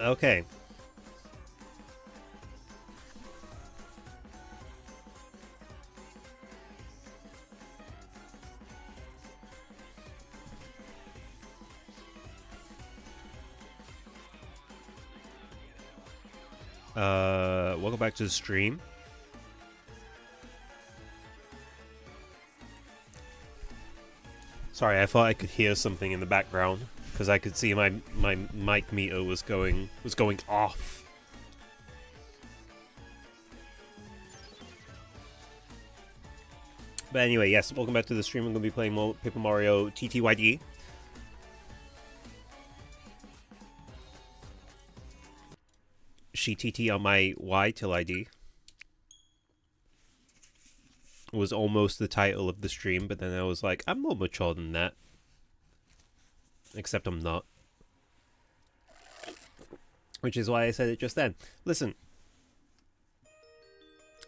Okay. Welcome back to the stream. Sorry, I thought I could hear something in the background because I could see my mic meter was going off. But anyway, yes, welcome back to the stream. I'm going to be playing more Paper Mario TTYD. She TT on my Y till ID was almost the title of the stream, but then I was like, I'm more mature than that. Except I'm not. Which is why I said it just then. Listen.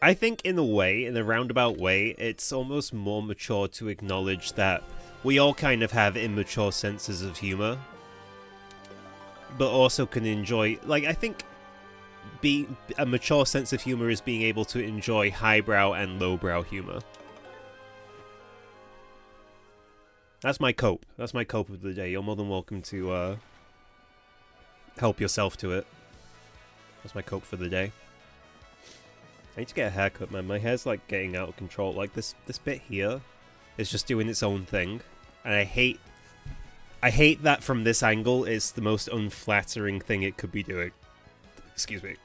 I think in a way, in a roundabout way, it's almost more mature to acknowledge that we all kind of have immature senses of humor. But also can enjoy... Like, I think a mature sense of humor is being able to enjoy highbrow and lowbrow humor. That's my cope. That's my cope of the day. You're more than welcome to help yourself to it. That's my cope for the day. I need to get a haircut, man. My hair's like getting out of control. Like this bit here is just doing its own thing, and I hate that from this angle. It's the most unflattering thing it could be doing. Excuse me.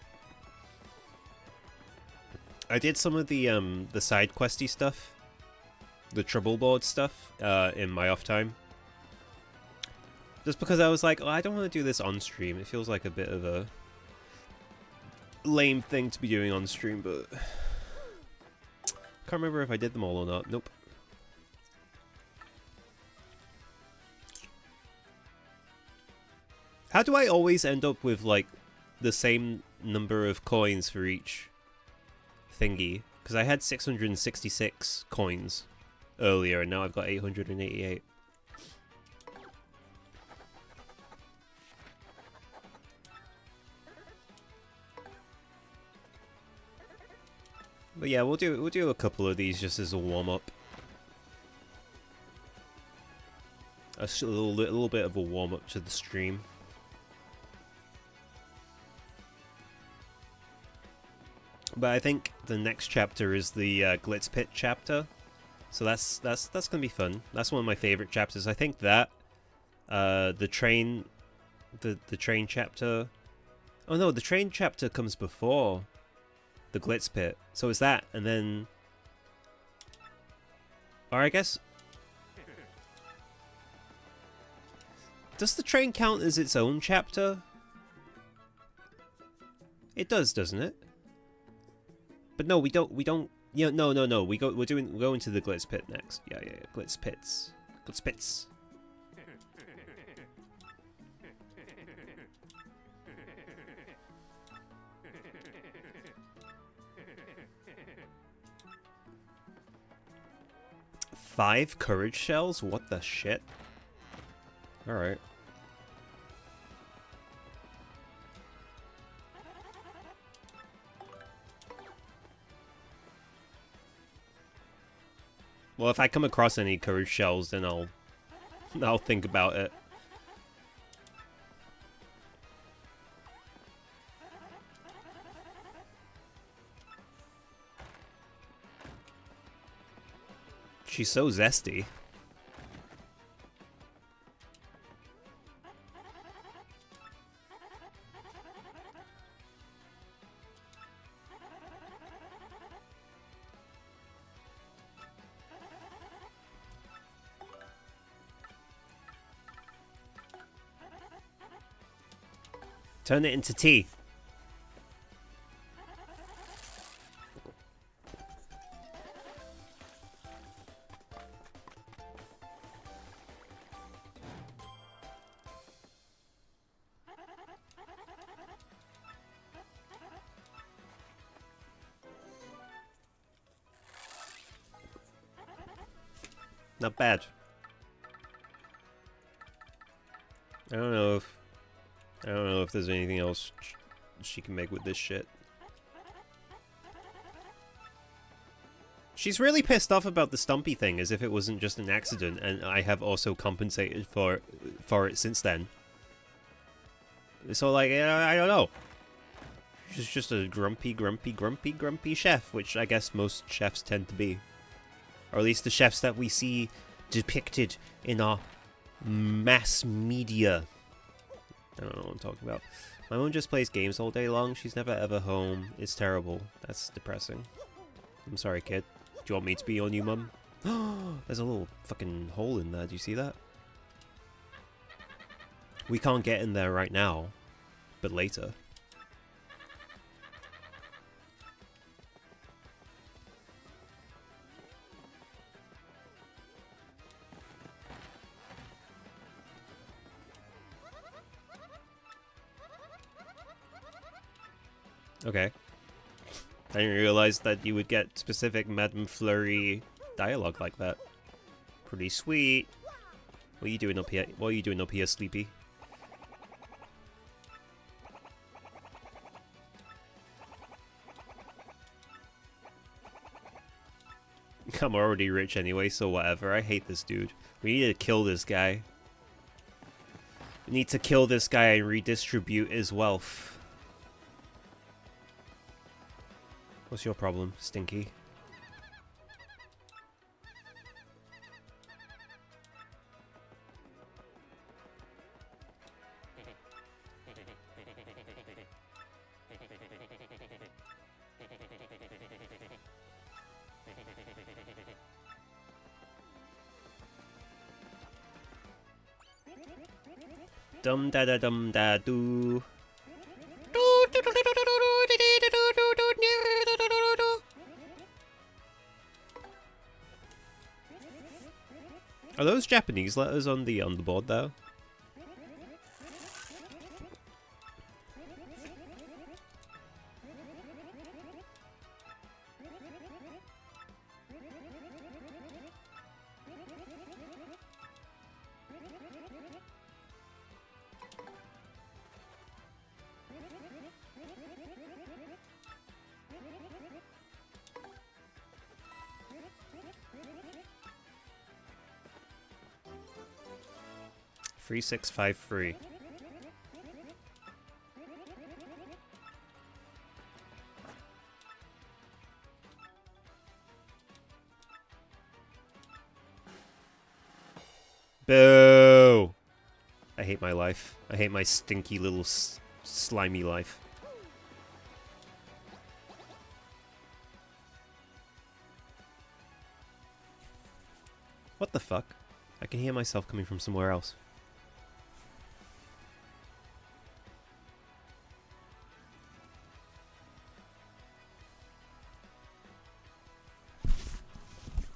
I did some of the side questy stuff, the trouble board stuff, in my off time. Just because I was like, oh, I don't want to do this on stream. It feels like a bit of a lame thing to be doing on stream, but can't remember if I did them all or not. Nope. How do I always end up with like the same number of coins for each thingy? Because I had 666 coins earlier, and now I've got 888. But yeah, we'll do a couple of these just as a warm up. A little bit of a warm up to the stream. But I think the next chapter is the Glitz Pit chapter, so that's gonna be fun. That's one of my favorite chapters. I think that the train chapter. Oh no, the train chapter comes before the Glitz Pit. So it's that, and then, or I guess, does the train count as its own chapter? It does, doesn't it? But no, we don't. Yeah, no. We're going to the Glitz Pit next. Yeah. Glitz Pits. Glitz Pits. Five courage shells? What the shit? Alright. Well, if I come across any courage shells, then I'll think about it. She's so zesty. Turn it into tea. Not bad. I I don't know if there's anything else she can make with this shit. She's really pissed off about the Stumpy thing, as if it wasn't just an accident, and I have also compensated for it since then. So, like, I don't know. She's just a grumpy chef, which I guess most chefs tend to be. Or at least the chefs that we see depicted in our mass media. I don't know what I'm talking about. My mom just plays games all day long. She's never ever home. It's terrible. That's depressing. I'm sorry, kid. Do you want me to be your new mum? There's a little fucking hole in there. Do you see that? We can't get in there right now, but later. Okay. I didn't realize that you would get specific Madame Fleury dialogue like that. Pretty sweet. What are you doing up here? What are you doing up here, Sleepy? I'm already rich anyway, so whatever. I hate this dude. We need to kill this guy. We need to kill this guy and redistribute his wealth. What's your problem, Stinky? Dum da da dum da doo. Are those Japanese letters on the board though? Free 653. Boo! I hate my life. I hate my stinky little slimy life. What the fuck? I can hear myself coming from somewhere else.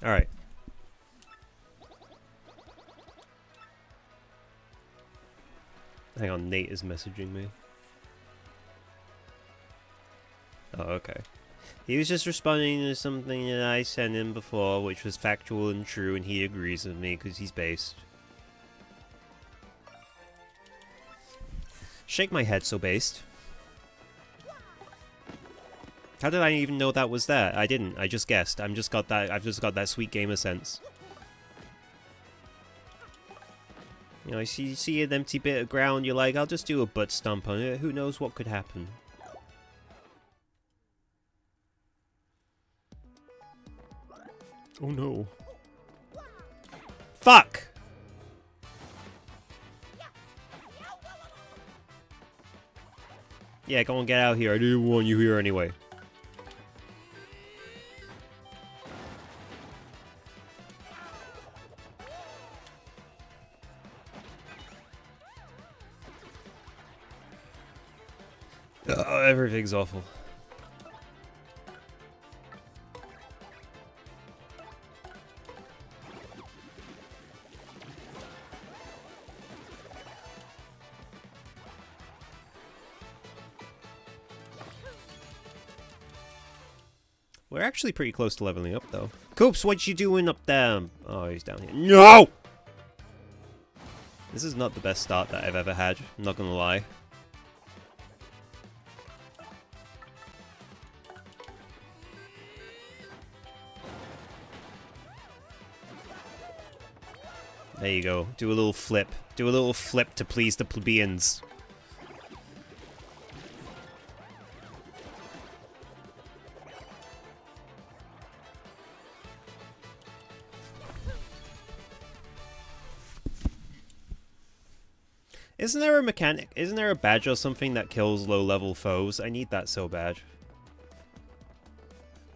Alright. Hang on, Nate is messaging me. Oh, okay. He was just responding to something that I sent him before, which was factual and true, and he agrees with me because he's based. Shake my head, so based. How did I even know that was there? I didn't. I just guessed. I've just got that sweet gamer sense. You know, you see an empty bit of ground, you're like, I'll just do a butt stomp on it. Who knows what could happen? Oh no. Fuck! Yeah, go on, get out here. I didn't want you here anyway. Oh, everything's awful. We're actually pretty close to leveling up, though. Coops, what you doing up there? Oh, he's down here. No! This is not the best start that I've ever had, I'm not gonna lie. There you go. Do a little flip. Do a little flip to please the plebeians. Isn't there a mechanic? Isn't there a badge or something that kills low-level foes? I need that so bad.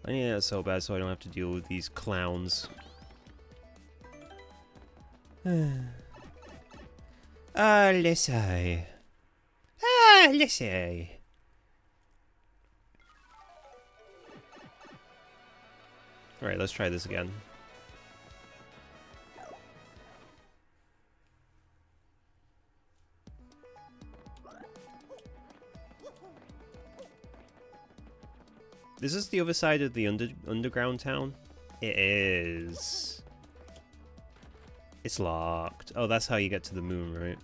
I need that so bad so I don't have to deal with these clowns. Lissy. Lissy. Alright, let's try this again. Is this the other side of the underground town? It is. It's locked. Oh, that's how you get to the moon, right?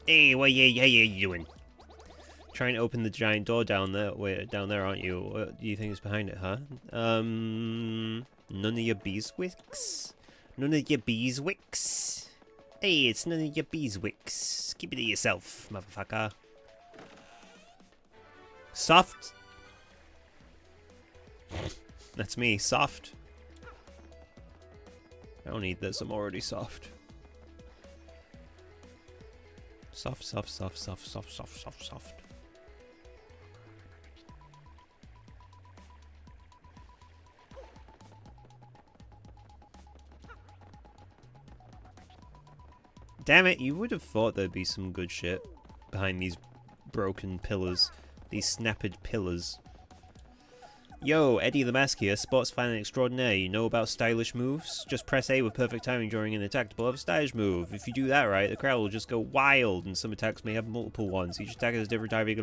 Hey, what you doing? Trying to open the giant door down there. Wait, down there, aren't you? What do you think is behind it, huh? None of your beeswicks? None of your beeswicks? Hey, it's none of your beeswicks. Keep it to yourself, motherfucker. Soft. That's me, soft. I don't need this, I'm already soft. Soft, soft, soft, soft, soft, soft, soft, soft. Damn it, you would have thought there'd be some good shit behind these broken pillars. These snapped pillars. Yo, Eddie the Mask here, sports fan extraordinaire. You know about stylish moves? Just press A with perfect timing during an attack to pull off a stylish move. If you do that right, the crowd will just go wild, and some attacks may have multiple ones. Each attack has a different timing.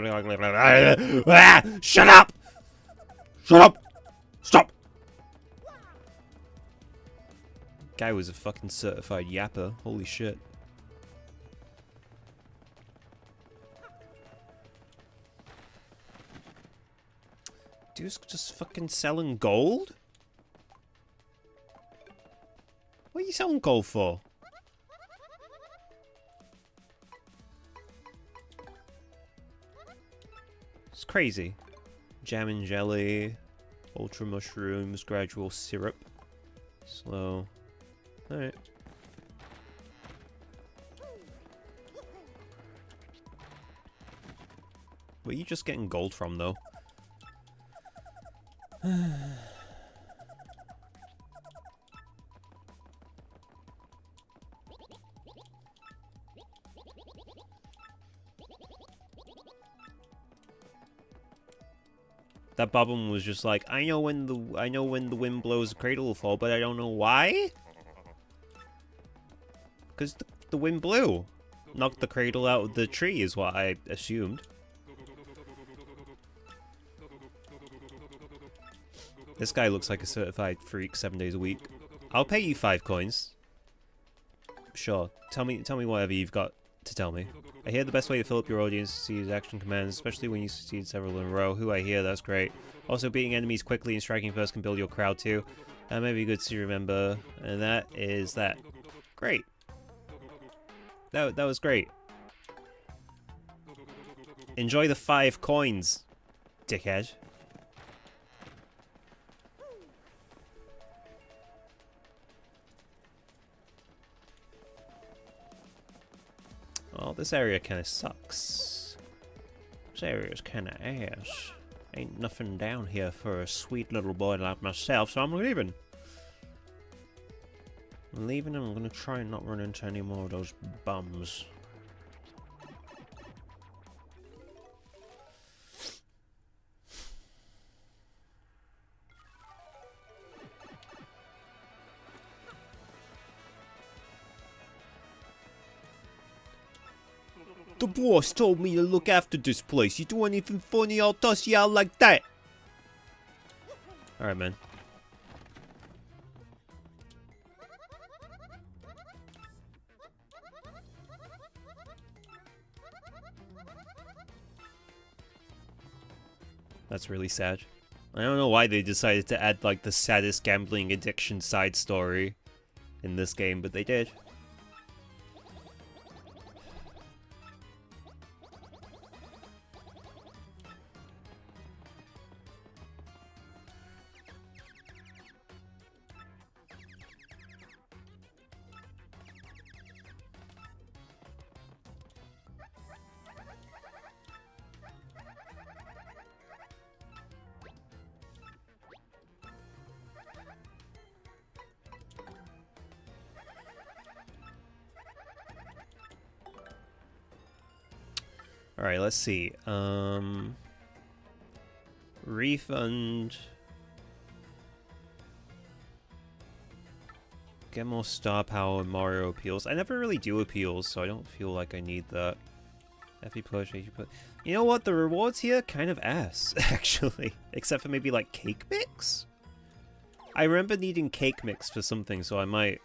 Shut up! Shut up! Stop! Guy was a fucking certified yapper. Holy shit. Dude's just fucking selling gold? What are you selling gold for? It's crazy. Jam and jelly, ultra mushrooms, gradual syrup. Slow. Alright. Where are you just getting gold from, though? That Bobbin was just like, I know when the wind blows, the cradle will fall, but I don't know why. Because the wind blew, knocked the cradle out of the tree, is what I assumed. This guy looks like a certified freak 7 days a week. I'll pay you 5 coins. Sure. Tell me whatever you've got to tell me. I hear the best way to fill up your audience is to use action commands, especially when you succeed several in a row. Who I hear, that's great. Also, beating enemies quickly and striking first can build your crowd too. That may be good to remember. And that is that. Great. That was great. Enjoy the 5 coins, dickhead. Well, this area kind of sucks. This area's kind of ass. Ain't nothing down here for a sweet little boy like myself, so I'm leaving. I'm leaving and I'm gonna try and not run into any more of those bums. The boss told me to look after this place. You do anything funny, I'll toss you out like that. Alright, man. That's really sad. I don't know why they decided to add, like, the saddest gambling addiction side story in this game, but they did. Alright, let's see. Refund. Get more star power and Mario appeals. I never really do appeals, so I don't feel like I need that. FP push, HP push. You know what? The rewards here kind of ass, actually. Except for maybe like cake mix? I remember needing cake mix for something, so I might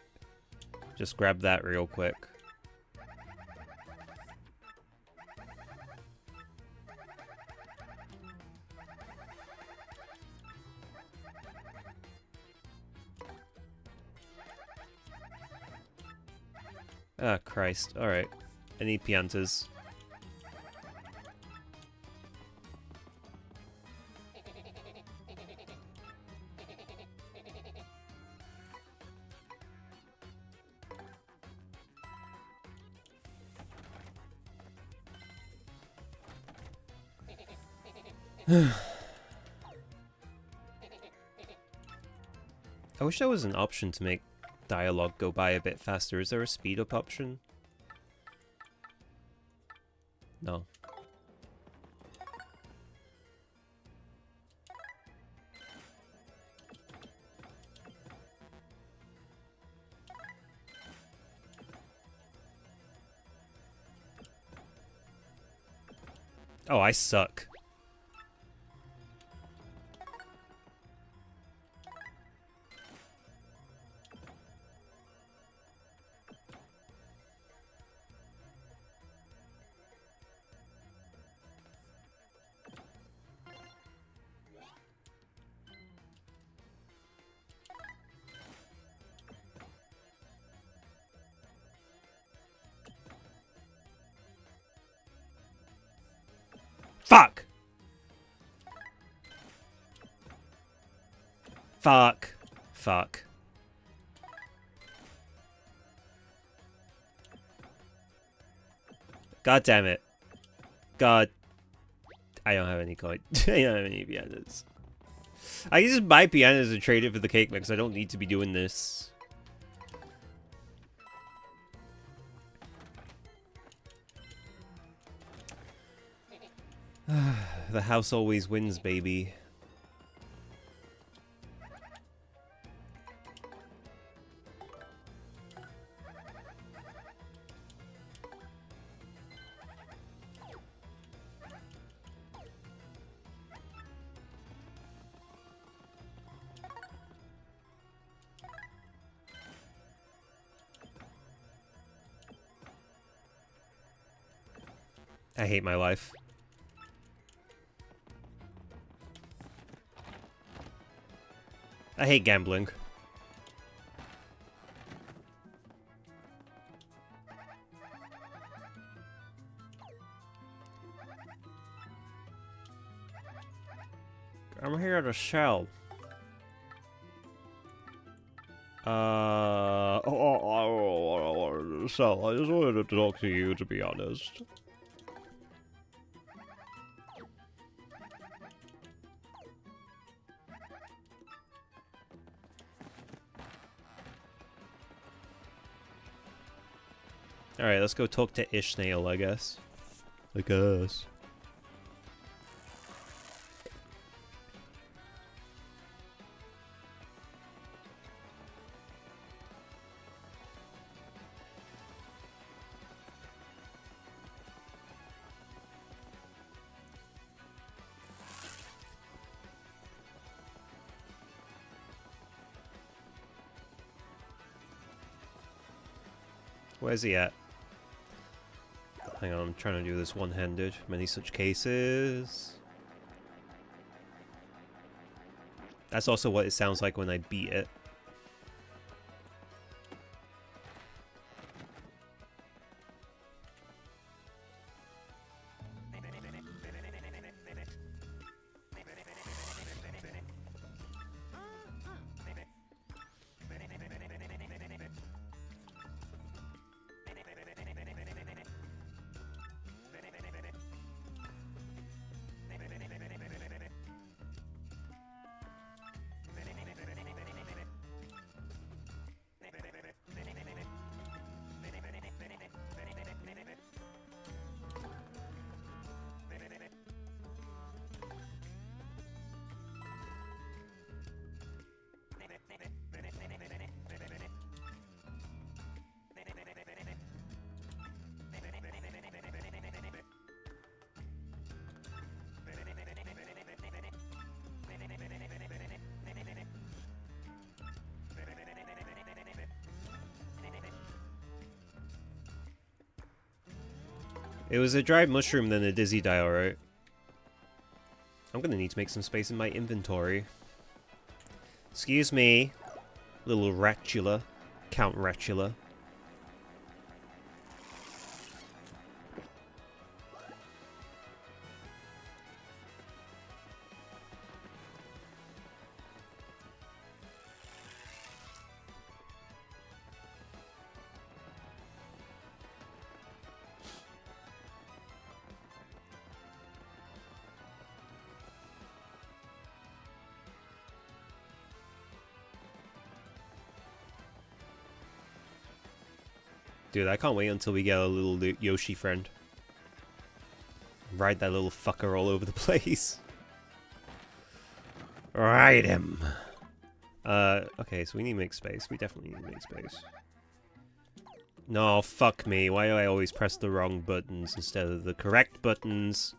just grab that real quick. Ah, Christ. Alright. I need piantas. I wish there was an option to make dialogue go by a bit faster. Is there a speed up option? No. Oh, I suck. Fuck! Fuck. Fuck. God damn it. God. I don't have any coin. I don't have any pianos. I can just buy pianos and trade it for the cake mix. I don't need to be doing this. The house always wins, baby. I hate my life. I hate gambling. I'm here to sell. So I just wanted to talk to you, to be honest. Alright, let's go talk to Ishnail, I guess. I guess. Where's he at? Hang on, I'm trying to do this one-handed. Many such cases. That's also what it sounds like when I beat it. It was a dried mushroom, then a dizzy dial, right? I'm gonna need to make some space in my inventory. Excuse me, little Ratula, Count Ratula. Dude, I can't wait until we get a little Yoshi friend. Ride that little fucker all over the place. Ride him. Okay, so we need to make space. We definitely need to make space. No, fuck me. Why do I always press the wrong buttons instead of the correct buttons?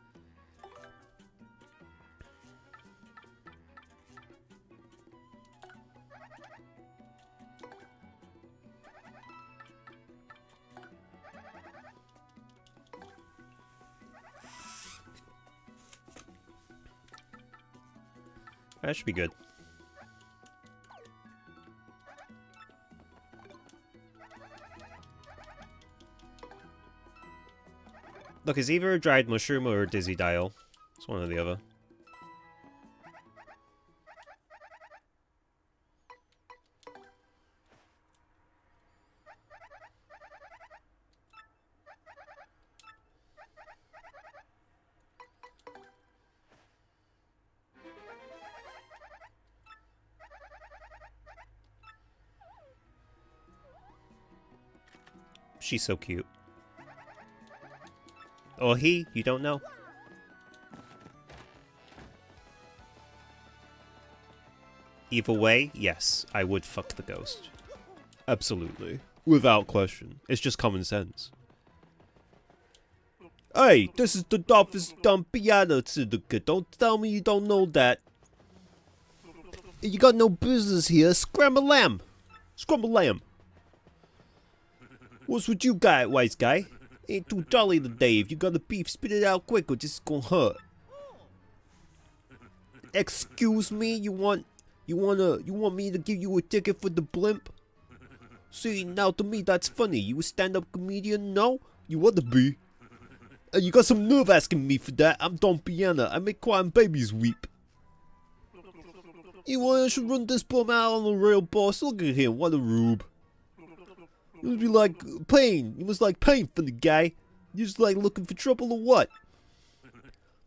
That should be good. Look, it's either a dried mushroom or a dizzy dial. It's one or the other. She's so cute. Or he, you don't know. Either way, yes, I would fuck the ghost. Absolutely. Without question. It's just common sense. Hey, this is the office dumb piano syndicate. Don't tell me you don't know that. You got no business here. Scramble lamb. Scramble lamb. What's with you guy, wise guy? Ain't too jolly today. If you got the beef, spit it out quick or this is gonna hurt. Excuse me, you want me to give you a ticket for the blimp? See, now to me that's funny. You a stand-up comedian? No? You wanna be? You got some nerve asking me for that. I'm Don Piana. I make crying babies weep. You should run this bum out on the rail, boss. Look at him, what a rube. You must be like pain. You must like pain for the guy. You just like looking for trouble or what?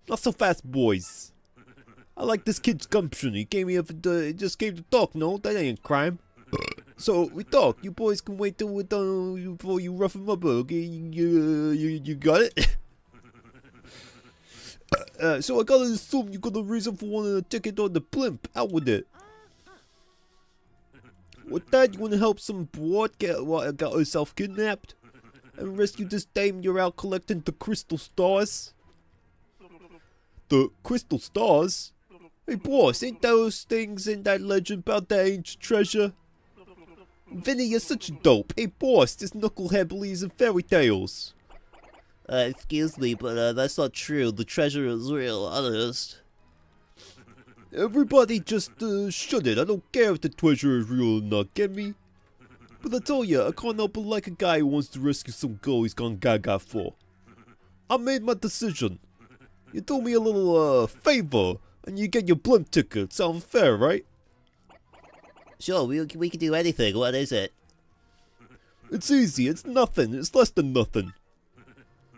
Not so fast, boys. I like this kid's gumption. He came here for he just came to talk. No, that ain't crime. So we talk. You boys can wait till we're done before you rough him up. Okay, you got it. So I gotta assume you got a reason for wanting a ticket on the blimp. Out with it. With that, you wanna help some broad got herself kidnapped? And rescue this dame you're out collecting the crystal stars? The crystal stars? Hey boss, ain't those things in that legend about that ancient treasure? Vinny, you're such a dope. Hey boss, this knucklehead believes in fairy tales. Excuse me, but that's not true. The treasure is real, honest. Everybody just, shut it. I don't care if the treasure is real or not, get me? But I tell ya, I can't help but like a guy who wants to rescue some girl he's gone gaga for. I made my decision. You do me a little, favor, and you get your blimp ticket. Sound fair, right? Sure, we can do anything. What is it? It's easy, it's nothing, it's less than nothing.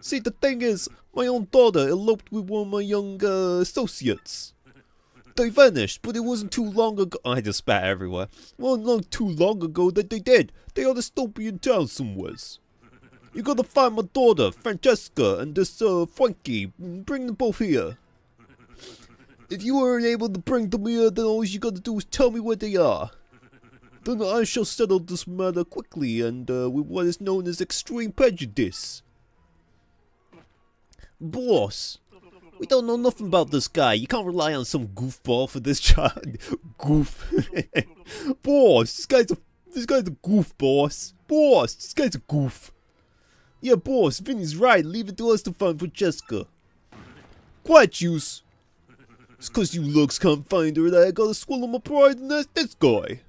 See, the thing is, my own daughter eloped with one of my young, associates. They vanished, but it wasn't too long ago. I just spat everywhere. Well, not too long ago that they did. They ought to still be in town somewheres. You gotta find my daughter, Francesca, and this, Frankie. Bring them both here. If you weren't able to bring them here, then all you gotta do is tell me where they are. Then I shall settle this matter quickly and, with what is known as extreme prejudice. Boss, we don't know nothing about this guy. You can't rely on some goofball for this job. Goof. Boss, this guy's a goof, boss. Boss, this guy's a goof. Yeah, boss, Vinny's right. Leave it to us to find Francesca. Quiet, juice. It's cause you looks can't find her that I gotta swallow my pride and that's this guy.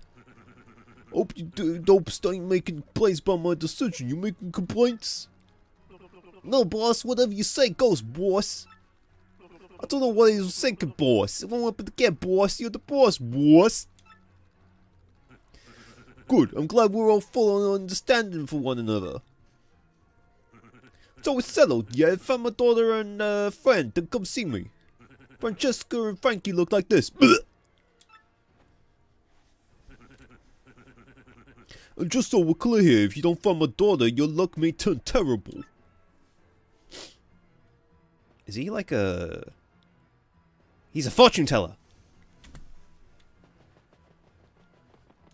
Hope you don't start making plays about my decision. You making complaints? No, boss. Whatever you say goes, boss. I don't know what he was thinking, boss. If I want to get boss, you're the boss, boss. Good. I'm glad we're all full on understanding for one another. So it's settled, yeah? I found my daughter and friend to come see me. Francesca and Frankie look like this. And just so we're clear here, if you don't find my daughter, your luck may turn terrible. Is he like a... He's a fortune teller.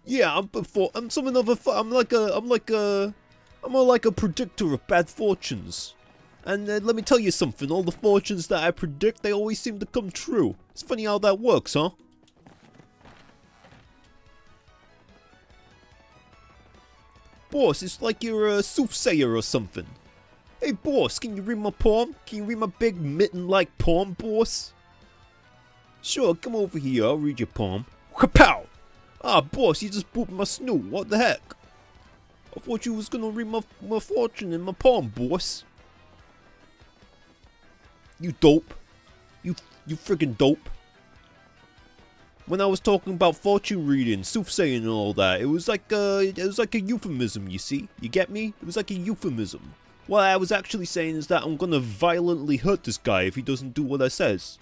Yeah, I'm something of a... I'm like a predictor of bad fortunes. And let me tell you something, all the fortunes that I predict, they always seem to come true. It's funny how that works, huh? Boss, it's like you're a soothsayer or something. Hey boss, can you read my palm? Can you read my big mitten-like palm, boss? Sure, come over here, I'll read your palm. Kapow! Ah, boss, you just booped my snoot, what the heck? I thought you was gonna read my fortune in my palm, boss. You dope. You friggin' dope. When I was talking about fortune reading, soothsaying and all that, it was like a euphemism, you see? You get me? It was like a euphemism. What I was actually saying is that I'm gonna violently hurt this guy if he doesn't do what I says.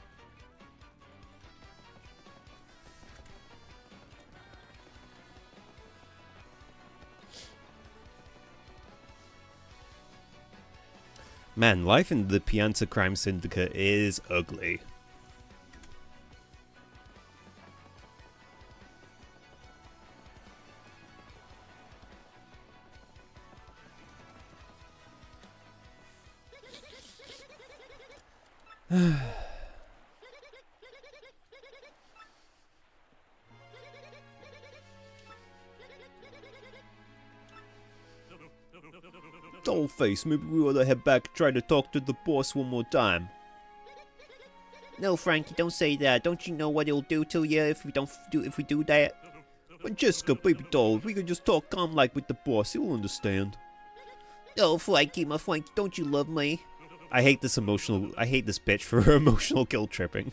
Man, life in the Pianta Crime Syndicate is ugly. Dollface, maybe we ought to head back and try to talk to the boss one more time. No, Frankie, don't say that. Don't you know what it'll do to you if we do that? Francesca, baby doll, if we could just talk calm like with the boss, he'll understand. Oh, Frankie, my Frankie, don't you love me? I hate this bitch for her emotional guilt tripping.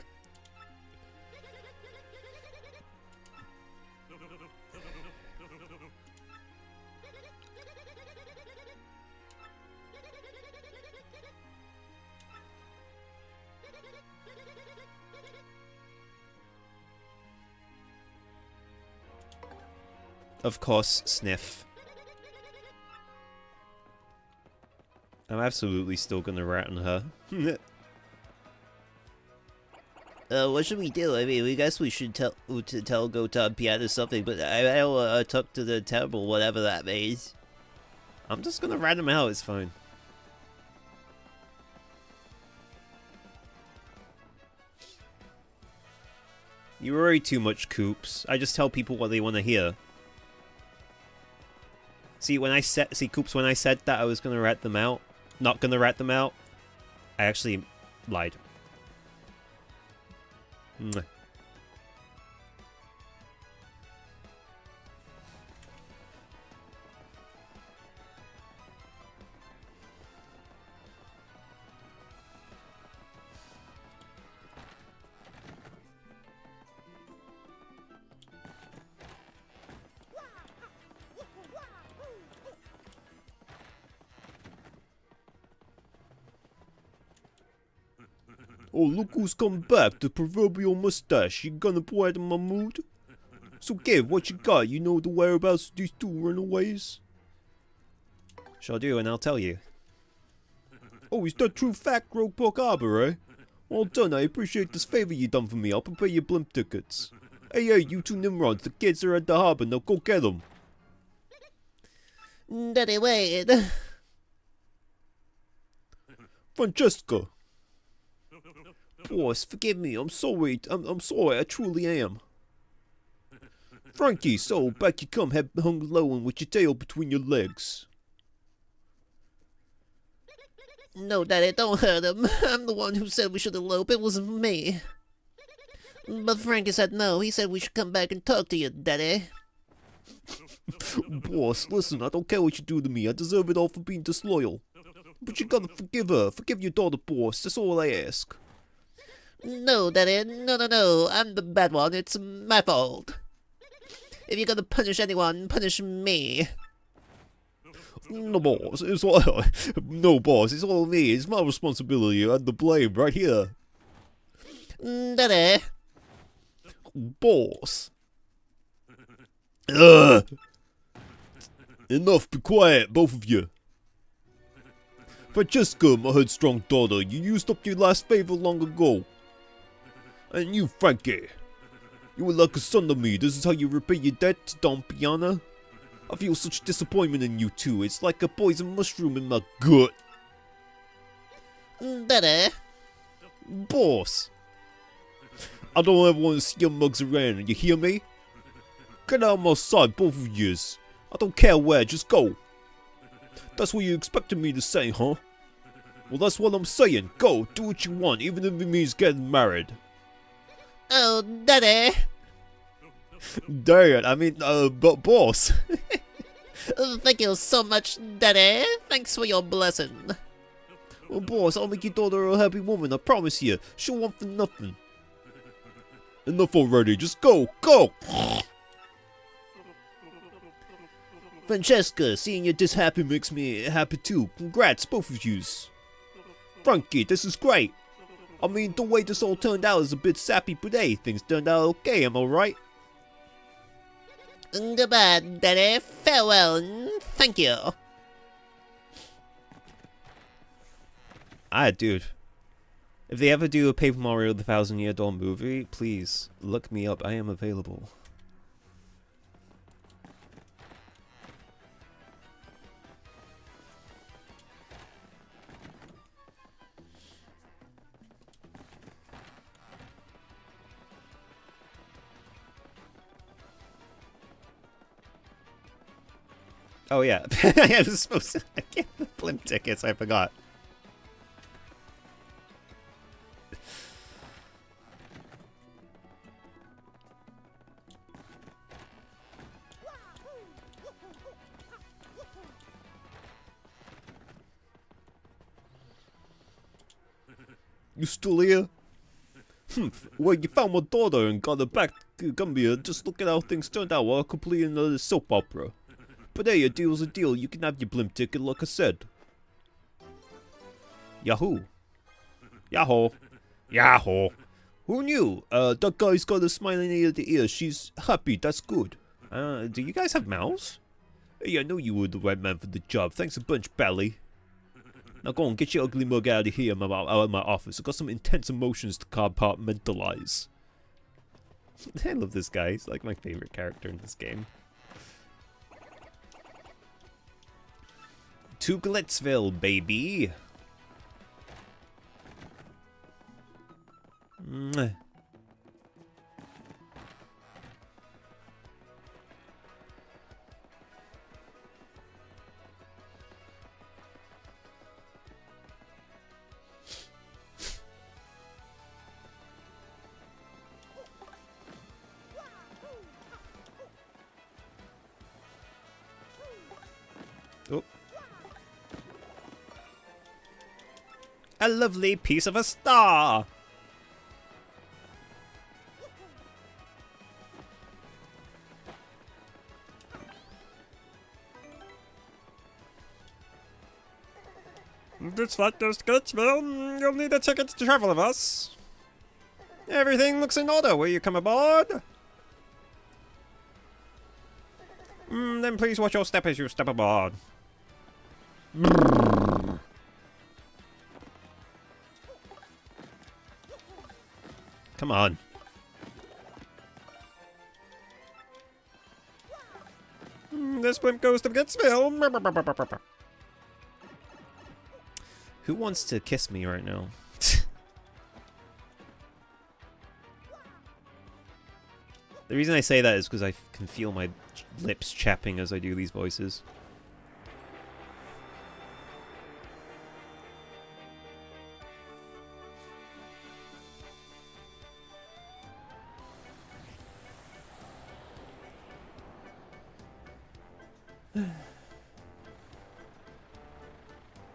Of course, sniff. I'm absolutely still gonna rat on her. What should we do? I mean, we guess we should tell go to Piano something, but I don't talk to the temple, whatever that means. I'm just gonna rat him out, it's fine. You worry too much, Coops. I just tell people what they want to hear. See, Coops, when I said that I was gonna rat them out, not gonna rat them out, I actually lied. Oh, look who's come back, the proverbial mustache. You gonna brighten my mood? So, Gabe, what you got? You know the whereabouts of these two runaways? Sure do, and I'll tell you. Oh, is that true fact, Rogueport Harbor, eh? Well done, I appreciate this favor you done for me. I'll prepare your blimp tickets. Hey, you two Nimrods, the kids are at the harbor. Now go get them. Daddy, wait. Francesca. Boss, forgive me. I'm sorry. I'm sorry. I truly am. Frankie, so back you come, head hung low and with your tail between your legs. No, Daddy, don't hurt him. I'm the one who said we should elope. It wasn't me. But Frankie said no. He said we should come back and talk to you, Daddy. Boss, listen, I don't care what you do to me. I deserve it all for being disloyal. But you gotta forgive her. Forgive your daughter, boss. That's all I ask. No, Daddy. No. I'm the bad one. It's my fault. If you're gonna punish anyone, punish me. No, boss. It's all... No, boss. It's all me. It's my responsibility. I had the blame right here. Daddy. Boss. Ugh. Enough, be quiet, both of you. Francesca, my headstrong daughter, you used up your last favor long ago. And you, Frankie, you were like a son to me. This is how you repay your debt to Don Piana? I feel such disappointment in you two. It's like a poison mushroom in my gut. Daddy. Boss. I don't ever want to see your mugs around, you hear me? Get out of my sight, both of yous. I don't care where, just go. That's what you expected me to say, huh? Well, that's what I'm saying. Go, do what you want, even if it means getting married. Oh, Daddy. Dad, I mean, but boss. Thank you so much, Daddy. Thanks for your blessing. Well, boss, I'll make your daughter a happy woman, I promise you. She'll want for nothing. Enough already, just go, go! Francesca, seeing you this happy makes me happy too. Congrats, both of yous. Frankie, this is great. I mean, the way this all turned out is a bit sappy, but hey, things turned out okay, am I right? Goodbye, Daddy. Farewell, and thank you. Dude. If they ever do a Paper Mario the Thousand Year Door movie, please look me up. I am available. Oh yeah, I was supposed to get the blimp tickets, I forgot. You still here? Well, you found my daughter and got her back. Come here, just look at how things turned out while completing the soap opera. But hey, a deal's a deal. You can have your blimp ticket, like I said. Yahoo! Yahoo! Yahoo! Who knew? That guy's got a smiling ear to ear. She's happy, that's good. Do you guys have mouths? Hey, I know you were the right man for the job. Thanks a bunch, Bally. Now go on, get your ugly mug out of here, out of my office. I've got some intense emotions to compartmentalize. I love this guy. He's like my favorite character in this game. To Glitzville, baby! Mwah. Oh. A lovely piece of a star! This flight goes to Gatesville. You'll need a ticket to travel with us. Everything looks in order. Will you come aboard? Then please watch your step as you step aboard. Come on. This blimp goes to Gatesville. Who wants to kiss me right now? The reason I say that is because I can feel my lips chapping as I do these voices.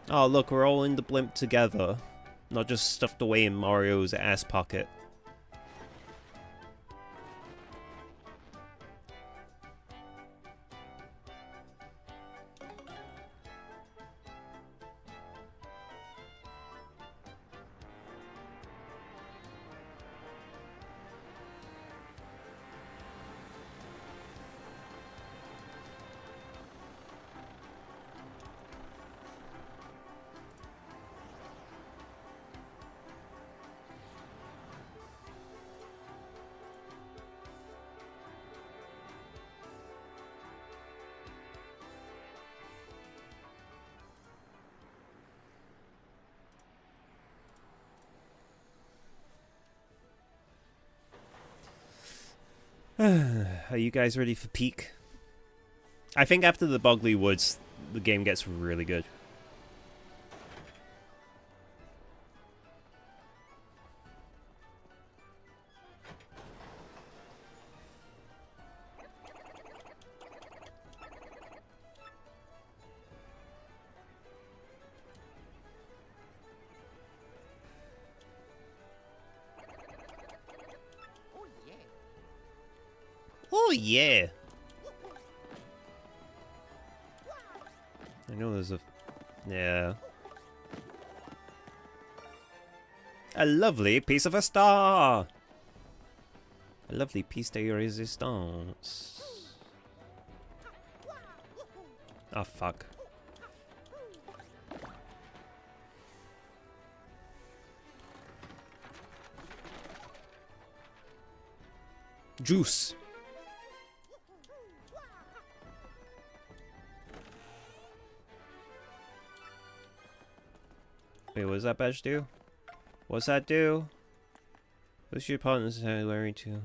Oh, look, we're all in the blimp together. Not just stuffed away in Mario's ass pocket. Are you guys ready for peak? I think after the Boggly Woods, the game gets really good. Oh yeah! I know there's a... yeah. A lovely piece of a star! A lovely piece de resistance. Oh fuck. Juice! Wait, what does that badge do? What's that do? What's your partner's wearing to?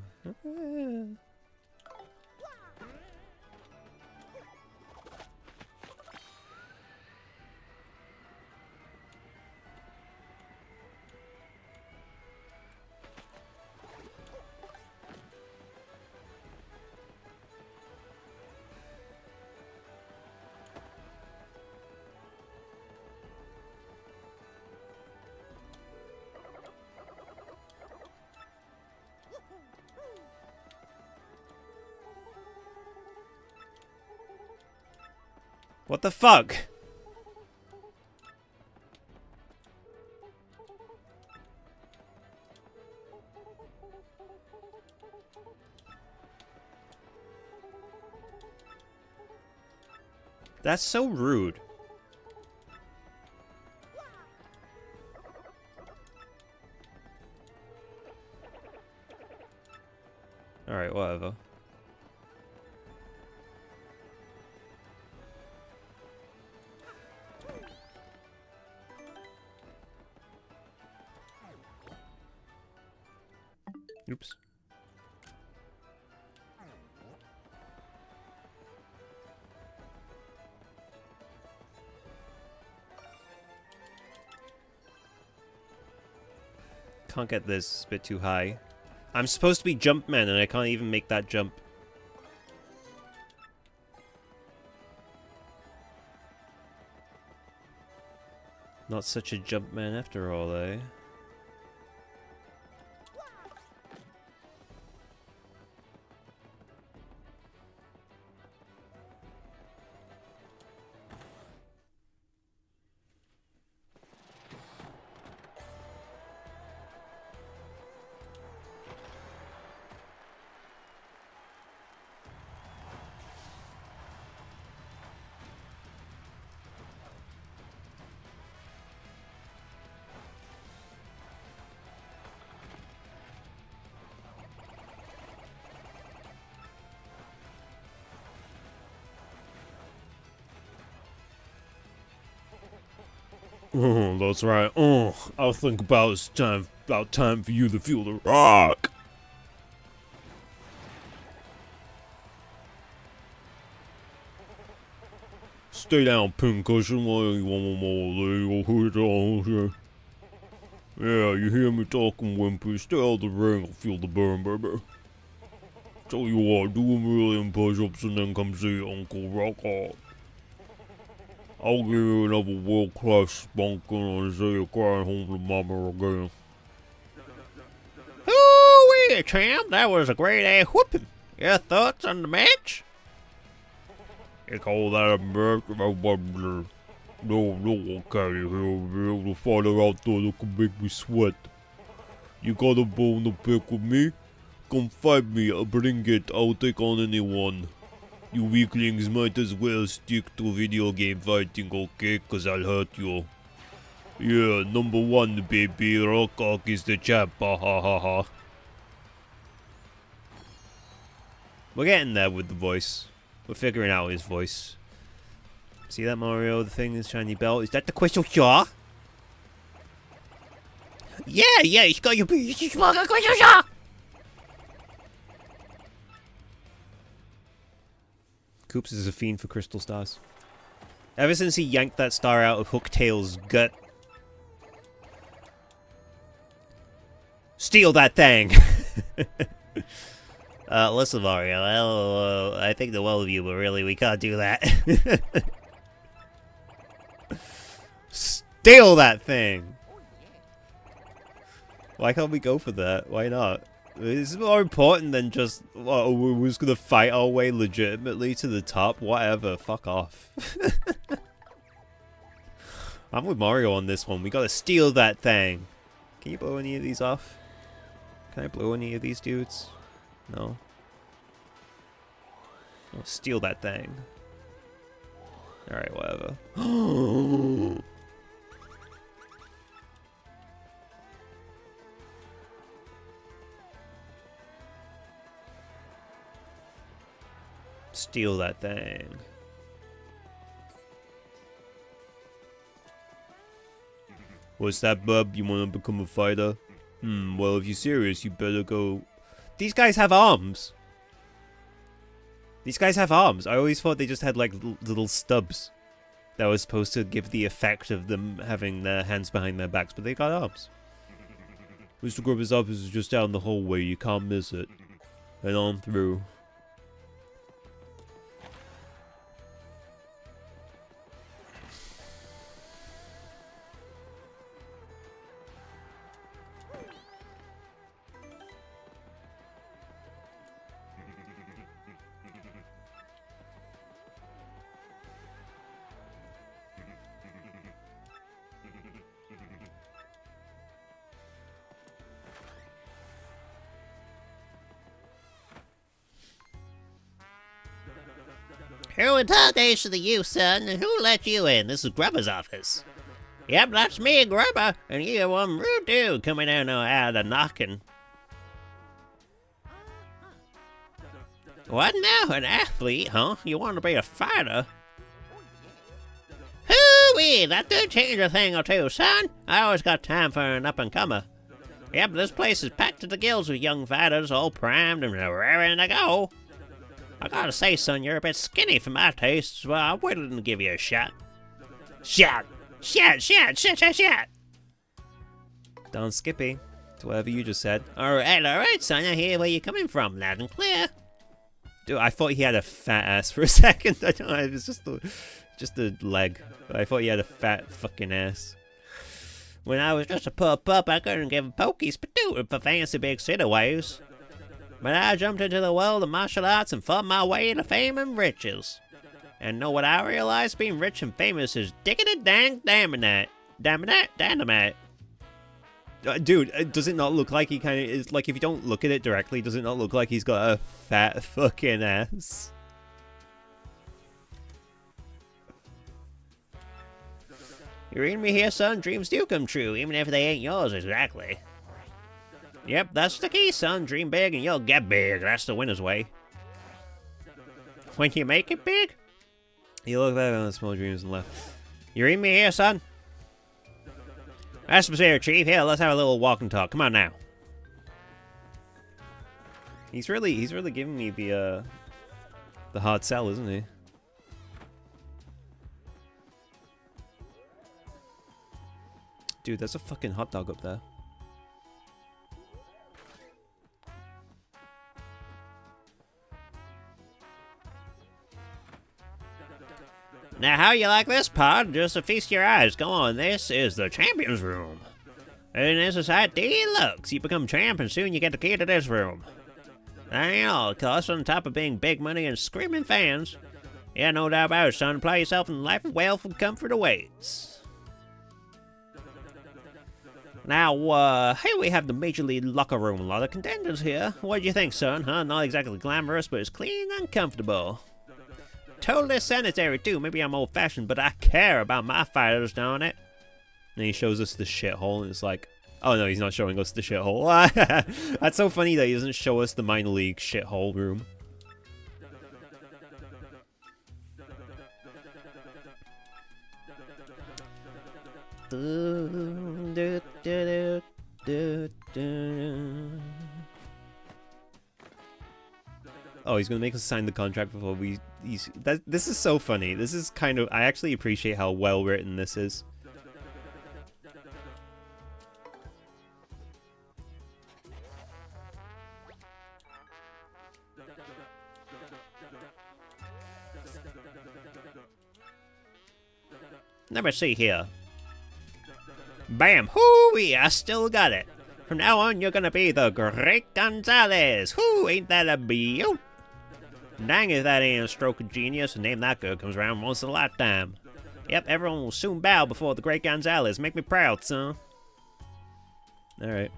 What the fuck? That's so rude. Alright, whatever. Oops. Can't get this, it's a bit too high. I'm supposed to be Jumpman and I can't even make that jump. Not such a Jumpman after all, eh? Oh, that's right. Oh, I think about time for you to feel the rock. Stay down, pincushion. Why you want more legal here? Yeah, you hear me talking, Wimpy. Stay out the ring. I'll feel the burn, baby. Tell you what, do a million push-ups and then come see Uncle Rock Hard. I'll give you another world-class spanking and say you're crying home to mama again. Ooh-wee, champ, that was a great ass whooping. Your thoughts on the match? You call that a match? No, one can here. The father out there that can make me sweat. You got a bone to pick with me? Come fight me, I'll bring it. I'll take on anyone. You weaklings might as well stick to video game fighting, okay? Cause I'll hurt you. Yeah, number 1, baby. Rockcock is the champ. Ha ha ha ha. We're getting there with the voice. We're figuring out his voice. See that, Mario? The thing, this shiny belt. Is that the crystal jar? Yeah, it's got your crystal jar. Koops is a fiend for crystal stars. Ever since he yanked that star out of Hooktail's gut. Steal that thing! Listen, Mario, well, I think the well of you, but really, we can't do that. Steal that thing! Why can't we go for that? Why not? This is more important than just, well, we're just gonna fight our way legitimately to the top. Whatever, fuck off. I'm with Mario on this one. We gotta steal that thing. Can you blow any of these off? Can I blow any of these dudes? No. I'll steal that thing. Alright, whatever. Steal that thing. What's that, bub? You wanna become a fighter? Well, if you're serious, you better go... These guys have arms! These guys have arms. I always thought they just had, like, little stubs that was supposed to give the effect of them having their hands behind their backs, but they got arms. Mr. Grubber's office is just down the hallway. You can't miss it. Head on through. Who in tarnation to you, son? And who let you in? This is Grubber's office. Yep, that's me, Grubber, and you're one rude dude coming in out of knocking. What now? An athlete, huh? You want to be a fighter? Hoo-wee, that do change a thing or two, son. I always got time for an up-and-comer. Yep, this place is packed to the gills with young fighters, all primed and raring to go. I gotta say, son, you're a bit skinny for my tastes, but I'm willing to give you a shot. Shot! Don Skippy. To whatever you just said. Alright, son, I hear where you're coming from, loud and clear. Dude, I thought he had a fat ass for a second. I don't know, it was just a leg. I thought he had a fat fucking ass. When I was just a pup, I couldn't give a pokey spittoot for fancy big city ways. But I jumped into the world of martial arts and fought my way to fame and riches. And know what I realized? Being rich and famous is diggity dang dynamite. Dynamite. Dude, does it not look like he kind of is, like, if you don't look at it directly, does it not look like he's got a fat fucking ass? You read me here, son? Dreams do come true, even if they ain't yours exactly. Yep, that's the key, son. Dream big and you'll get big. That's the winner's way. When you make it big, You look back on the small dreams and laugh. you read me here, son? That's the here, Chief. Here, let's have a little walk and talk. Come on now. He's really giving me the hard sell, isn't he? Dude, there's a fucking hot dog up there. Now, how you like this, Pod? Just to feast your eyes. Go on, this is the Champions Room. And this is how deluxe. You become champ, and soon you get the key to this room. That ain't all, of course, on top of being big money and screaming fans. Yeah, no doubt about it, son. Apply yourself in life of wealth and comfort awaits. Now, here we have the Major League locker room. A lot of contenders here. What do you think, son? Huh? Not exactly glamorous, but it's clean and comfortable. Totally sanitary, too. Maybe I'm old-fashioned, but I care about my fighters, don't it? And he shows us the shithole, and it's like, oh no, he's not showing us the shithole. That's so funny that he doesn't show us the minor league shithole room. Oh, he's gonna make us sign the contract before we... This is so funny. This is kind of... I actually appreciate how well written this is. Let me see here. Bam! Hoo-wee! I still got it. From now on, you're gonna be the Great Gonzalez. Whoo! Ain't that a beaut? Dang if that ain't a stroke of genius. A name that good comes around once in a lifetime. Yep, everyone will soon bow before the Great Gonzalez. Make me proud, son. Alright.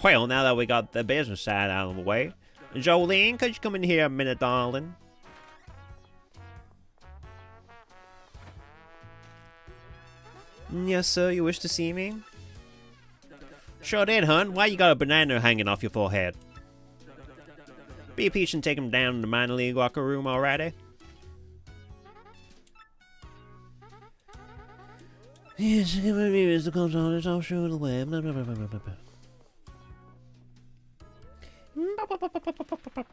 Well, now that we got the business side out of the way, Jolene, could you come in here a minute, darling? Yes, sir, you wish to see me? Sure did, hun. Why you got a banana hanging off your forehead? Be a peach and take him down to the minor league locker room already. Yes, it might be Mr. Gonzalez, I'll show the way. Blah, blah, blah, blah, blah, blah.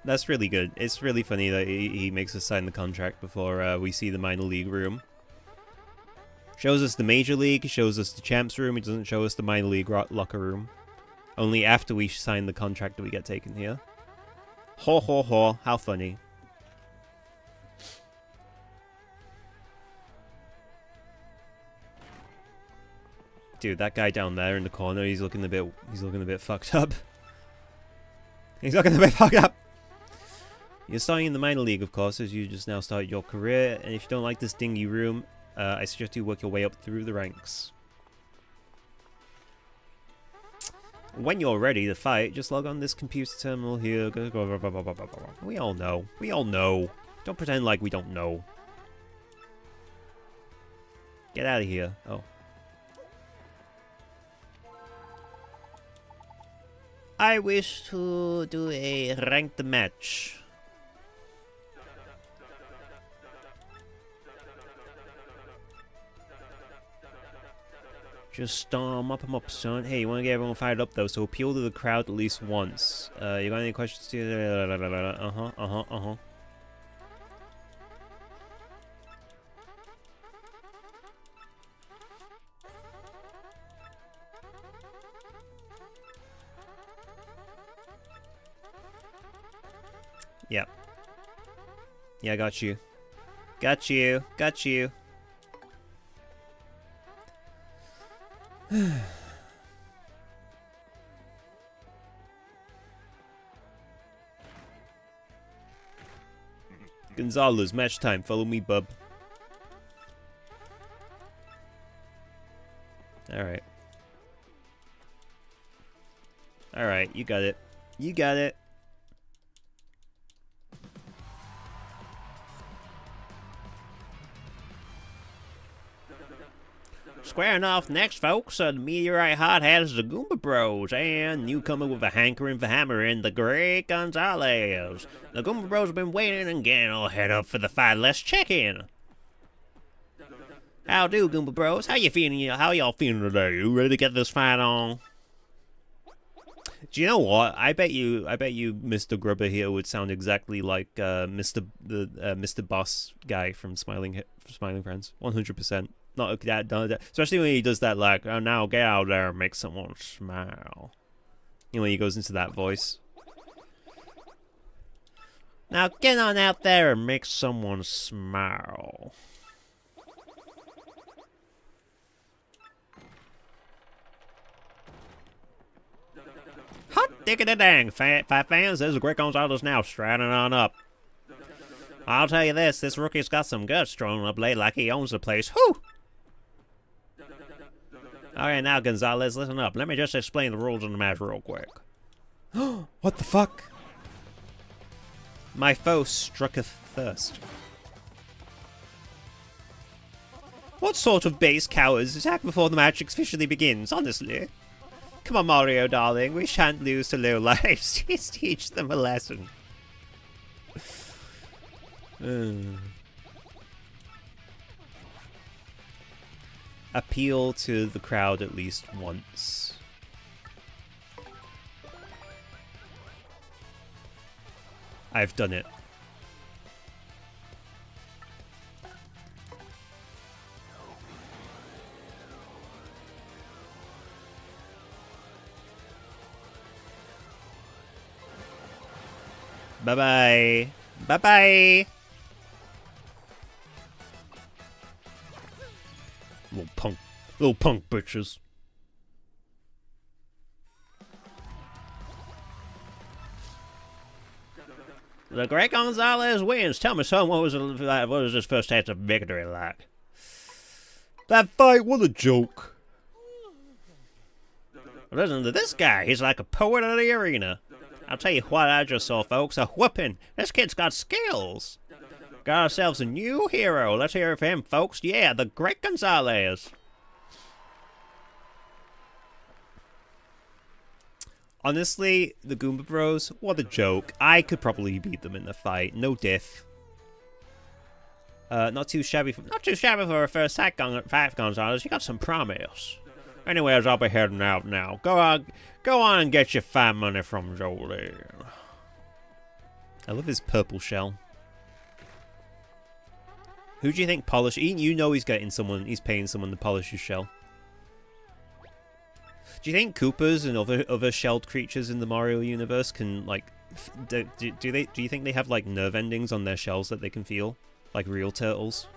That's really good. It's really funny that he makes us sign the contract before we see the minor league room. Shows us the major league, shows us the champs room, he doesn't show us the minor league locker room. Only after we sign the contract do we get taken here. Ho ho ho, how funny. Dude, that guy down there in the corner, he's looking a bit fucked up. He's looking a bit fucked up. You're starting in the minor league, of course, as you just now started your career, and if you don't like this dingy room, I suggest you work your way up through the ranks. When you're ready to fight, just log on this computer terminal here. We all know. We all know. Don't pretend like we don't know. Get out of here. Oh. I wish to do a ranked match. Just storm up 'em up, son. Hey, you want to get everyone fired up, though, so appeal to the crowd at least once. You got any questions? Uh-huh. Yep. Yeah, I got you. Got you. Got you. Gonzalez, match time. Follow me, bub. Alright. Alright, you got it. You got it. Squaring off next, folks, the meteorite hotheads, the Goomba Bros, and newcomer with a hankering for hammering, the Great Gonzalez. The Goomba Bros have been waiting and getting all head up for the fight. Let's check in. How do, Goomba Bros? How you feeling? How y'all feeling today? You ready to get this fight on? Do you know what? I bet you, Mr. Grubber here would sound exactly like Mr. Boss guy from Smiling Friends. 100%. Not that, especially when he does that like, oh, now get out there and make someone smile. You know, when he goes into that voice. Now get on out there and make someone smile. Hot diggity dang, fat fans, there's Greg Gonzalez now striding on up. I'll tell you this rookie's got some guts strolling up late like he owns the place. Whew! Alright, now Gonzalez, listen up. Let me just explain the rules of the match real quick. What the fuck? My foe strucketh first. What sort of base cowards attack before the match officially begins, honestly? Come on, Mario, darling. We shan't lose to low lives. Just teach them a lesson. Appeal to the crowd at least once. I've done it. Bye-bye. Bye-bye. Little punk bitches. The Greg Gonzalez wins. Tell me, son, what was his first taste of victory like? That fight, what a joke. Listen to this guy. He's like a poet of the arena. I'll tell you what I just saw, folks. A whooping. This kid's got skills. Got ourselves a new hero. Let's hear it for him, folks. Yeah, the Greg Gonzalez. Honestly, the Goomba Bros, what a joke. I could probably beat them in the fight. No diff. Not too shabby for a first fight, Gonzalez. You got some promise. Anyways, I'll be heading out now. Go on and get your fine money from Jolie. I love his purple shell. Who do you think polish? You know he's paying someone to polish his shell. Do you think Koopas and other shelled creatures in the Mario universe can like do you think they have like nerve endings on their shells that they can feel like real turtles?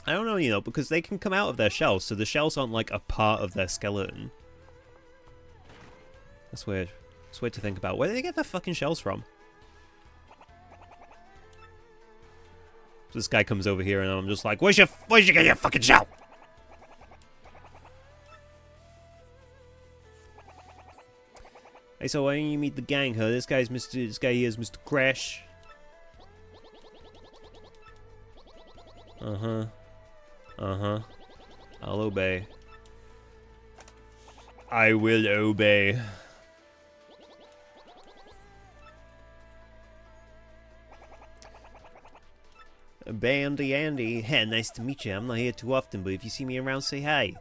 I don't know, you know, because they can come out of their shells, so the shells aren't like a part of their skeleton. That's weird. It's weird to think about. Where do they get their fucking shells from? So this guy comes over here and I'm just like, where'd you get your fucking shell? Hey, so why don't you meet the gang, huh? This guy here is Mr. Crash. Uh-huh. I'll obey. I will obey. Andy. Hey, nice to meet you. I'm not here too often, but if you see me around, say hi.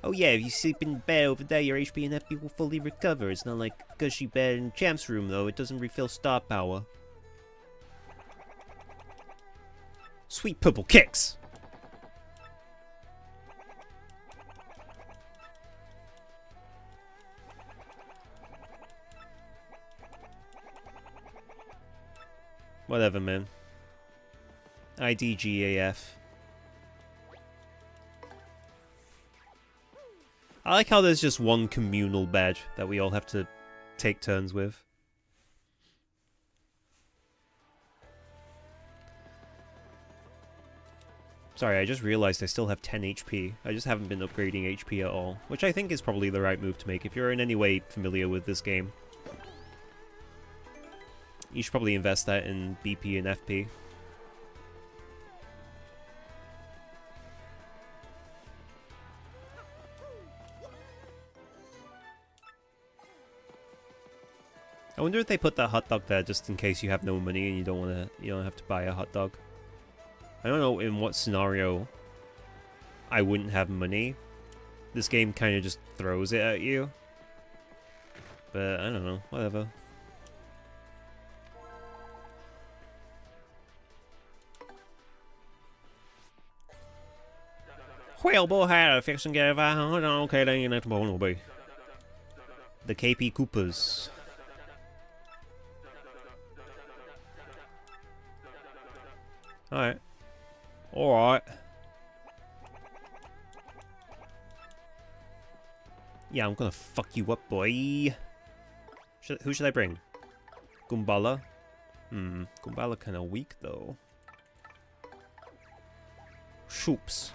Oh yeah, if you sleep in bed over there, your HP and FP will fully recover. It's not like gushy bed in Champ's room, though. It doesn't refill star power. Sweet purple kicks! Whatever, man. IDGAF. I like how there's just one communal bed that we all have to take turns with. Sorry, I just realized I still have 10 HP. I just haven't been upgrading HP at all, which I think is probably the right move to make if you're in any way familiar with this game. You should probably invest that in BP and FP. I wonder if they put that hot dog there just in case you have no money and you don't have to buy a hot dog. I don't know in what scenario I wouldn't have money. This game kind of just throws it at you. But I don't know, whatever. Well, boy, how to fix and get okay, then you next one will be the KP Koopas. Alright. Alright. Yeah, I'm gonna fuck you up, boy. Who should I bring? Goombala? Goombala kinda weak, though. Shoops.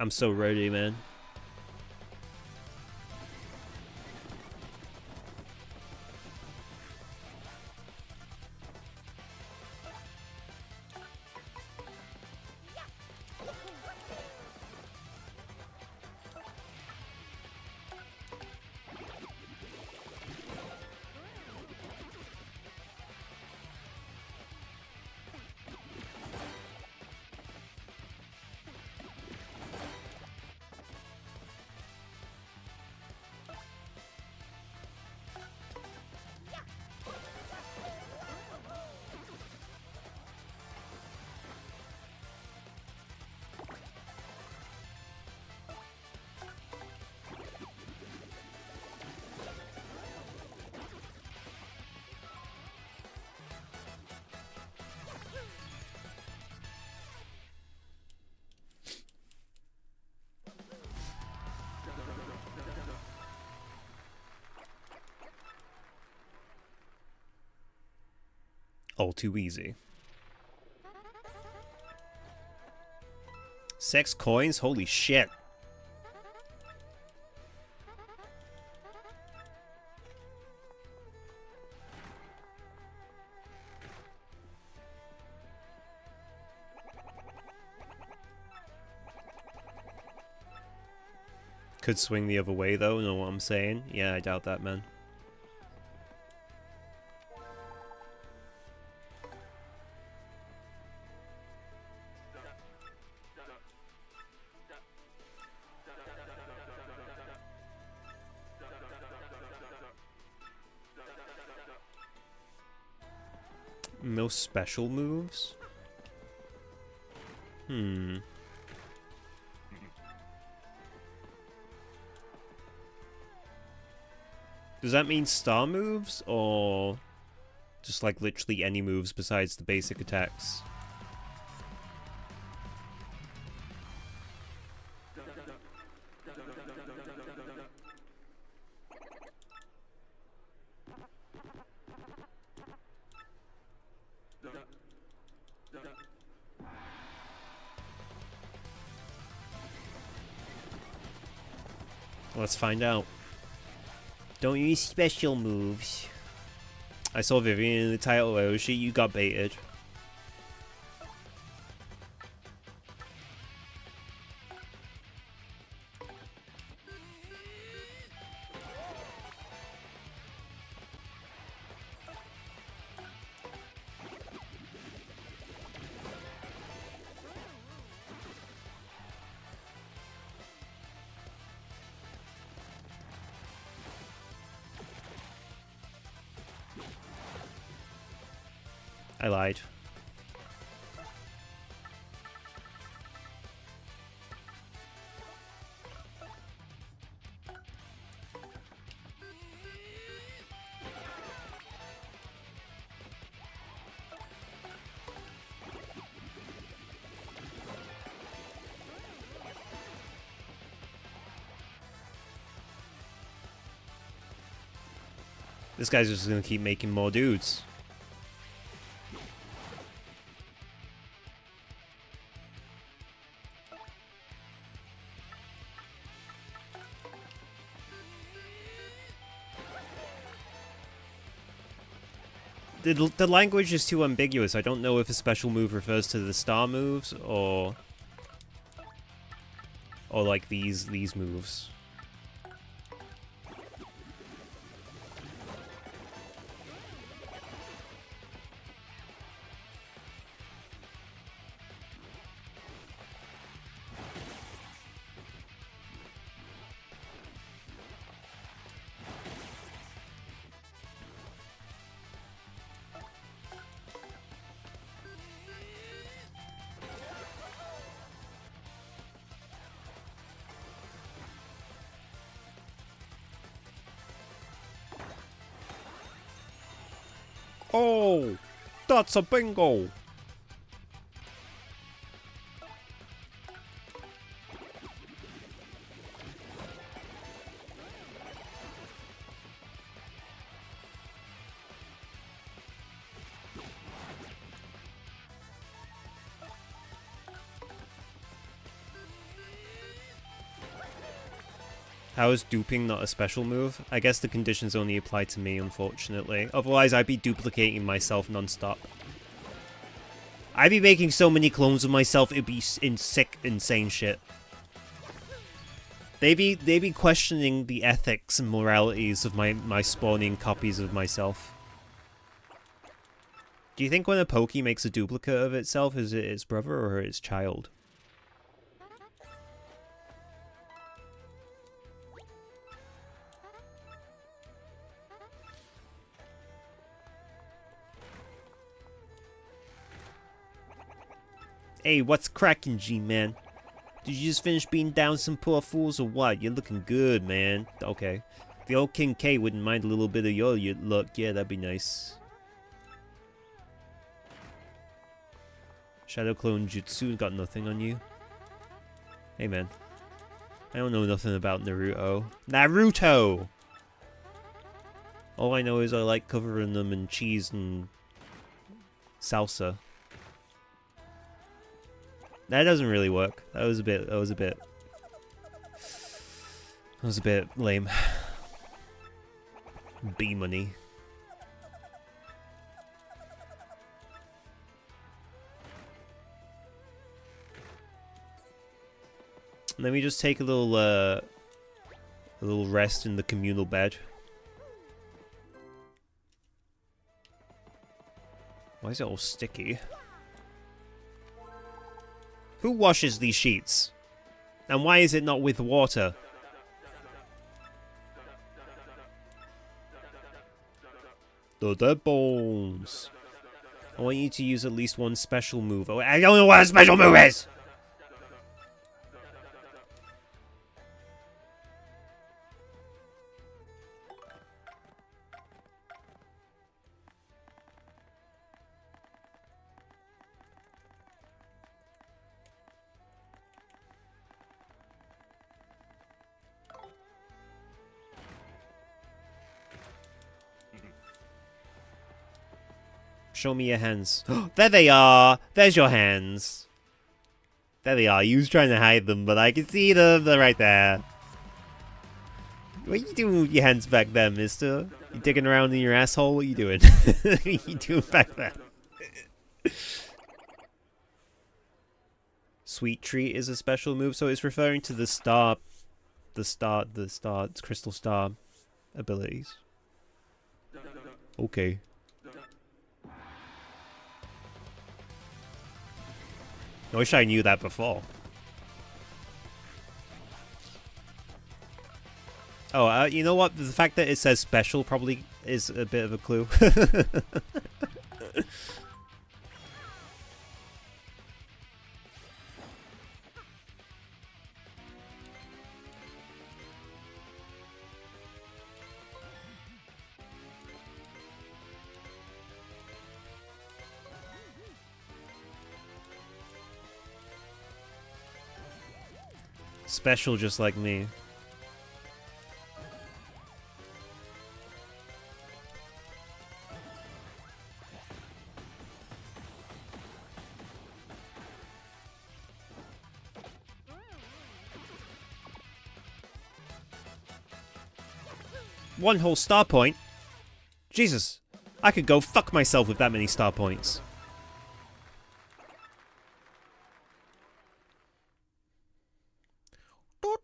I'm so ready, man. All too easy. 6 coins? Holy shit. Could swing the other way though, know what I'm saying? Yeah, I doubt that, man. No special moves? Does that mean star moves, or just like literally any moves besides the basic attacks? Let's find out. Don't use special moves. I saw Vivian in the title. Oh shit, you got baited. I lied. This guy's just gonna keep making more dudes. The language is too ambiguous. I don't know if a special move refers to the star moves or like these moves. Oh, that's a bingo. How is duping not a special move? I guess the conditions only apply to me, unfortunately. Otherwise, I'd be duplicating myself non-stop. I'd be making so many clones of myself, it'd be insane shit. They'd be questioning the ethics and moralities of my spawning copies of myself. Do you think when a Poke makes a duplicate of itself, is it its brother or its child? Hey, what's cracking, G-Man? Did you just finish beating down some poor fools or what? You're looking good, man. Okay. The old King K wouldn't mind a little bit of your look. Yeah, that'd be nice. Shadow Clone Jutsu got nothing on you. Hey, man. I don't know nothing about Naruto. Naruto! All I know is I like covering them in cheese and salsa. That doesn't really work. That was a bit lame. B money. Let me just take a little rest in the communal bed. Why is it all sticky? Who washes these sheets? And why is it not with water? The dead bones. I want you to use at least one special move. Oh, I don't know what a special move is! Show me your hands. There they are! There's your hands! There they are. You was trying to hide them, but I can see them. They're right there. What are you doing with your hands back there, mister? You digging around in your asshole? What are you doing? What are you doing back there? Sweet Treat is a special move, so it's referring to the crystal star abilities. Okay. I wish I knew that before. Oh, you know what? The fact that it says special probably is a bit of a clue. Special just like me. One whole star point? Jesus. I could go fuck myself with that many star points. What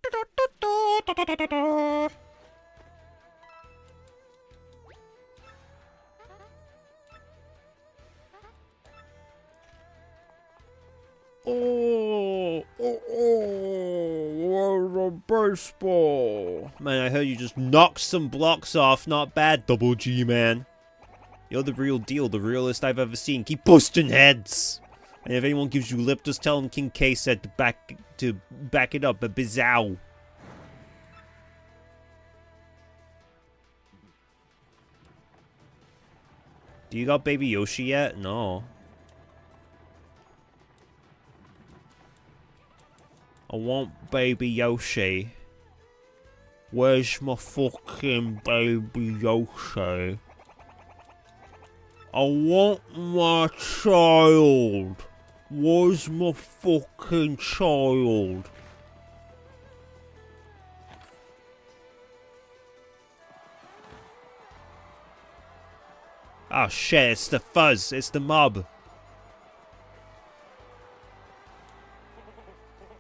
a baseball. Man, I heard you just knocked some blocks off. Not bad, Double G, man. You're the real deal, the realest I've ever seen. Keep busting heads. And if anyone gives you lip, just tell them King K said to back it up. A bizow. Do you got Baby Yoshi yet? No. I want Baby Yoshi. Where's my fucking Baby Yoshi? I want my child. Where's my fucking child? Oh shit, it's the fuzz. It's the mob.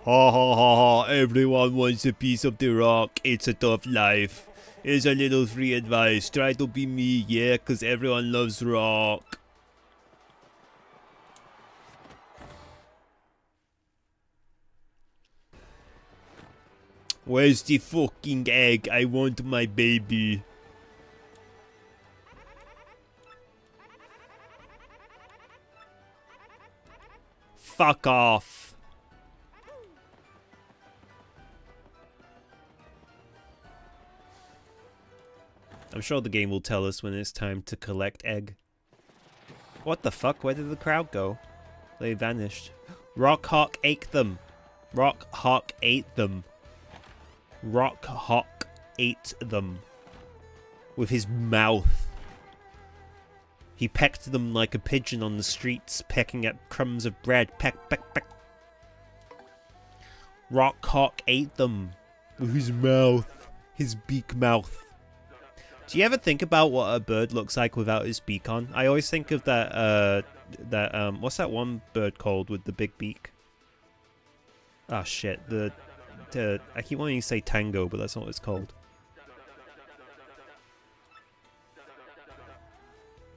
Ha ha ha ha, everyone wants a piece of the rock. It's a tough life. Here's a little free advice. Try to be me, yeah? Cause everyone loves rock. Where's the fucking egg? I want my baby. Fuck off. I'm sure the game will tell us when it's time to collect egg. What the fuck? Where did the crowd go? They vanished. Rockhawk ate them. Rockhawk ate them. Rockhawk ate them. With his mouth. He pecked them like a pigeon on the streets, pecking at crumbs of bread. Peck, peck, peck. Rockhawk ate them. With his mouth. His beak mouth. Do you ever think about what a bird looks like without his beak on? I always think of that, what's that one bird called with the big beak? Ah, shit. I keep wanting to say tango, but that's not what it's called.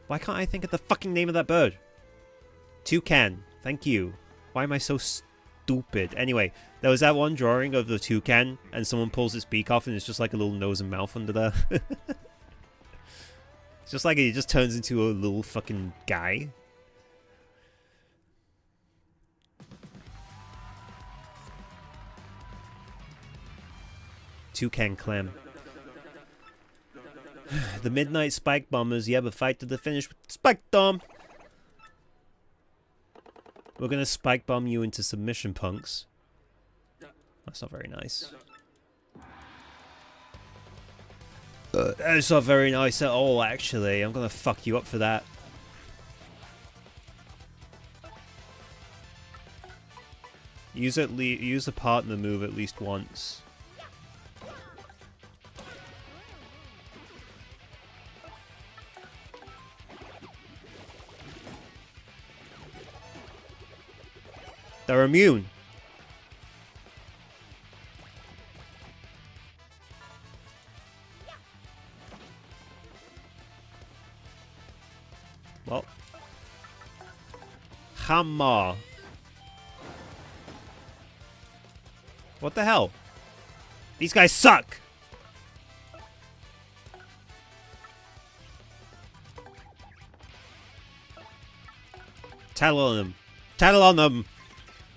Why can't I think of the fucking name of that bird? Toucan. Thank you. Why am I so stupid? Anyway, there was that one drawing of the toucan, and someone pulls its beak off, and it's just like a little nose and mouth under there. It's just like it just turns into a little fucking guy. Toucan clam. The Midnight Spike Bombers, yeah, but fight to the finish with Spike Bomb. We're gonna spike bomb you into submission, punks. That's not very nice. That's not very nice at all, actually. I'm gonna fuck you up for that. Use the partner move at least once. They're immune. Well. Hammer. What the hell? These guys suck! Tattle on them. Tattle on them!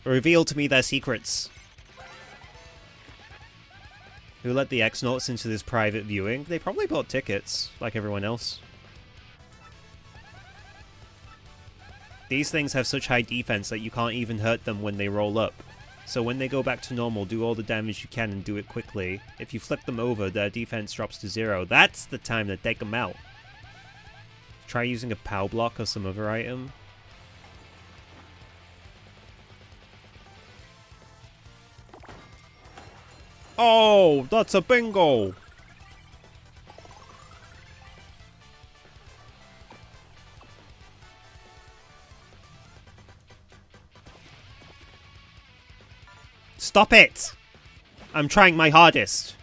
Reveal to me their secrets. Who let the X-Nauts into this private viewing? They probably bought tickets, like everyone else. These things have such high defense that you can't even hurt them when they roll up. So when they go back to normal, do all the damage you can and do it quickly. If you flip them over, their defense drops to 0. That's the time to take them out. Try using a POW block or some other item. Oh, that's a bingo! Stop it! I'm trying my hardest.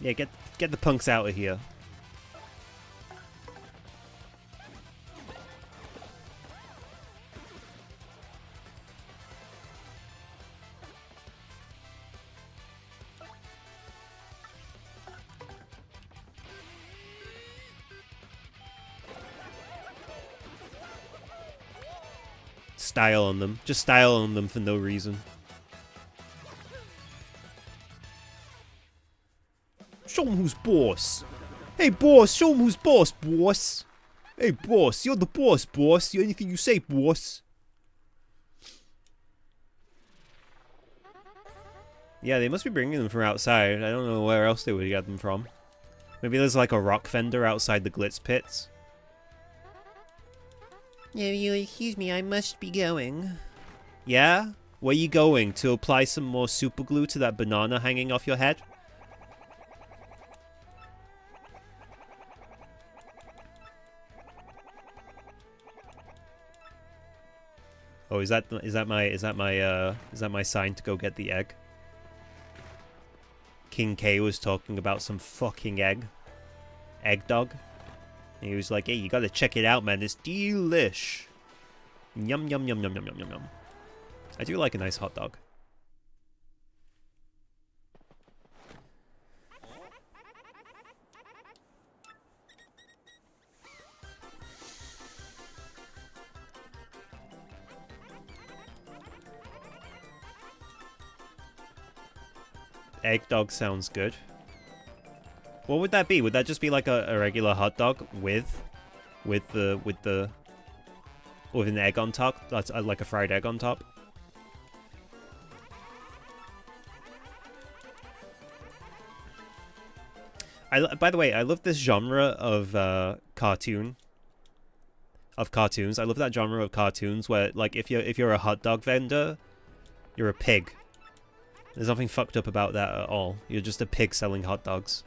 Yeah, get the punks out of here. Style on them. Just style on them for no reason. Show him who's boss. Hey, boss, show him who's boss, boss. Hey, boss, you're the boss, boss. Anything you say, boss. Yeah, they must be bringing them from outside. I don't know where else they would get them from. Maybe there's like a rock vendor outside the glitz pits. You excuse me, I must be going. Yeah? Where you going? To apply some more super glue to that banana hanging off your head? Oh, is that my sign to go get the egg? King K was talking about some fucking egg. Egg dog. And he was like, hey, you gotta check it out, man. It's delish. Yum, yum, yum, yum, yum, yum, yum, yum. I do like a nice hot dog. Egg dog sounds good. What would that be? Would that just be like a regular hot dog with an egg on top? That's like a fried egg on top. By the way, I love this genre of cartoons. I love that genre of cartoons where, like, if you're a hot dog vendor, you're a pig. There's nothing fucked up about that at all. You're just a pig selling hot dogs.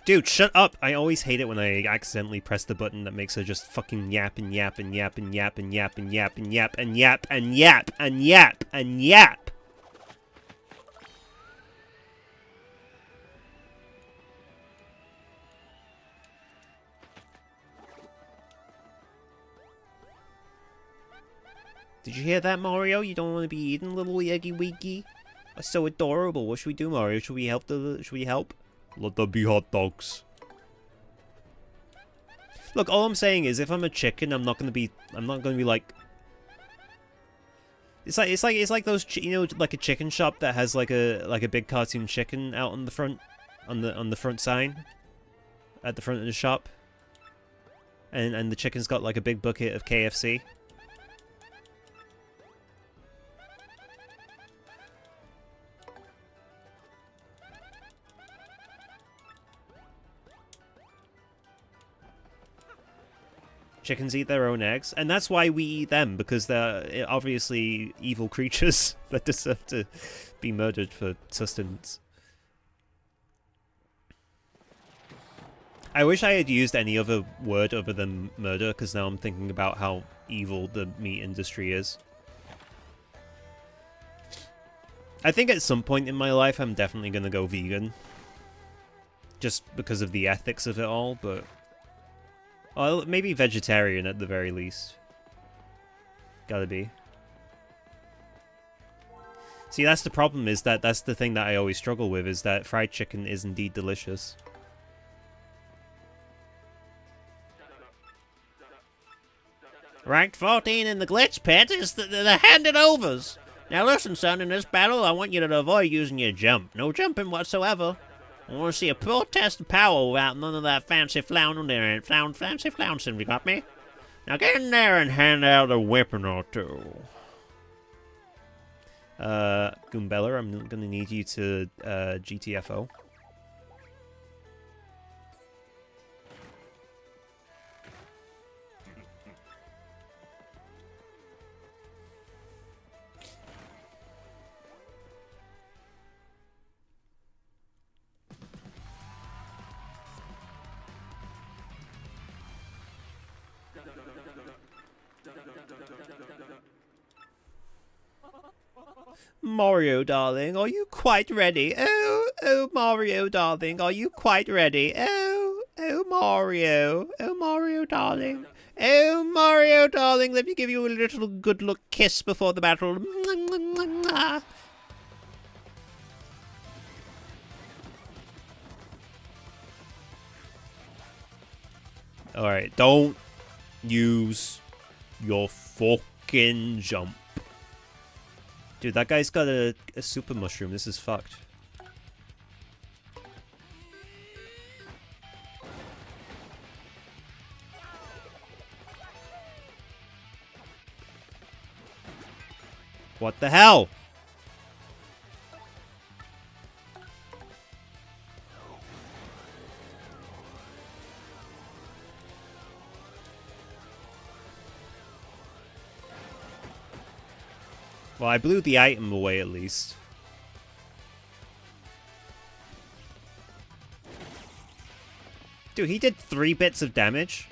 Dude, shut up! I always hate it when I accidentally press the button that makes her just fucking yap and yap and yap and yap and yap and yap and yap and yap and yap and yap and yap. Did you hear that, Mario? You don't want to be eating, little Yeggy Wiggy? That's so adorable. What should we do, Mario? Should we help Should we help? Let there be hot dogs. Look, all I'm saying is, if I'm a chicken, I'm not gonna be like. It's like those, you know, like a chicken shop that has like a big cartoon chicken out on the front, on the front sign, at the front of the shop. And the chicken's got like a big bucket of KFC. Chickens eat their own eggs, and that's why we eat them, because they're obviously evil creatures that deserve to be murdered for sustenance. I wish I had used any other word other than murder, because now I'm thinking about how evil the meat industry is. I think at some point in my life I'm definitely going to go vegan. Just because of the ethics of it all, but... Well, maybe vegetarian at the very least. Gotta be. See, that's the problem, is that's the thing that I always struggle with, is that fried chicken is indeed delicious. Ranked 14 in the glitch pit is the handed overs. Now listen, son, in this battle, I want you to avoid using your jump. No jumping whatsoever. I want to see a pure test of power without none of that fancy floundering. Fancy flouncing, you got me? Now get in there and hand out a weapon or two. Goombella, I'm gonna need you to, GTFO. Mario, darling, are you quite ready? Oh, Mario, darling, are you quite ready? Oh, Mario, darling. Oh, Mario, darling, let me give you a little good look kiss before the battle. Alright, don't use your fucking jump. Dude, that guy's got a super mushroom. This is fucked. What the hell? Well, I blew the item away at least. Dude, he did 3 bits of damage.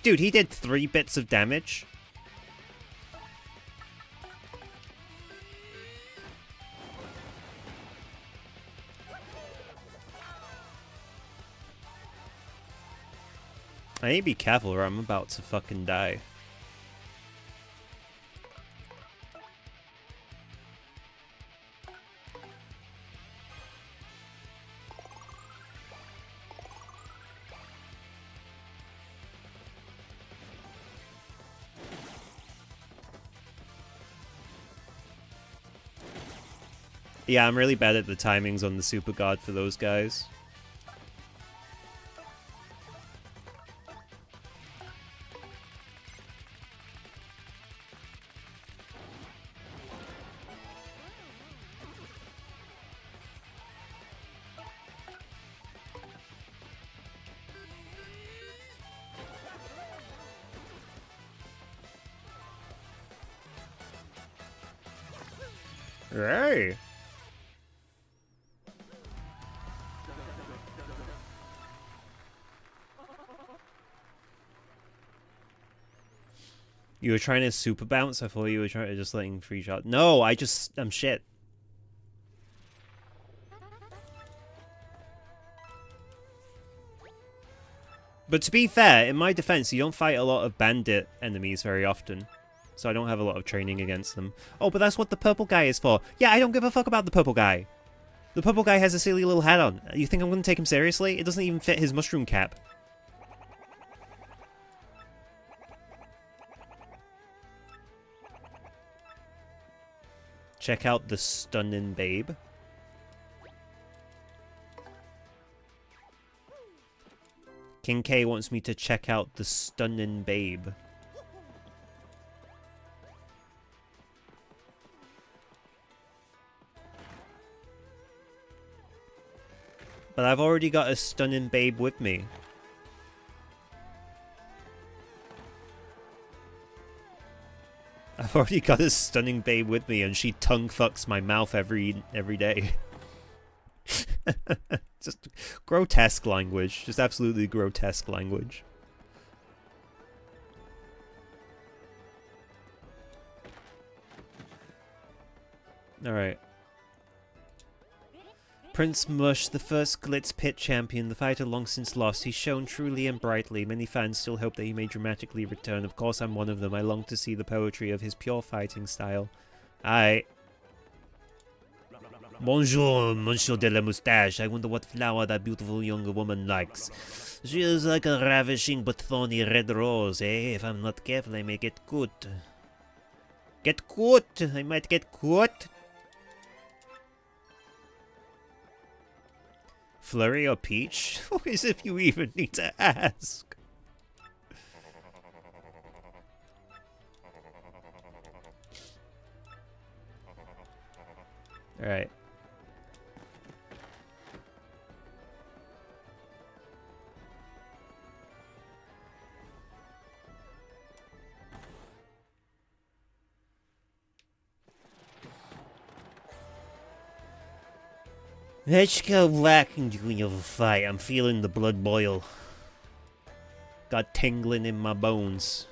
Dude, he did 3 bits of damage. I need to be careful or I'm about to fucking die. Yeah, I'm really bad at the timings on the super guard for those guys. Hey! You were trying to super bounce? I thought you were trying to just letting free shot. No, I'm shit. But to be fair, in my defense, you don't fight a lot of bandit enemies very often. So I don't have a lot of training against them. Oh, but that's what the purple guy is for. Yeah, I don't give a fuck about the purple guy. The purple guy has a silly little hat on. You think I'm going to take him seriously? It doesn't even fit his mushroom cap. Check out the stunning babe. King K wants me to check out the stunning babe. But I've already got a stunning babe with me. I've already got a stunning babe with me, and she tongue fucks my mouth every day. Just grotesque language. Just absolutely grotesque language. Alright. Prince Mush, the first Glitz Pit champion, the fighter long since lost. He's shone truly and brightly. Many fans still hope that he may dramatically return. Of course, I'm one of them. I long to see the poetry of his pure fighting style. Bonjour, Monsieur de la Moustache. I wonder what flower that beautiful young woman likes. She is like a ravishing but thorny red rose, eh? If I'm not careful, I may get caught. Get caught! I might get caught. Flurry or Peach? As if you even need to ask. Alright. Let's go back and do another fight. I'm feeling the blood boil. Got tingling in my bones.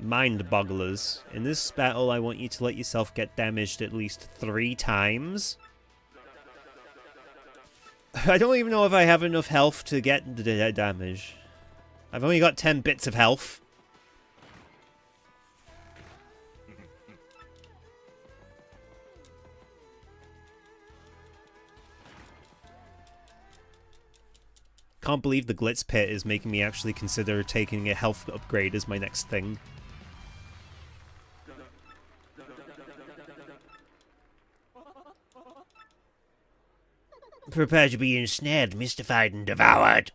Mind bogglers. In this battle, I want you to let yourself get damaged at least 3 times. I don't even know if I have enough health to get the damage. I've only got 10 bits of health. Can't believe the Glitz Pit is making me actually consider taking a health upgrade as my next thing. Prepare to be ensnared, mystified, and devoured.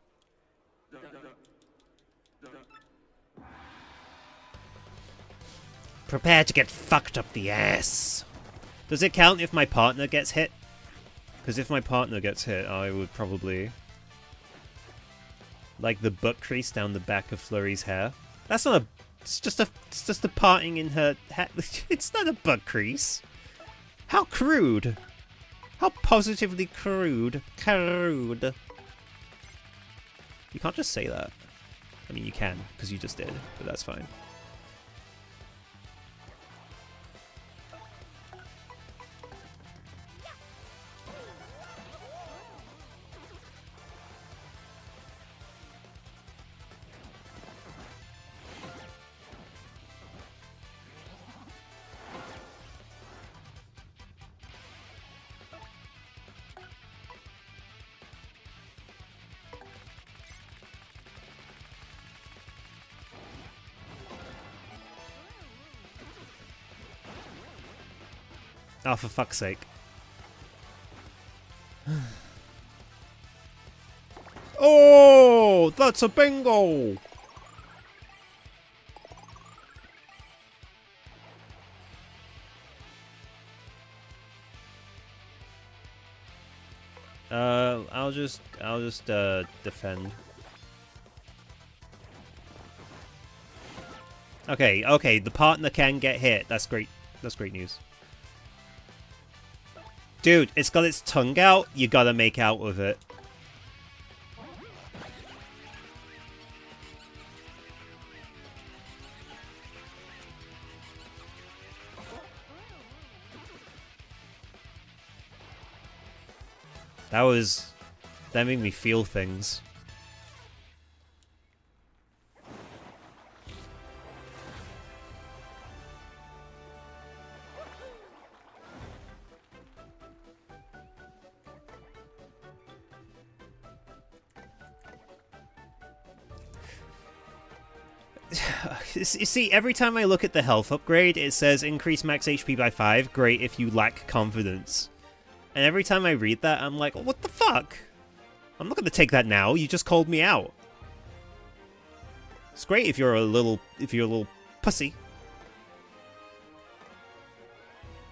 Prepare to get fucked up the ass. Does it count if my partner gets hit? Because if my partner gets hit, I would probably... like the butt crease down the back of Flurry's hair. That's not a... It's just a parting in her hair. It's not a butt crease. How crude. How positively crude. Crude. You can't just say that. I mean, you can, because you just did, but that's fine. Oh, for fuck's sake. Oh, that's a bingo! I'll just defend. Okay, the partner can get hit. That's great. That's great news. Dude, it's got its tongue out. You gotta make out with it. That made me feel things. You see, every time I look at the health upgrade, it says increase max HP by 5, great if you lack confidence. And every time I read that, I'm like, what the fuck? I'm not gonna take that now, you just called me out. It's great if you're a little pussy.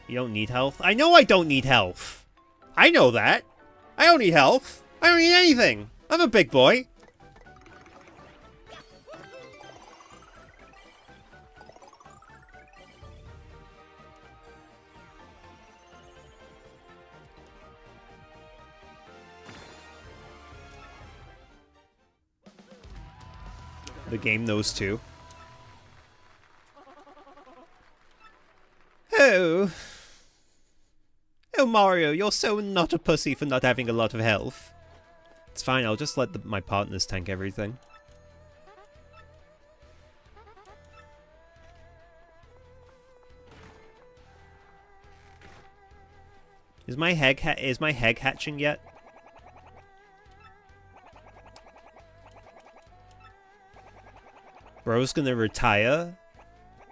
You don't need health? I know I don't need health! I know that! I don't need health! I don't need anything! I'm a big boy! The game knows too. Oh. Oh, Mario, you're so not a pussy for not having a lot of health. It's fine, I'll just let my partners tank everything. Is my egg hatching yet? Bro's gonna retire?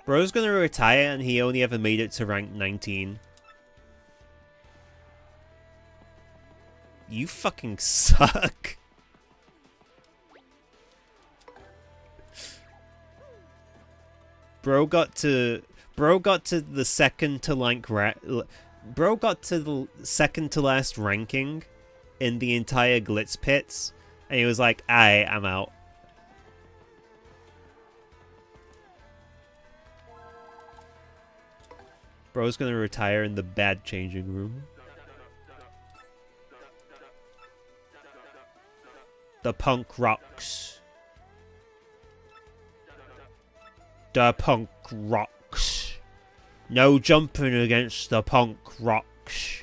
Bro's gonna retire and he only ever made it to rank 19. You fucking suck. Bro got to the second to last ranking in the entire Glitz Pits, and he was like, I'm out. Bro's gonna retire in the bad changing room. The punk rocks. The punk rocks. No jumping against the punk rocks.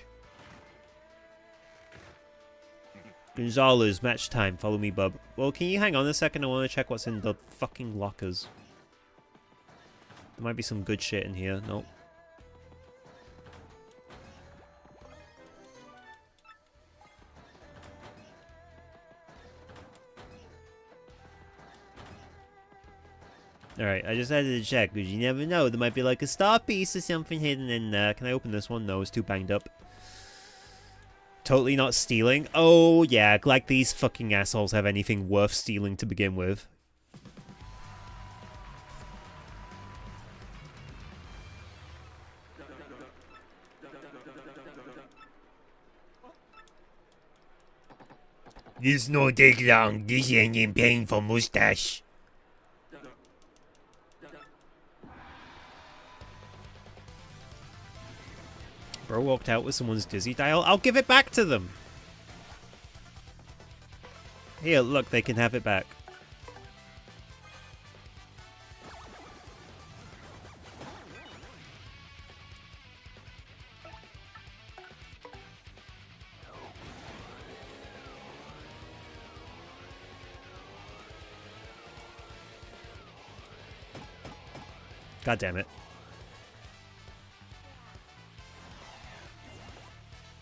Gonzalez, match time. Follow me, bub. Well, can you hang on a second? I want to check what's in the fucking lockers. There might be some good shit in here. Nope. Alright, I just had to check, because you never know. There might be like a star piece or something hidden in there. Can I open this one? No, it's too banged up. Totally not stealing? Oh, yeah, like these fucking assholes have anything worth stealing to begin with. This no take long. This engine paying for mustache. Bro walked out with someone's dizzy dial. I'll give it back to them. Here, look, they can have it back. God damn it.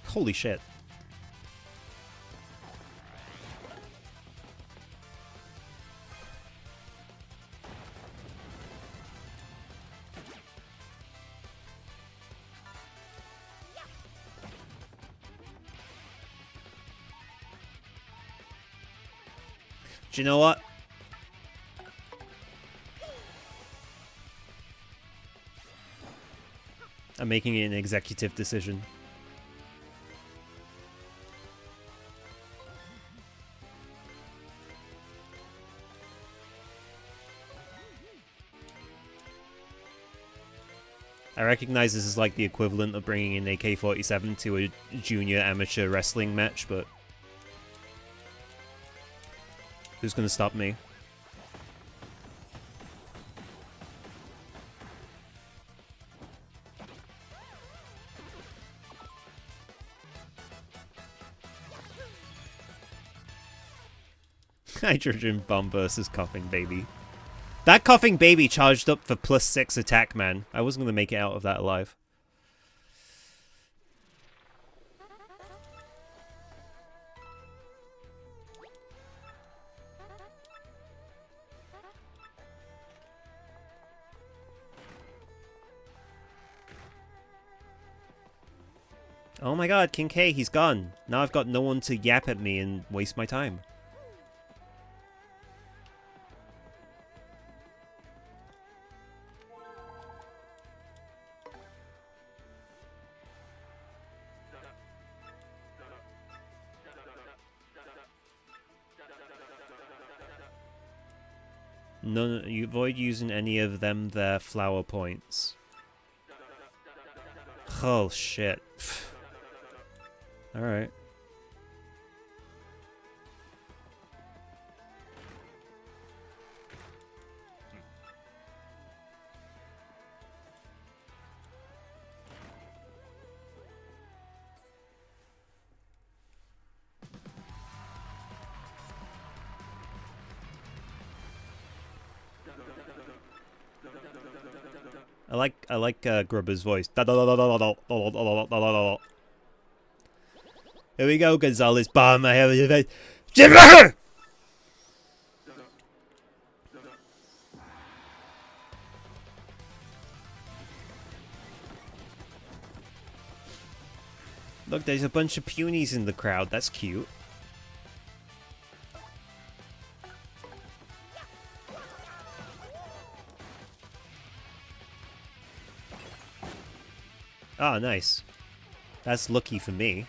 Holy shit. Do you know what? I'm making an executive decision. I recognize this is like the equivalent of bringing an AK-47 to a junior amateur wrestling match, but who's gonna stop me? Hydrogen bomb versus coughing baby. That coughing baby charged up for +6 attack, man. I wasn't gonna make it out of that alive. Oh my god, King K, he's gone. Now I've got no one to yap at me and waste my time. No, you avoid using any of them their flower points. Oh shit. Alright. I like Grubber's voice. Here we go, Gonzalez. Bomb. I have a Look, there's a bunch of punies in the crowd. That's cute. Ah, nice. That's lucky for me.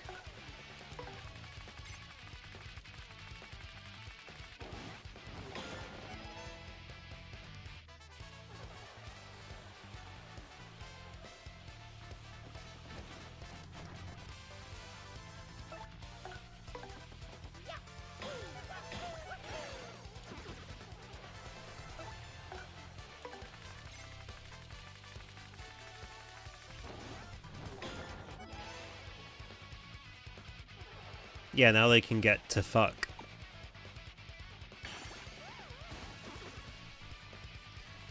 Yeah, now they can get to fuck.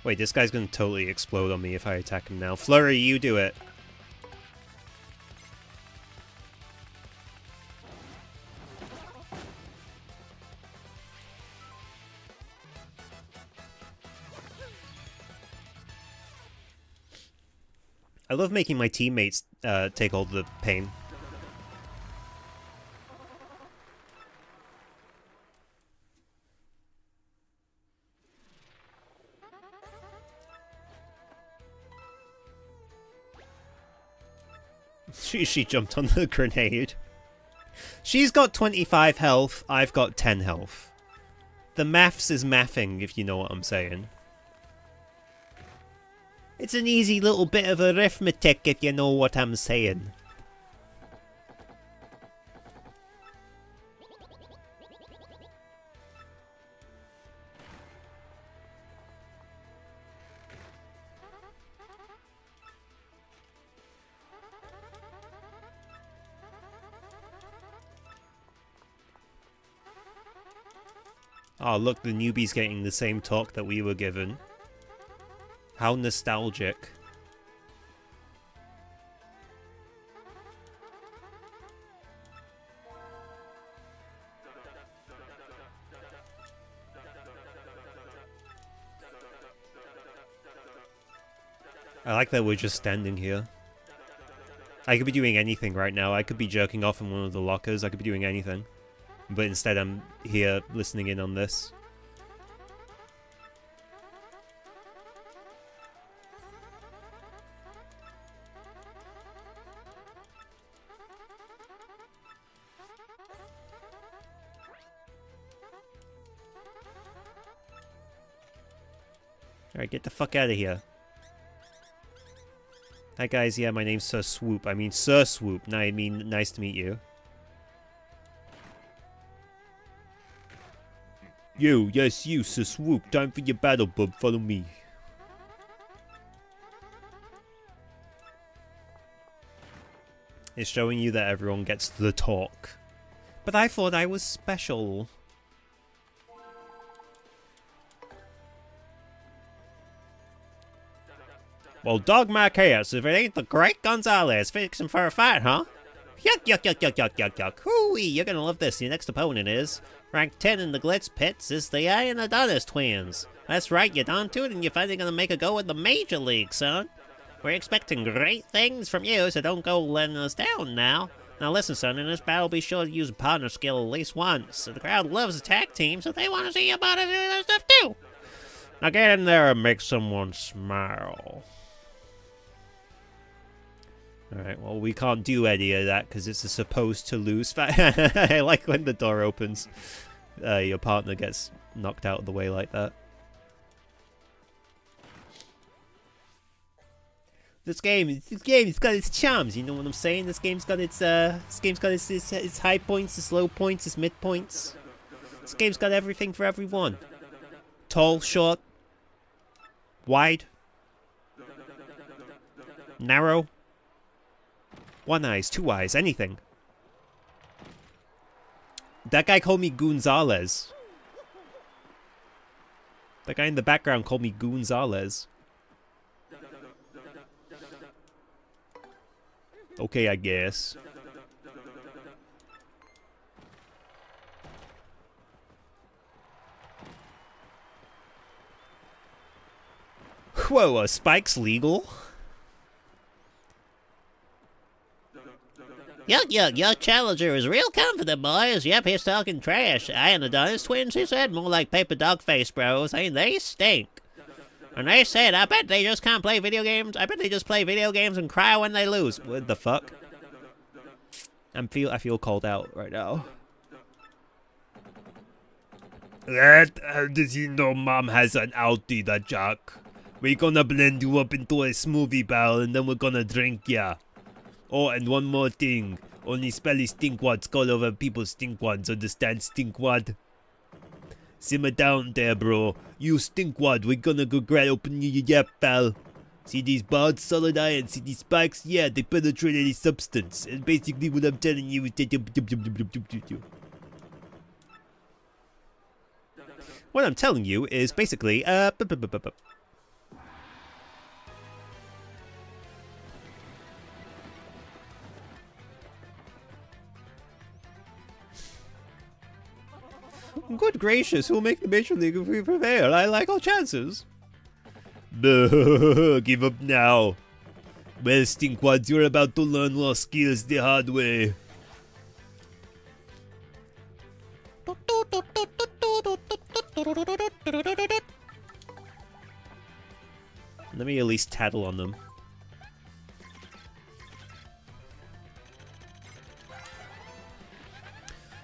Wait, this guy's gonna totally explode on me if I attack him now. Flurry, you do it. I love making my teammates take all the pain. She jumped on the grenade. She's got 25 health, I've got 10 health. The maths is mathing, if you know what I'm saying. It's an easy little bit of arithmetic, if you know what I'm saying. Oh, look, the newbie's getting the same talk that we were given. How nostalgic. I like that we're just standing here. I could be doing anything right now. I could be jerking off in one of the lockers. I could be doing anything. But instead I'm here listening in on this. Alright, get the fuck out of here. Hi guys, yeah, my name's Sir Swoop. I mean Sir Swoop. No, I mean nice to meet you. You, yes you, Sir Swoop. Time for your battle, bub. Follow me. It's showing you that everyone gets the talk. But I thought I was special. Well, dog my case, if it ain't the great Gonzalez fixing for a fight, huh? Yuck, yuck, yuck, yuck, yuck, yuck, yuck. Hooey, you're gonna love this. Your next opponent is rank 10 in the Glitz Pits is the Iron Adonis twins. That's right, you're down to it, and you're finally gonna make a go at the Major League, son. We're expecting great things from you, so don't go letting us down now. Now listen, son, in this battle, be sure to use a partner skill at least once. So the crowd loves a tag team, so they want to see you about to do that stuff too. Now get in there and make someone smile. Alright, well, we can't do any of that because it's a supposed to lose fight. I like when the door opens. Your partner gets knocked out of the way like that. This game's got its charms, you know what I'm saying? This game's got its high points, its low points, its mid points. This game's got everything for everyone. Tall, short, wide, narrow. One eyes, two eyes, anything. That guy called me Gonzalez. That guy in the background called me Gonzalez. Okay, I guess. Whoa, are spikes legal? Yuck, your challenger is real confident, boys. Yep, he's talking trash. Iron Adonis twins, he said, more like paper dog face bros. I mean, they stink. And they said, I bet they just can't play video games. I bet they just play video games and cry when they lose. What the fuck? I feel called out right now. How does he know Mom has an outie, that Jack? We're gonna blend you up into a smoothie bowl and then we're gonna drink ya. Oh, and one more thing. Only spelly stinkwads call over people's stinkwads. Understand, stinkwad? Simmer down there, bro. You stinkwad, we're gonna go grab open your yap, pal. See these bars, solid iron, see these spikes? Yeah, they penetrate any substance. And basically what I'm telling you is that... What I'm telling you is basically, Good gracious, who'll make the Major League if we prevail? I like our chances. Give up now. Well, Stinkwads, you're about to learn more skills the hard way. Let me at least tattle on them.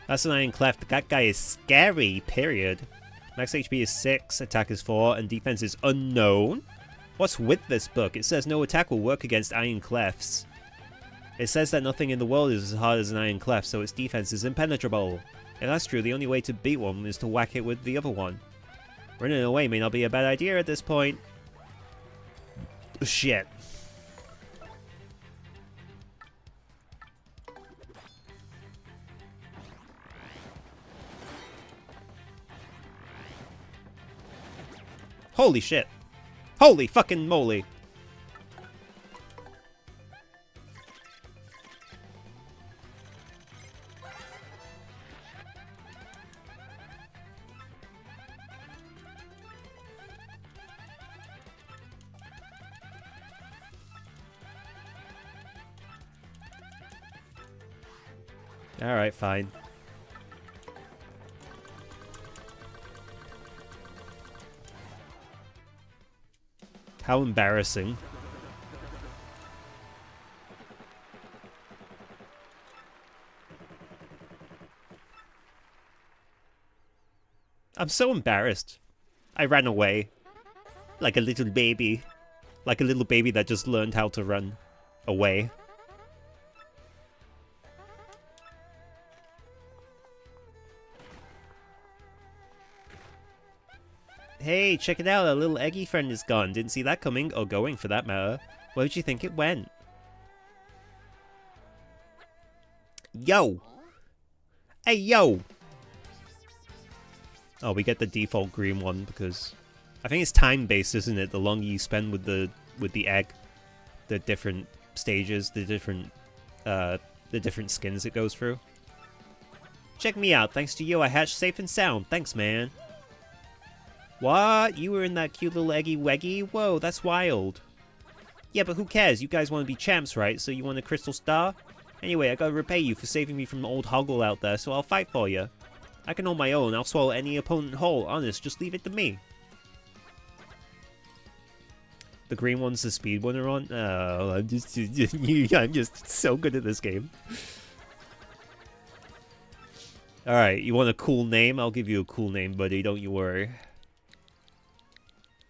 That's an Iron Cleft. That guy is scary, period. Max HP is 6, attack is 4, and defense is unknown. What's with this book? It says no attack will work against Iron Clefts. It says that nothing in the world is as hard as an Iron Cleft, so its defense is impenetrable. If that's true, the only way to beat one is to whack it with the other one. Running away may not be a bad idea at this point. Shit. Holy shit. Holy fucking moly. Alright, fine. How embarrassing. I'm so embarrassed. I ran away. Like a little baby. Like a little baby that just learned how to run away. Hey, check it out, our little eggy friend is gone. Didn't see that coming, or going for that matter. Where did you think it went? Yo! Hey, yo! Oh, we get the default green one because I think it's time-based, isn't it? The longer you spend with the egg, the different stages, the different skins it goes through. Check me out. Thanks to you, I hatched safe and sound. Thanks, man. What? You were in that cute little eggy weggy? Whoa, that's wild. Yeah, but who cares? You guys want to be champs, right? So you want a crystal star? Anyway, I gotta repay you for saving me from old Hoggle out there, so I'll fight for you. I can hold my own. I'll swallow any opponent whole. Honest, just leave it to me. The green one's the speed winner on? Oh, I'm just so good at this game. Alright, you want a cool name? I'll give you a cool name, buddy. Don't you worry.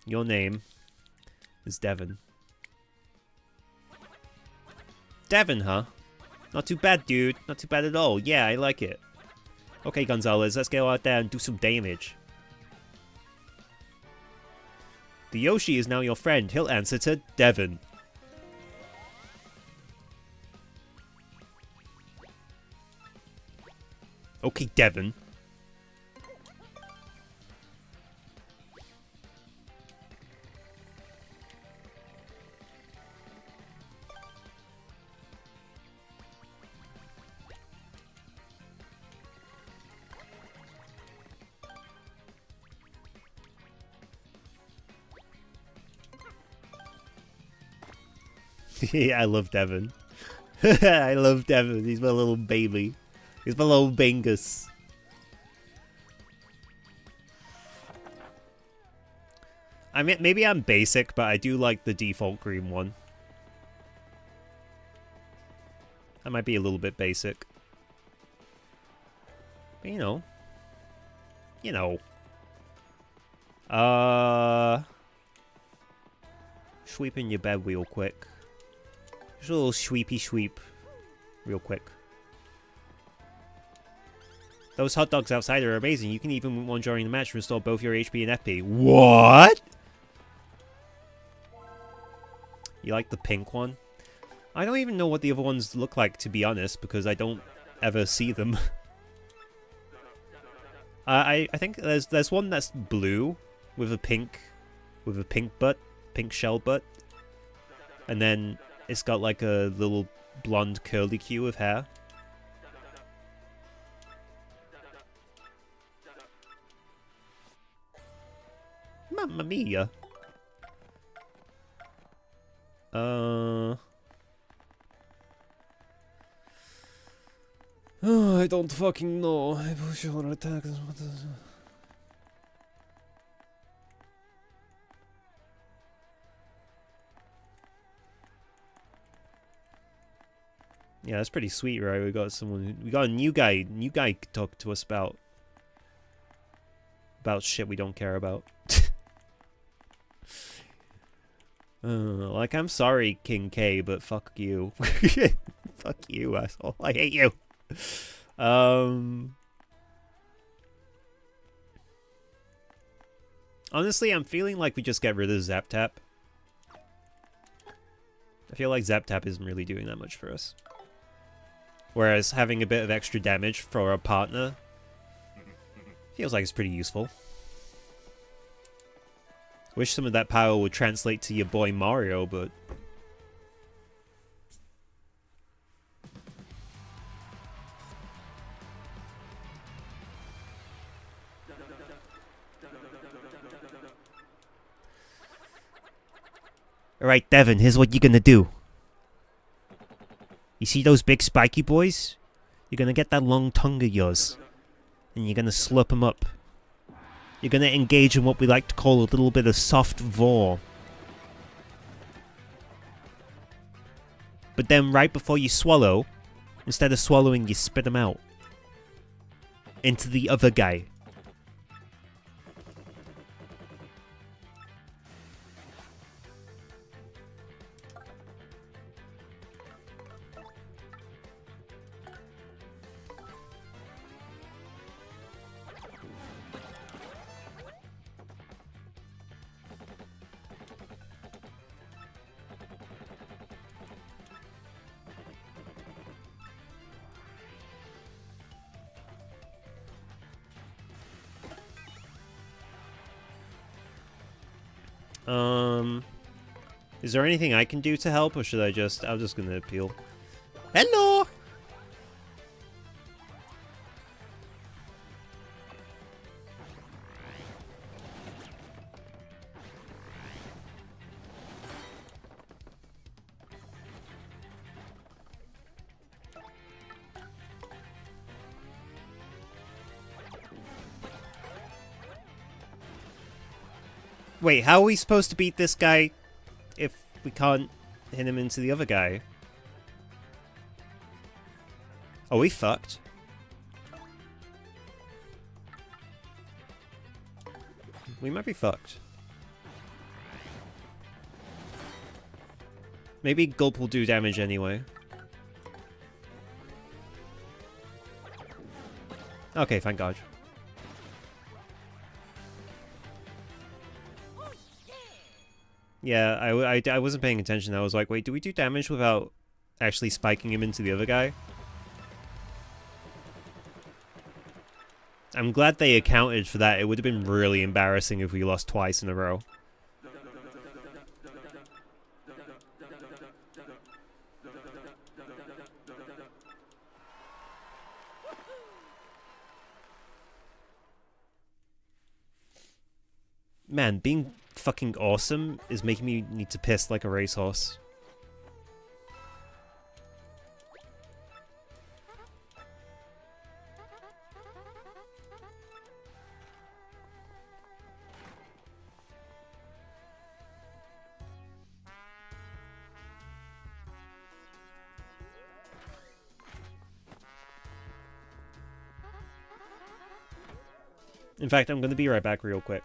Your name is Devin. Devin, huh? Not too bad, dude. Not too bad at all. Yeah, I like it. Okay, Gonzalez, let's go out there and do some damage. The Yoshi is now your friend. He'll answer to Devin. Okay, Devin. Yeah, I love Devin. I love Devin. He's my little baby. He's my little Bingus. I mean, maybe I'm basic, but I do like the default green one. I might be a little bit basic. But, you know. You know. Sweep in your bed real quick. Just a little sweepy sweep. Real quick. Those hot dogs outside are amazing. You can even win one during the match to restore both your HP and FP. What? You like the pink one? I don't even know what the other ones look like, to be honest, because I don't ever see them. I think there's one that's blue with a pink butt, pink shell butt, and then it's got like a little blonde curly Q of hair. Mamma mia. Oh, I don't fucking know. I push on attack. Yeah, that's pretty sweet, right? We got a new guy to talk to us about shit we don't care about. Like, I'm sorry, King K, but fuck you. Fuck you, asshole. I hate you. Honestly, I'm feeling like we just get rid of Zap Tap. I feel like Zap Tap isn't really doing that much for us. Whereas having a bit of extra damage for our partner feels like it's pretty useful. Wish some of that power would translate to your boy Mario, but... Alright, Devin, here's what you're gonna do. You see those big spiky boys? You're gonna get that long tongue of yours, and you're gonna slurp them up. You're gonna engage in what we like to call a little bit of soft vor. But then right before you swallow, instead of swallowing, you spit them out. Into the other guy. Is there anything I can do to help, or should I just... I'm just gonna appeal. Hello! Wait, how are we supposed to beat this guy if we can't hit him into the other guy? Are we fucked? We might be fucked. Maybe Gulp will do damage anyway. Okay, thank God. Yeah, I wasn't paying attention. I was like, wait, do we do damage without actually spiking him into the other guy? I'm glad they accounted for that. It would have been really embarrassing if we lost twice in a row. Man, being fucking awesome is making me need to piss like a racehorse. In fact, I'm gonna be right back real quick.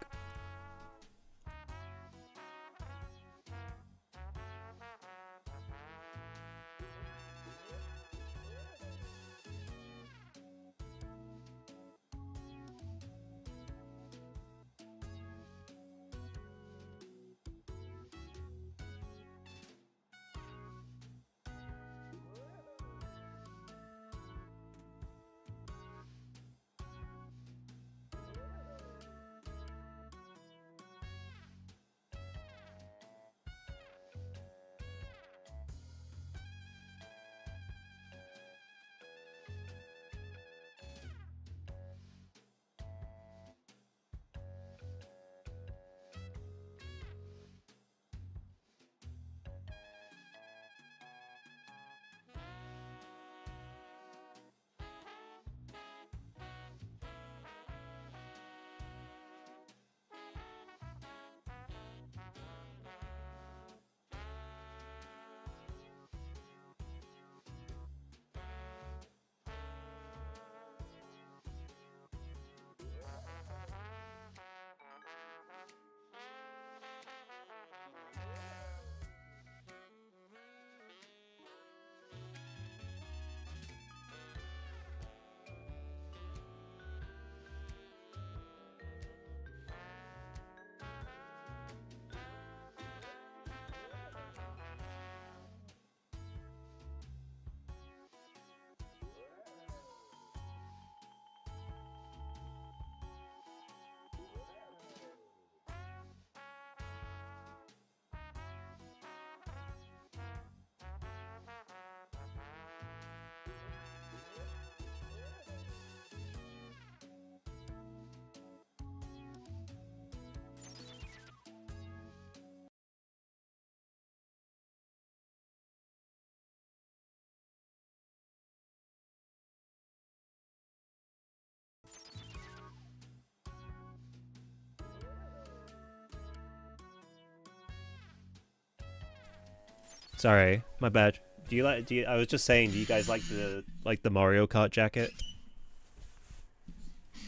Sorry, my bad. I was just saying, do you guys like the Mario Kart jacket?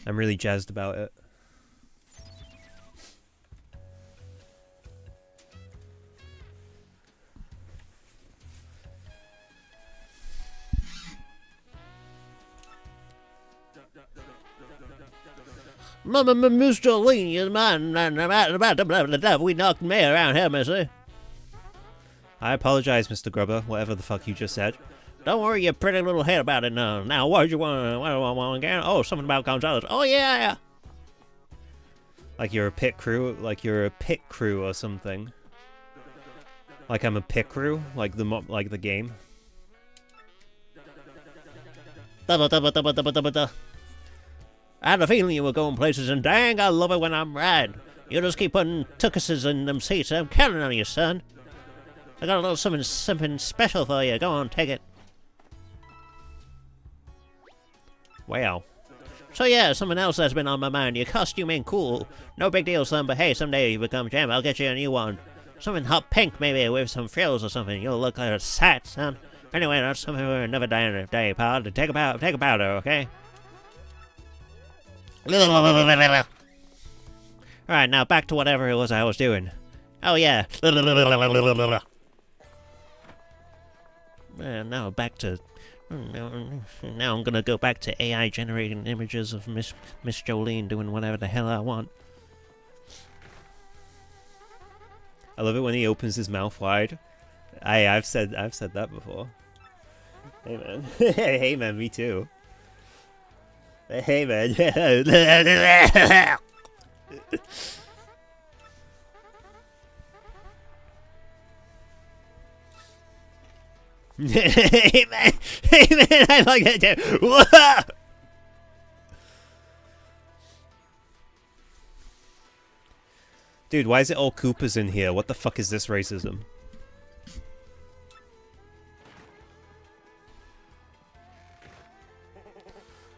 I'm really jazzed about it. Mr. Lean, you man, we knocked me around here, missy. I apologize, Mr. Grubber, whatever the fuck you just said. Don't worry your pretty little head about it now. Now, what do you want again? Oh, something about Gonzalez. Oh, yeah. Like you're a pit crew? Like you're a pit crew or something? Like I'm a pit crew? Like the game? I had a feeling you were going places, and dang, I love it when I'm riding. You just keep putting tuckuses in them seats. I'm counting on you, son. I got a little something special for you. Go on, take it. Wow. So yeah, something else that's been on my mind. Your costume ain't cool. No big deal, son, but hey, someday you become champ, I'll get you a new one. Something hot pink, maybe, with some frills or something. You'll look like a sat, son. Anyway, that's something for another day, pal. Take a powder, okay? Alright, now back to whatever it was I was doing. Oh yeah. Now back to... Now I'm gonna go back to AI generating images of Miss Jolene doing whatever the hell I want. I love it when he opens his mouth wide. I've said that before. Hey man. Hey man, me too. Hey man. Hey man, I like that too. Whoa! Dude, why is it all Koopas in here? What the fuck is this racism?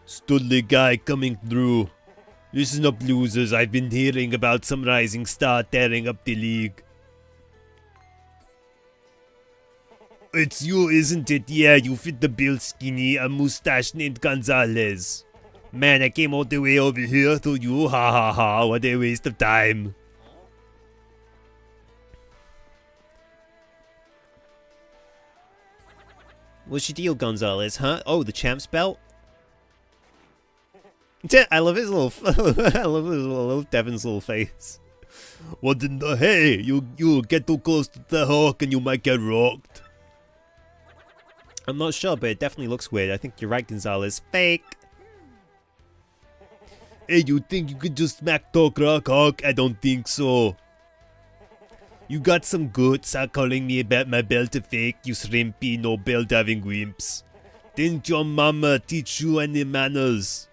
Studley guy coming through. Listen up, losers. I've been hearing about some rising star tearing up the league. It's you, isn't it? Yeah, you fit the bill, skinny. A mustache named Gonzalez. Man, I came all the way over here to you. Ha ha ha. What a waste of time. What's your deal, Gonzalez, huh? Oh, the champ's belt? I love his little... I love his little Devin's little face. What in the... Hey, you get too close to the hawk and you might get rocked. I'm not sure, but it definitely looks weird. I think you're right, Gonzalez. Fake! Hey, you think you could just smack talk rock hawk? I don't think so. You got some guts at calling me about my belt a fake, you shrimpy, no belt having wimps. Didn't your mama teach you any manners?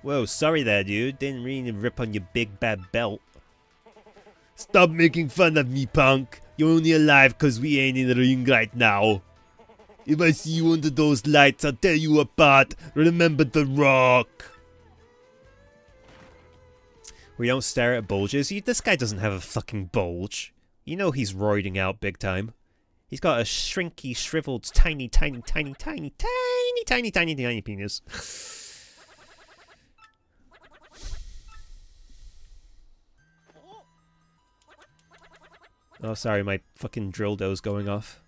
Whoa, sorry there, dude. Didn't really rip on your big bad belt. Stop making fun of me, punk. You're only alive cause we ain't in the ring right now. If I see you under those lights, I'll tear you apart. Remember the rock. We don't stare at bulges. This guy doesn't have a fucking bulge. You know he's roiding out big time. He's got a shrinky, shriveled, tiny penis. Oh, sorry, my fucking drill dough's going off.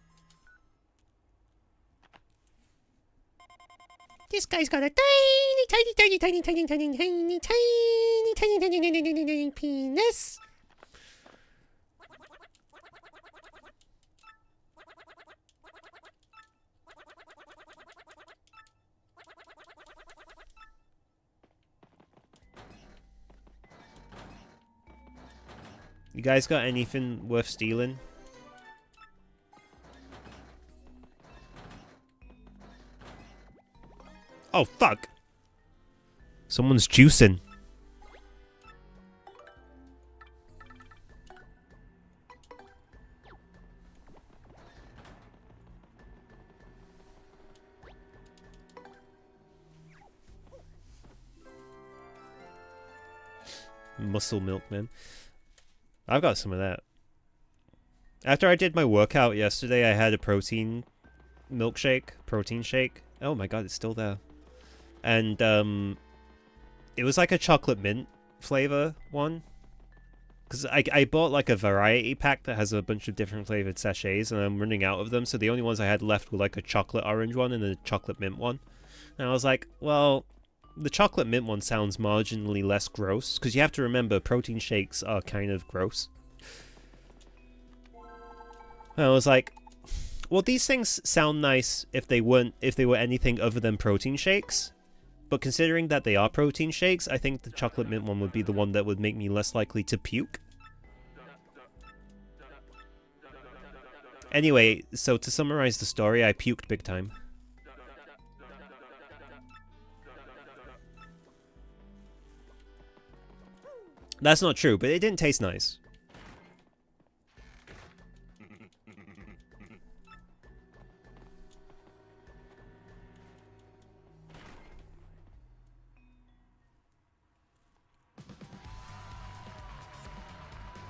This guy's got a tiny penis. You guys got anything worth stealing? Oh, fuck! Someone's juicing. Muscle milk, man. I've got some of that. After I did my workout yesterday, I had a protein shake. Oh my god, it's still there. And it was like a chocolate mint flavor one. Because I bought like a variety pack that has a bunch of different flavored sachets, and I'm running out of them, so the only ones I had left were like a chocolate orange one and a chocolate mint one. And I was like, well, the chocolate mint one sounds marginally less gross, because you have to remember protein shakes are kind of gross. And I was like, well, these things sound nice if they were anything other than protein shakes. But considering that they are protein shakes, I think the chocolate mint one would be the one that would make me less likely to puke. Anyway, so to summarize the story, I puked big time. That's not true, but it didn't taste nice.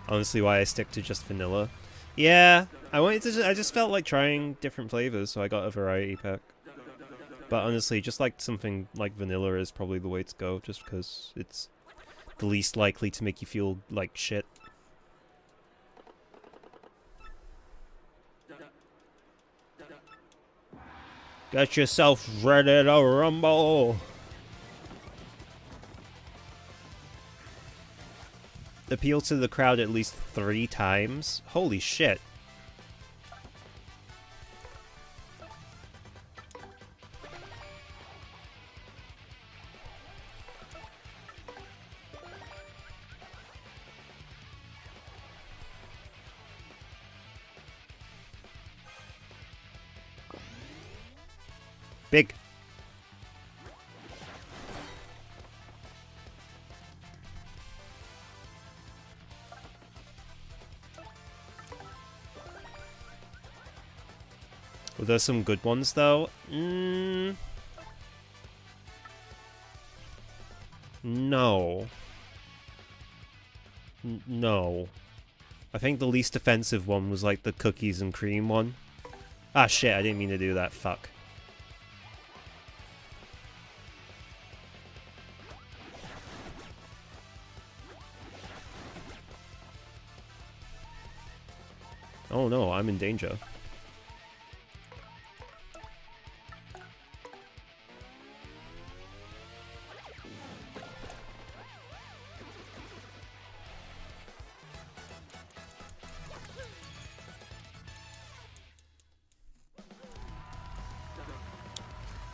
Honestly, why I stick to just vanilla. Yeah, I just felt like trying different flavors, so I got a variety pack. But honestly, just like something like vanilla is probably the way to go, just because it's the least likely to make you feel like shit. Get yourself ready to rumble! Appeal to the crowd at least 3 times? Holy shit. Big. Well, there's some good ones, though. No. No. I think the least offensive one was like the cookies and cream one. Ah, shit, I didn't mean to do that. Fuck. Oh no, I'm in danger.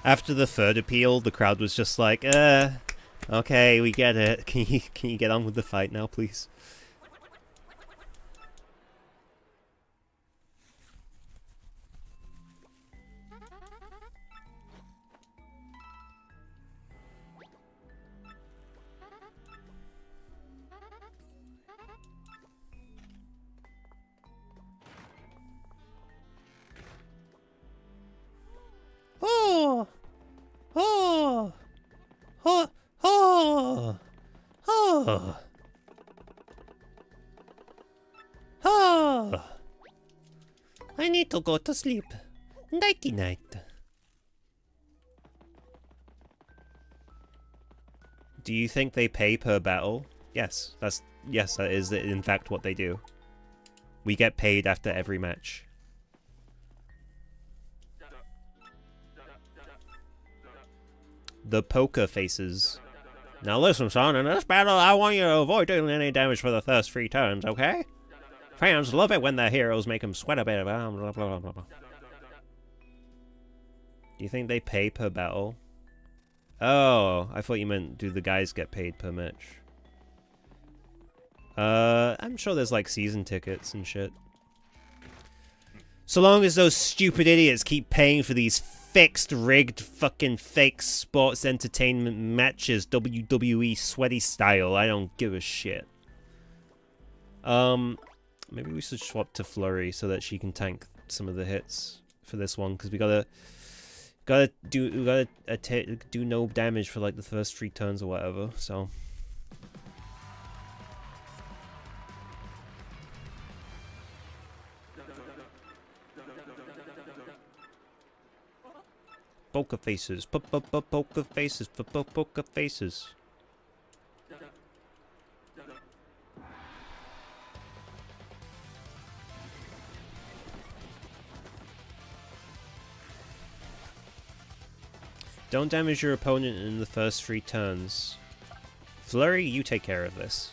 After the third appeal, the crowd was just like, okay, we get it. Can you get on with the fight now, please? Oh! Oh! Oh! Oh! Oh! Oh! I need to go to sleep. Nighty night. Do you think they pay per battle? Yes, that is in fact what they do. We get paid after every match. The poker faces. Now listen, son, in this battle, I want you to avoid doing any damage for the first 3 turns, okay? Fans love it when their heroes make them sweat a bit. Blah, blah, blah, blah. Do you think they pay per battle? Oh, I thought you meant do the guys get paid per match? I'm sure there's like season tickets and shit. So long as those stupid idiots keep paying for these fixed, rigged, fucking fake sports entertainment matches, WWE sweaty style, I don't give a shit. Maybe we should swap to Flurry so that she can tank some of the hits for this one, because we gotta do no damage for like the first 3 turns or whatever. So. Poker faces. Poker faces. Poker faces. Don't damage your opponent in the first 3 turns. Flurry, you take care of this.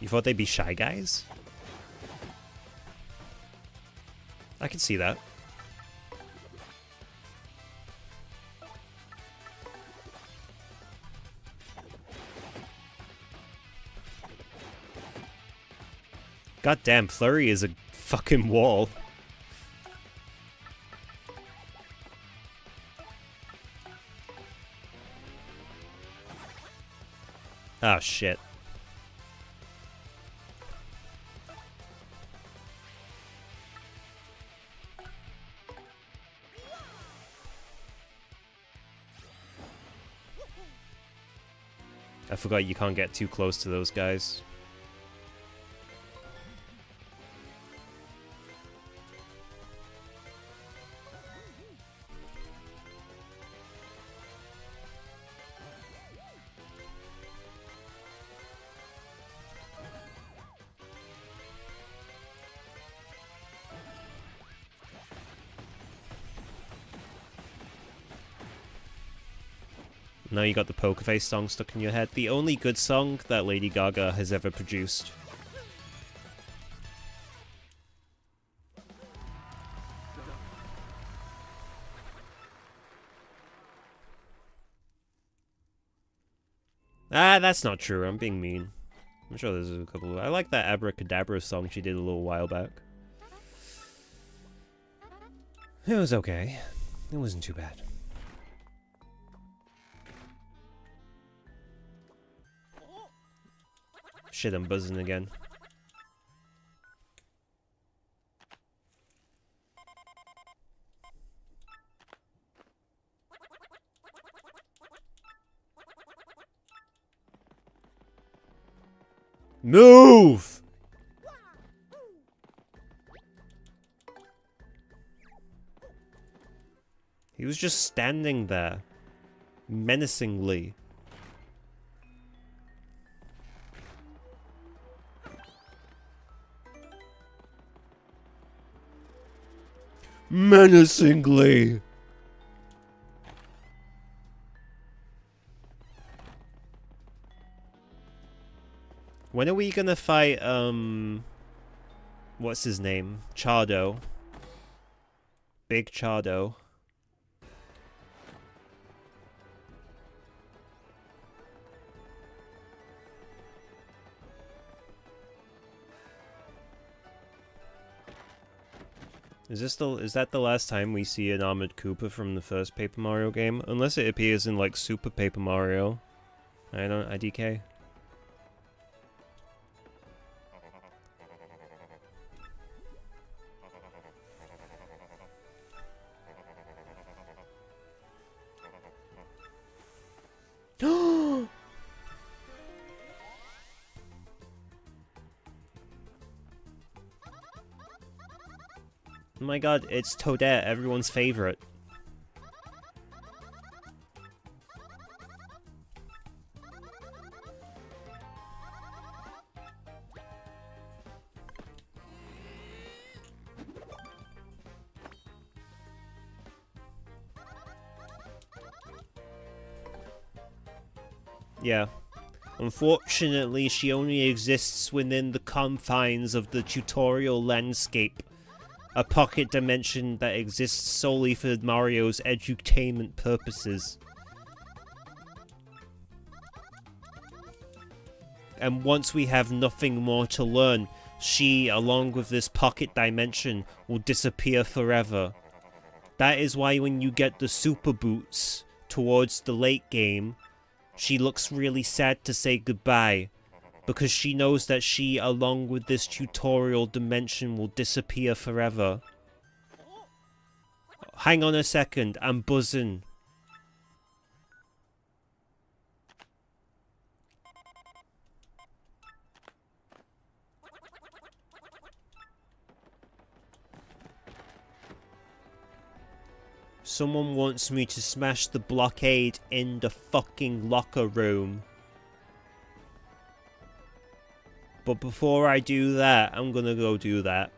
You thought they'd be shy guys? I can see that. God damn, Flurry is a fucking wall. Oh shit. I forgot you can't get too close to those guys. Now you got the Poker Face song stuck in your head. The only good song that Lady Gaga has ever produced. Ah, that's not true. I'm being mean. I'm sure there's a couple. I like that Abracadabra song she did a little while back. It was okay. It wasn't too bad. Shit, I'm buzzing again. Move! He was just standing there, menacingly. Menacingly. When are we gonna fight, what's his name? Chardo. Big Chardo. Is that the last time we see an armored Koopa from the first Paper Mario game? Unless it appears in like Super Paper Mario. IDK. Oh my god, it's Toadette, everyone's favorite. Yeah. Unfortunately, she only exists within the confines of the tutorial landscape. A pocket dimension that exists solely for Mario's edutainment purposes. And once we have nothing more to learn, she, along with this pocket dimension, will disappear forever. That is why when you get the super boots towards the late game, she looks really sad to say goodbye. because she knows that she, along with this tutorial dimension, will disappear forever. Hang on a second, I'm buzzing. Someone wants me to smash the blockade in the fucking locker room. But before I do that, I'm gonna go do that.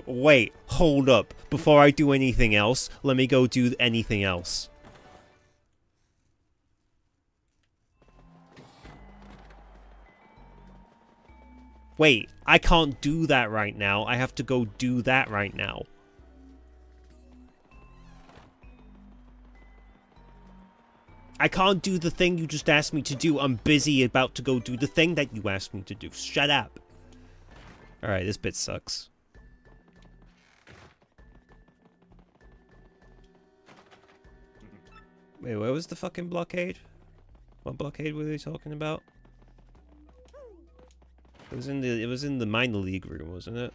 Wait, hold up. Before I do anything else, let me go do anything else. Wait, I can't do that right now. I have to go do that right now. I can't do the thing you just asked me to do. I'm busy about to go do the thing that you asked me to do. Shut up. Alright, this bit sucks. Wait, where was the fucking blockade? What blockade were they talking about? It was in the minor league room, wasn't it?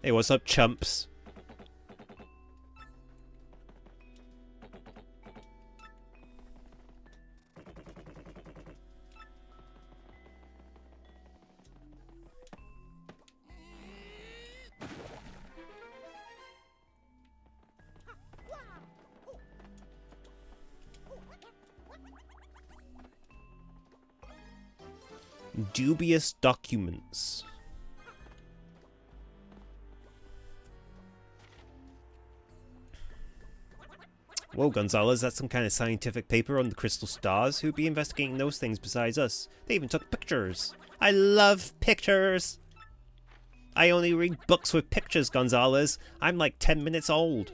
Hey, what's up, chumps? Dubious documents. Whoa, Gonzalez, that's some kind of scientific paper on the crystal stars. Who'd be investigating those things besides us? They even took pictures. I love pictures! I only read books with pictures, Gonzalez. I'm like 10 minutes old.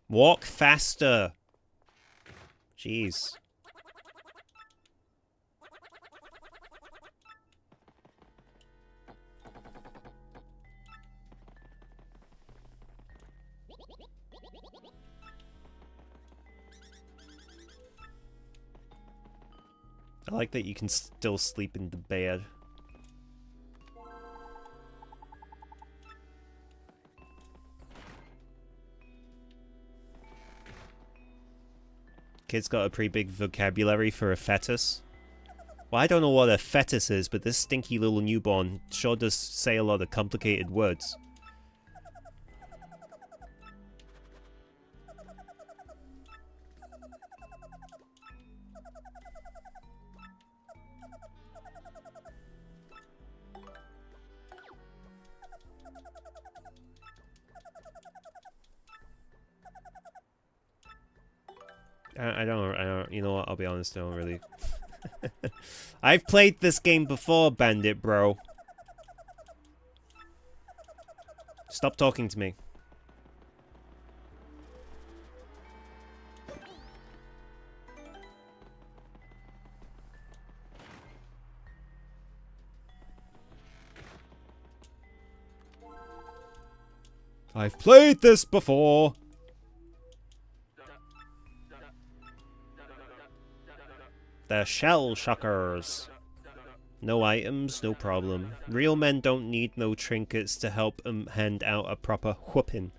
Walk faster. Jeez. I like that you can still sleep in the bed. Kid's got a pretty big vocabulary for a fetus. Well, I don't know what a fetus is, but this stinky little newborn sure does say a lot of complicated words. I don't, you know what, I'll be honest, I don't really... I've played this game before, Bandit Bro. Stop talking to me. I've played this before. The shell shockers. No items, no problem. Real men don't need no trinkets to help them hand out a proper whooping.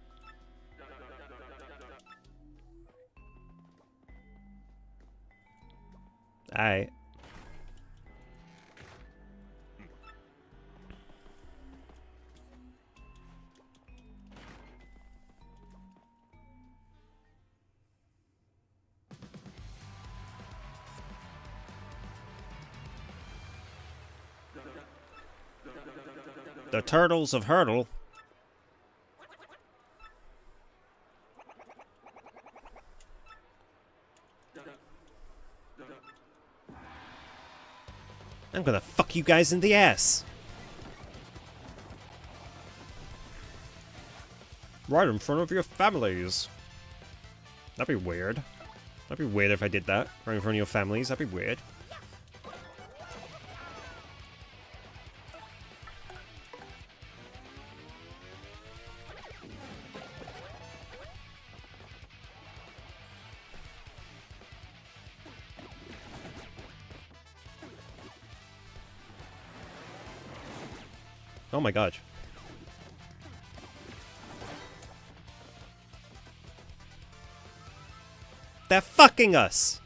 Aight. The turtles of Hurdle. I'm gonna fuck you guys in the ass. Right in front of your families. That'd be weird. That'd be weird if I did that. Right in front of your families. That'd be weird. Oh my god. They're fucking us!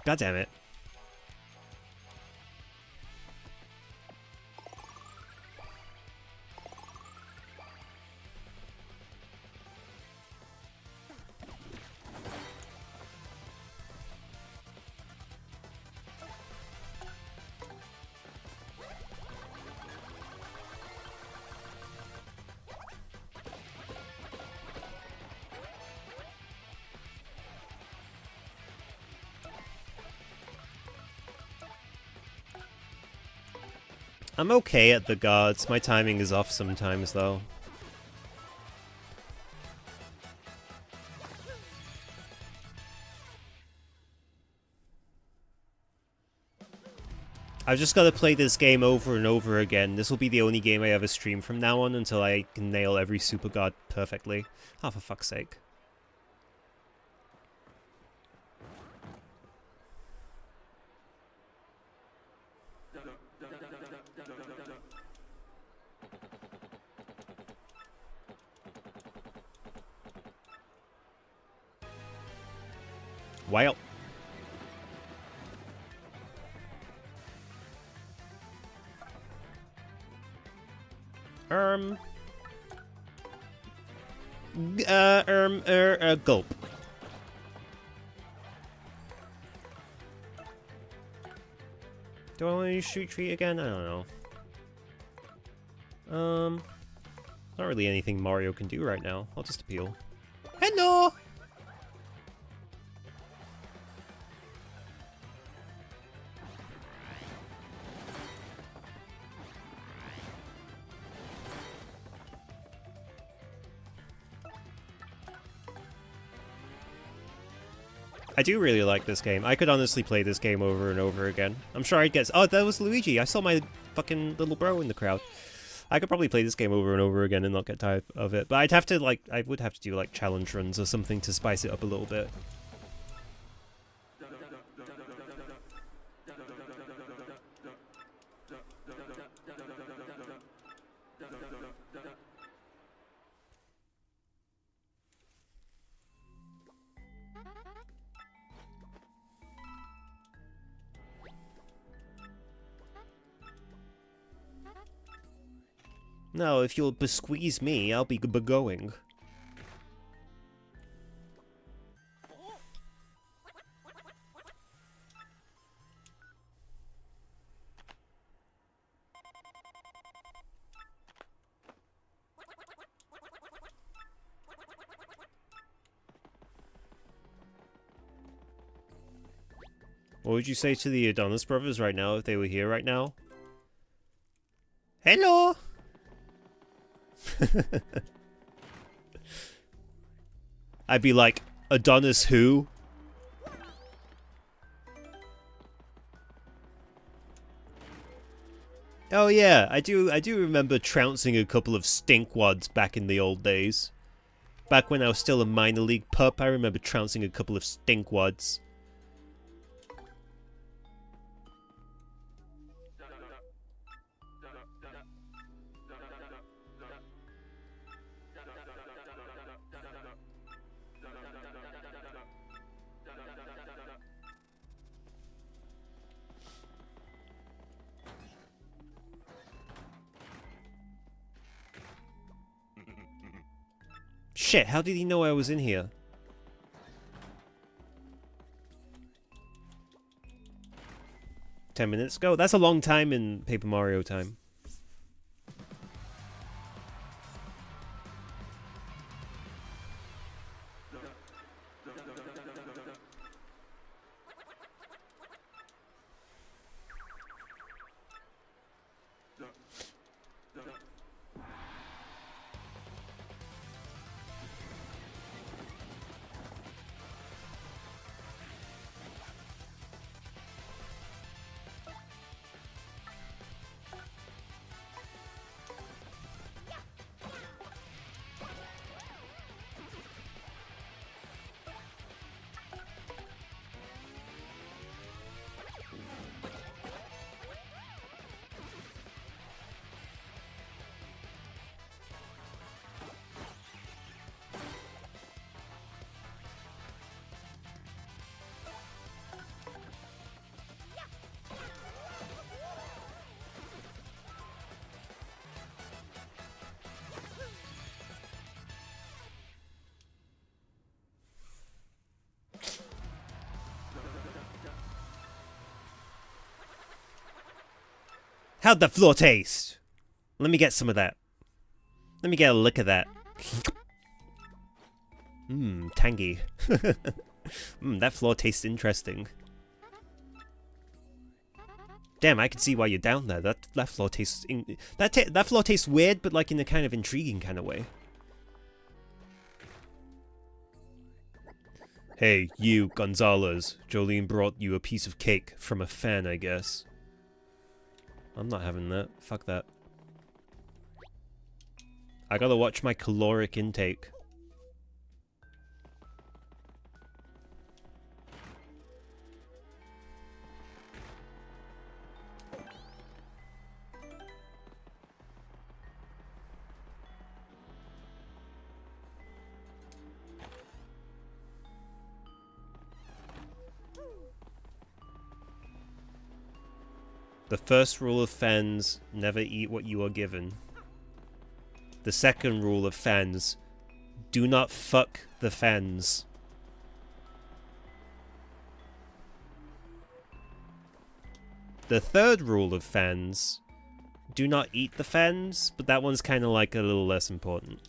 God damn it. I'm okay at the guards. My timing is off sometimes, though. I've just got to play this game over and over again. This will be the only game I ever stream from now on until I can nail every super guard perfectly. Oh, for fuck's sake. Well. Gulp. Do I want to use Shoot Treat again? I don't know. Not really anything Mario can do right now. I'll just appeal. Hello! I do really like this game. I could honestly play this game over and over again. I'm sure I'd get... Oh, that was Luigi. I saw my fucking little bro in the crowd. I could probably play this game over and over again and not get tired of it. But I'd have to, like... I would have to do, like, challenge runs or something to spice it up a little bit. No, if you'll besqueeze me, I'll be going. What would you say to the Adonis brothers right now if they were here right now? Hello! I'd be like, Adonis who? Oh yeah, I do remember trouncing a couple of stinkwads back in the old days. Back when I was still a minor league pup, I remember trouncing a couple of stinkwads. Shit, how did he know I was in here? $10 ago? That's a long time in Paper Mario time. How'd the floor taste? Let me get some of that. Let me get a lick of that. Mmm, tangy. That floor tastes interesting. Damn, I can see why you're down there. That floor tastes that floor tastes weird, but like in a kind of intriguing kind of way. Hey, you, Gonzalez. Jolene brought you a piece of cake from a fan, I guess. I'm not having that. Fuck that. I gotta watch my caloric intake. The first rule of fans, never eat what you are given. The second rule of fans, do not fuck the fans. The third rule of fans, do not eat the fans, but that one's kind of like a little less important.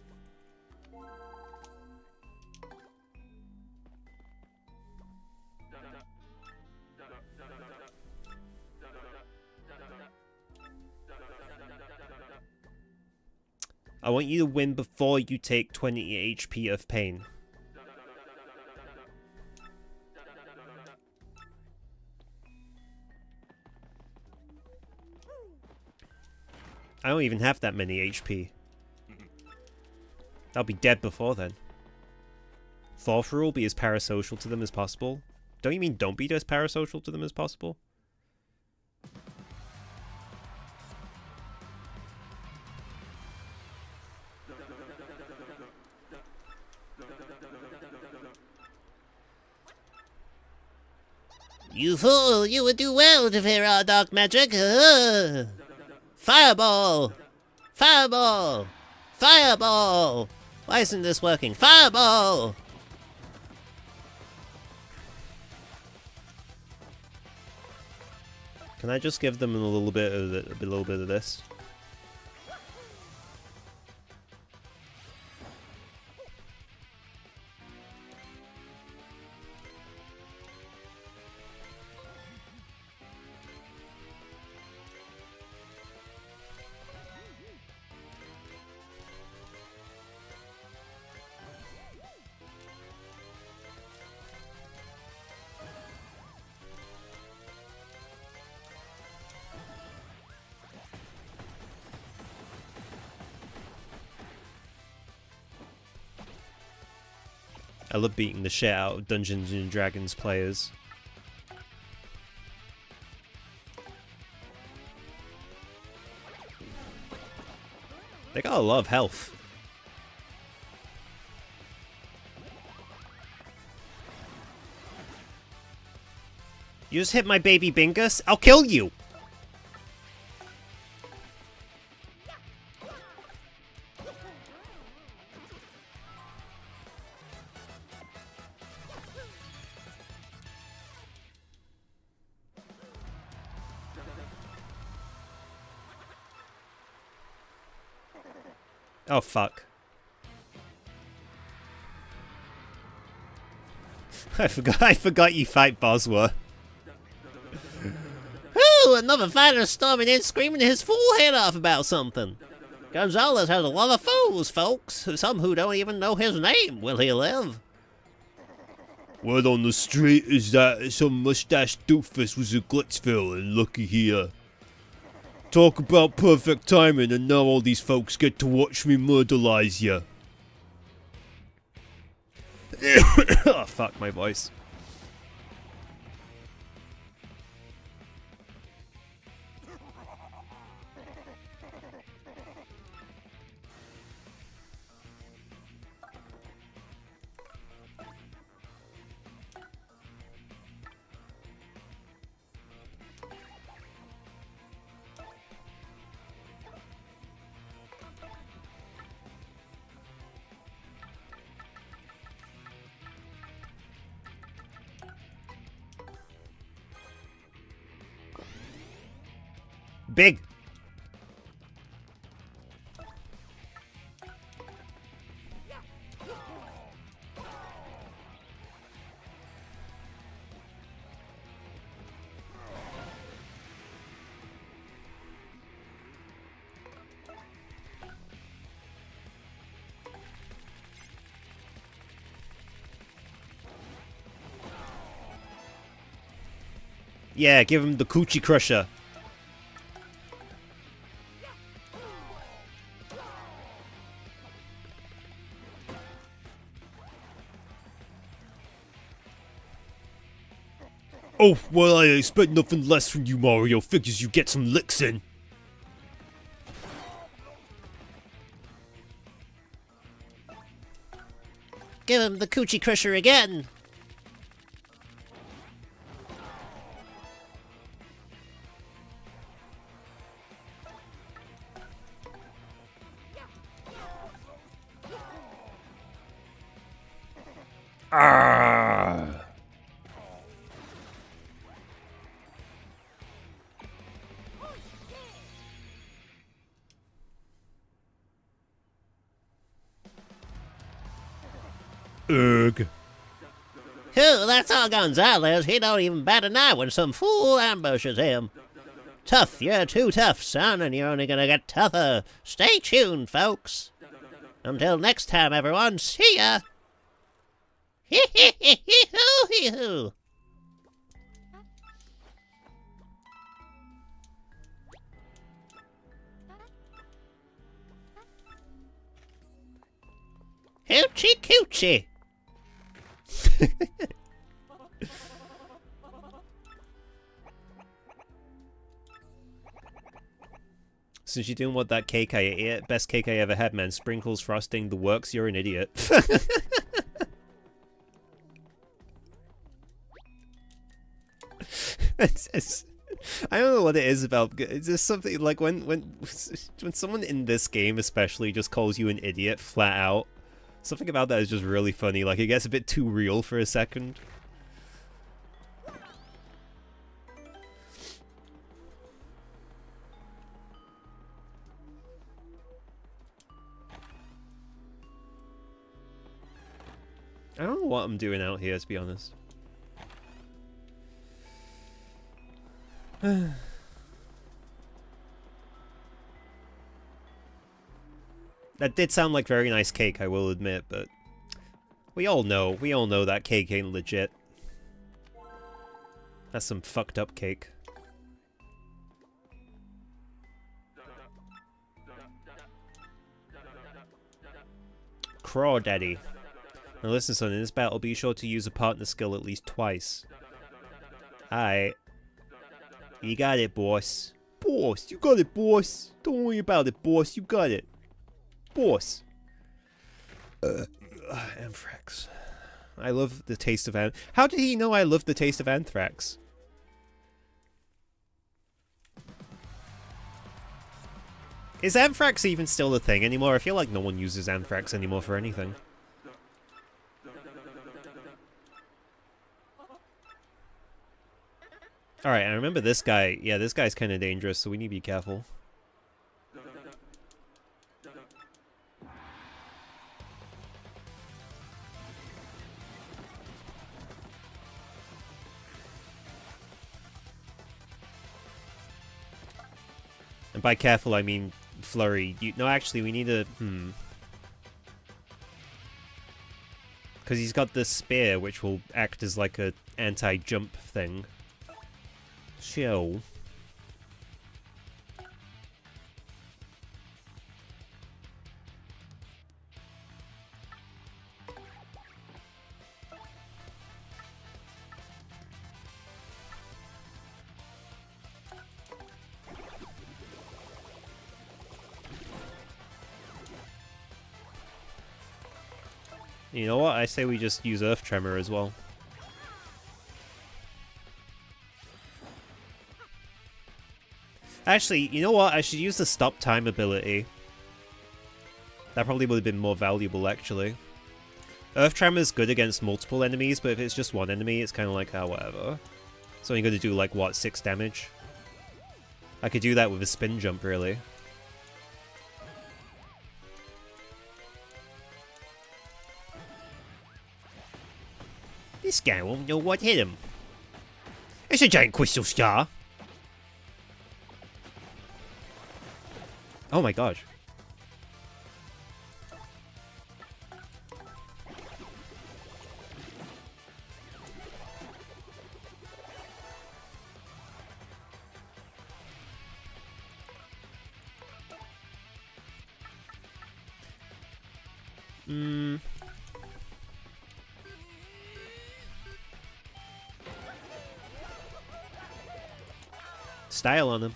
I want you to win before you take 20 HP of pain. I don't even have that many HP. I'll be dead before then. Fourth rule, be as parasocial to them as possible. Don't you mean don't be as parasocial to them as possible? You fool! You would do well to fear our dark magic! Fireball! Fireball! Fireball! Why isn't this working? Fireball! Can I just give them a little bit of this? I love beating the shit out of Dungeons and Dragons players. They got a lot of health. You just hit my baby Bingus? I'll kill you! Oh, fuck. I forgot you fight Bosworth. Ooh, another fighter storming in screaming his fool head off about something. Gonzalez has a lot of fools, folks. Some who don't even know his name. Will he live? Word on the street is that some mustache doofus was in Glitzville and looky here. Talk about perfect timing, and now all these folks get to watch me murderize ya. Oh, fuck my voice. Big. Yeah, give him the coochie crusher. Oh, well, I expect nothing less from you, Mario. Figures you get some licks in. Give him the coochie crusher again. Ah. Ugh. Whew, that's all Gonzalez. He don't even bat an eye when some fool ambushes him. Tough, you're too tough, son, and you're only gonna get tougher. Stay tuned, folks. Until next time, everyone, see ya! Hee-hee-hee-hee-hoo-hee-hoo! Hoochie coochie! Since you didn't want that cake I ate, best cake I ever had, man. Sprinkles, frosting, the works, you're an idiot. I don't know what it is about. It's just something like when someone in this game especially just calls you an idiot flat out. Something about that is just really funny. Like it gets a bit too real for a second. I don't know what I'm doing out here, to be honest. That did sound like very nice cake, I will admit, but we all know that cake ain't legit. That's some fucked up cake. Crawdaddy. Now listen, son, in this battle, be sure to use a partner skill at least twice. Aight. You got it, boss. Boss, you got it, boss. Don't worry about it, boss. You got it. Boss. Anthrax. I love the taste of How did he know I love the taste of anthrax? Is anthrax even still a thing anymore? I feel like no one uses anthrax anymore for anything. Alright, I remember this guy. Yeah, this guy's kind of dangerous, so we need to be careful. by careful, I mean flurry. No, actually, we need a... Because he's got this spear, which will act as like a anti-jump thing. So... You know what? I say we just use Earth Tremor as well. Actually, you know what? I should use the Stop Time ability. That probably would have been more valuable, actually. Earth Tremor is good against multiple enemies, but if it's just one enemy, it's kind of like, ah, whatever. So you're going to do, like, what, 6 damage? I could do that with a spin jump, really. This guy won't know what hit him. It's a giant crystal star. Oh my gosh. Style on him.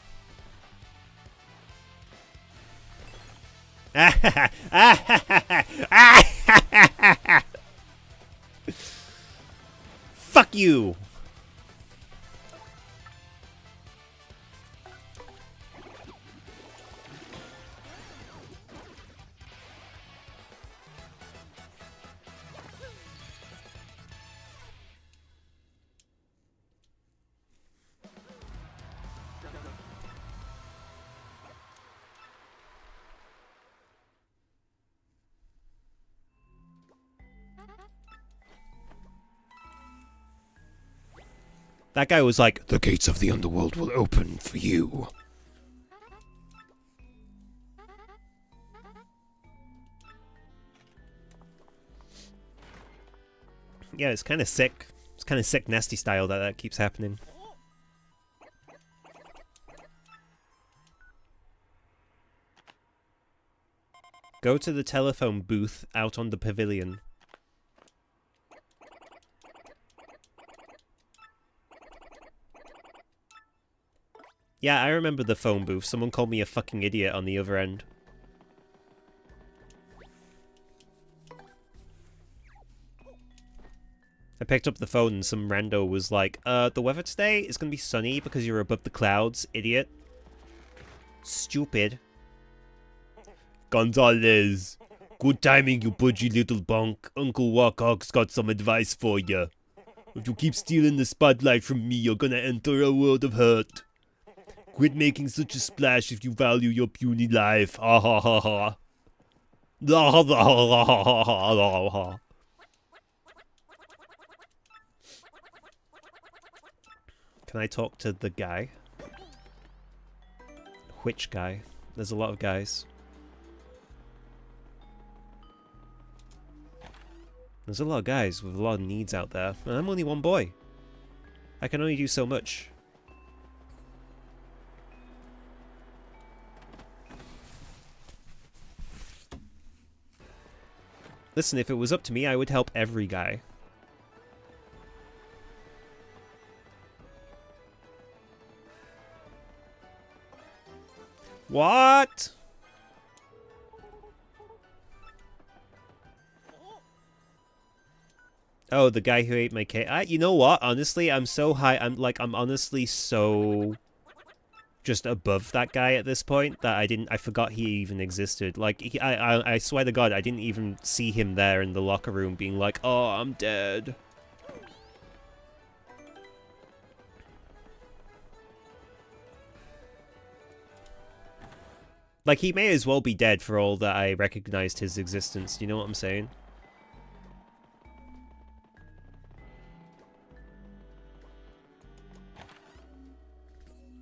Fuck you! That guy was like, The gates of the underworld will open for you. yeah, it's kind of sick. It's kind of sick, nasty style that keeps happening. Go to the telephone booth out on the pavilion. Yeah, I remember the phone booth. Someone called me a fucking idiot on the other end. I picked up the phone and some rando was like, the weather today is gonna be sunny because you're above the clouds, idiot. Stupid. Gonzalez, good timing, you pudgy little punk. Uncle Warcock's got some advice for you. If you keep stealing the spotlight from me, you're gonna enter a world of hurt. Quit making such a splash if you value your puny life. Ha ha ha ha. Ha ha ha ha ha ha. Can I talk to the guy? Which guy? There's a lot of guys. There's a lot of guys with a lot of needs out there, and I'm only one boy. I can only do so much. Listen, if it was up to me, I would help every guy. What? Oh, the guy who ate my cake. You know what? Honestly, I'm so high. I'm honestly so just above that guy at this point that I forgot he even existed. Like, I swear to God, I didn't even see him there in the locker room being like, oh, I'm dead. Like, he may as well be dead for all that I recognized his existence. Do you know what I'm saying?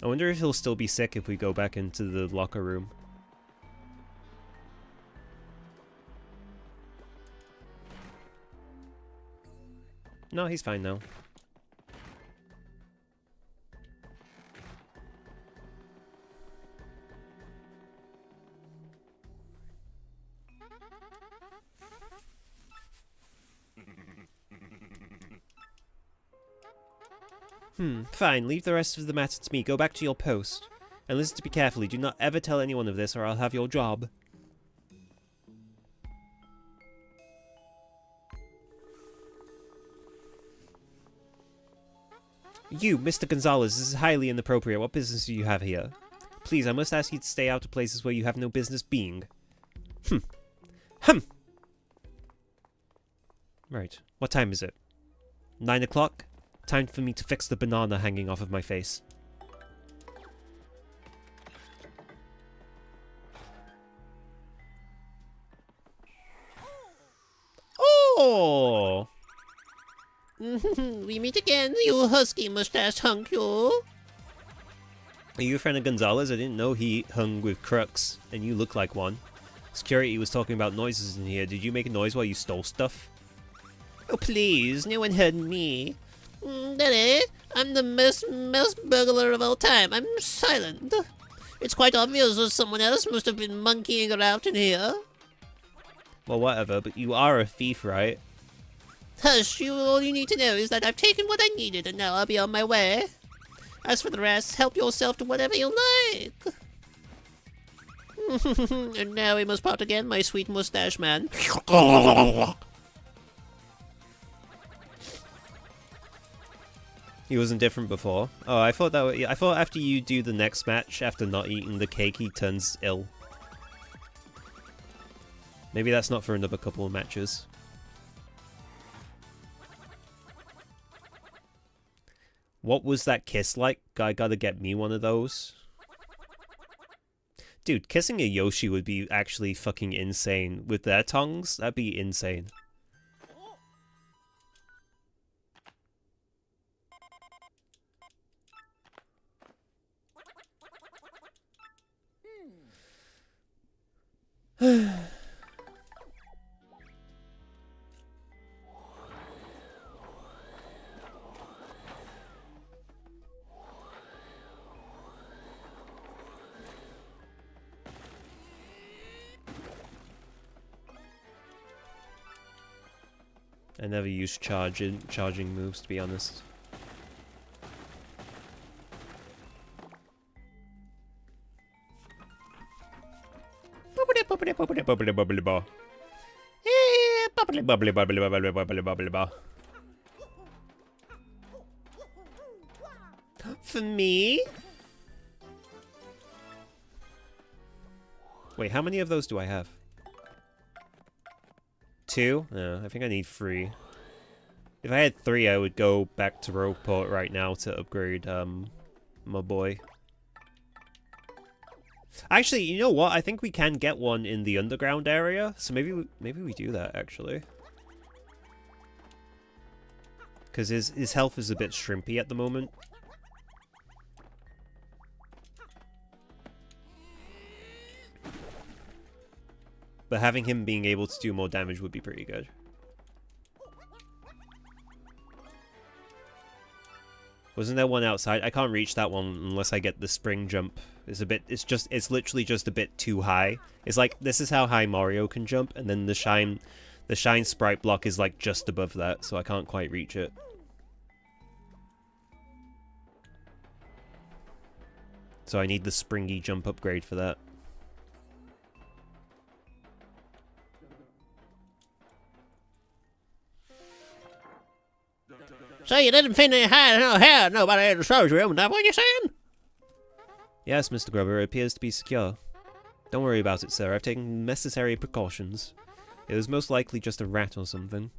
I wonder if he'll still be sick if we go back into the locker room. No, he's fine now. Fine. Leave the rest of the matter to me. Go back to your post. And listen to me carefully. Do not ever tell anyone of this or I'll have your job. You, Mr. Gonzalez, this is highly inappropriate. What business do you have here? Please, I must ask you to stay out of places where you have no business being. Right. What time is it? 9 o'clock? Time for me to fix the banana hanging off of my face. Oh! We meet again, you husky mustache hunk, you. Are you a friend of Gonzalez? I didn't know he hung with crooks, and you look like one. Security was talking about noises in here. Did you make a noise while you stole stuff? Oh, please, no one heard me. Daddy, I'm the best burglar of all time. I'm silent. It's quite obvious that someone else must have been monkeying around in here. Well, whatever, but you are a thief, right? Hush, all you need to know is that I've taken what I needed and now I'll be on my way. As for the rest, help yourself to whatever you like. And now we must part again, my sweet mustache man. He wasn't different before. Oh, I thought I thought after you do the next match, after not eating the cake, he turns ill. Maybe that's not for another couple of matches. What was that kiss like? I gotta get me one of those. Dude, kissing a Yoshi would be actually fucking insane. With their tongues, that'd be insane. I never use charging moves, to be honest. For me? Wait, how many of those do I have? 2? No, I think I need 3. If I had 3, I would go back to Rogueport right now to upgrade, my boy. Actually, you know what? I think we can get one in the underground area, so maybe we do that, actually. Because his health is a bit shrimpy at the moment. But having him being able to do more damage would be pretty good. Wasn't there one outside? I can't reach that one unless I get the spring jump. It's literally just a bit too high. It's like, this is how high Mario can jump, and then the shine sprite block is like just above that, so I can't quite reach it. So I need the springy jump upgrade for that. So you didn't find any hair, nobody in the storage room, is that what you're saying? Yes, Mr. Grubber, it appears to be secure. Don't worry about it, sir. I've taken necessary precautions. It was most likely just a rat or something.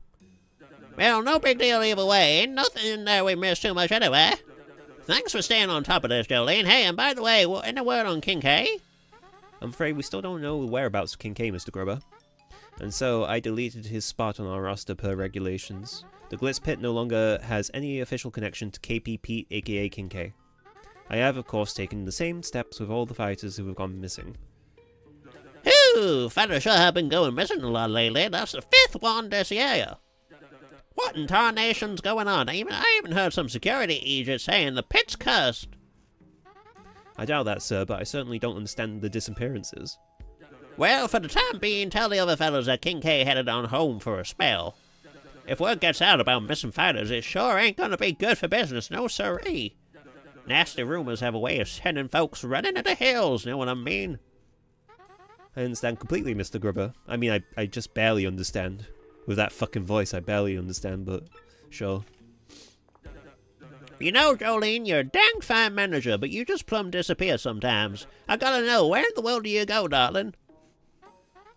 Well, no big deal either way. Ain't nothing in there we missed too much anyway. Thanks for staying on top of this, Jolene. Hey, and by the way, any word on King K? I'm afraid we still don't know the whereabouts of King K, Mr. Grubber. And so, I deleted his spot on our roster per regulations. The Glitz Pit no longer has any official connection to KP Pete, aka King K. I have, of course, taken the same steps with all the fighters who have gone missing. Ooh, fighters sure have been going missing a lot lately. That's the 5th one this year. What in tarnation's going on? I even heard some security agents saying the pit's cursed. I doubt that, sir, but I certainly don't understand the disappearances. Well, for the time being, tell the other fellas that King K headed on home for a spell. If word gets out about missing fighters, it sure ain't gonna be good for business, no siree. Nasty rumors have a way of sending folks running to the hills, know what I mean? I understand completely, Mr. Grubber. I mean, I just barely understand. With that fucking voice, I barely understand, but sure. You know, Jolene, you're a dang fine manager, but you just plumb disappear sometimes. I gotta know, where in the world do you go, darling?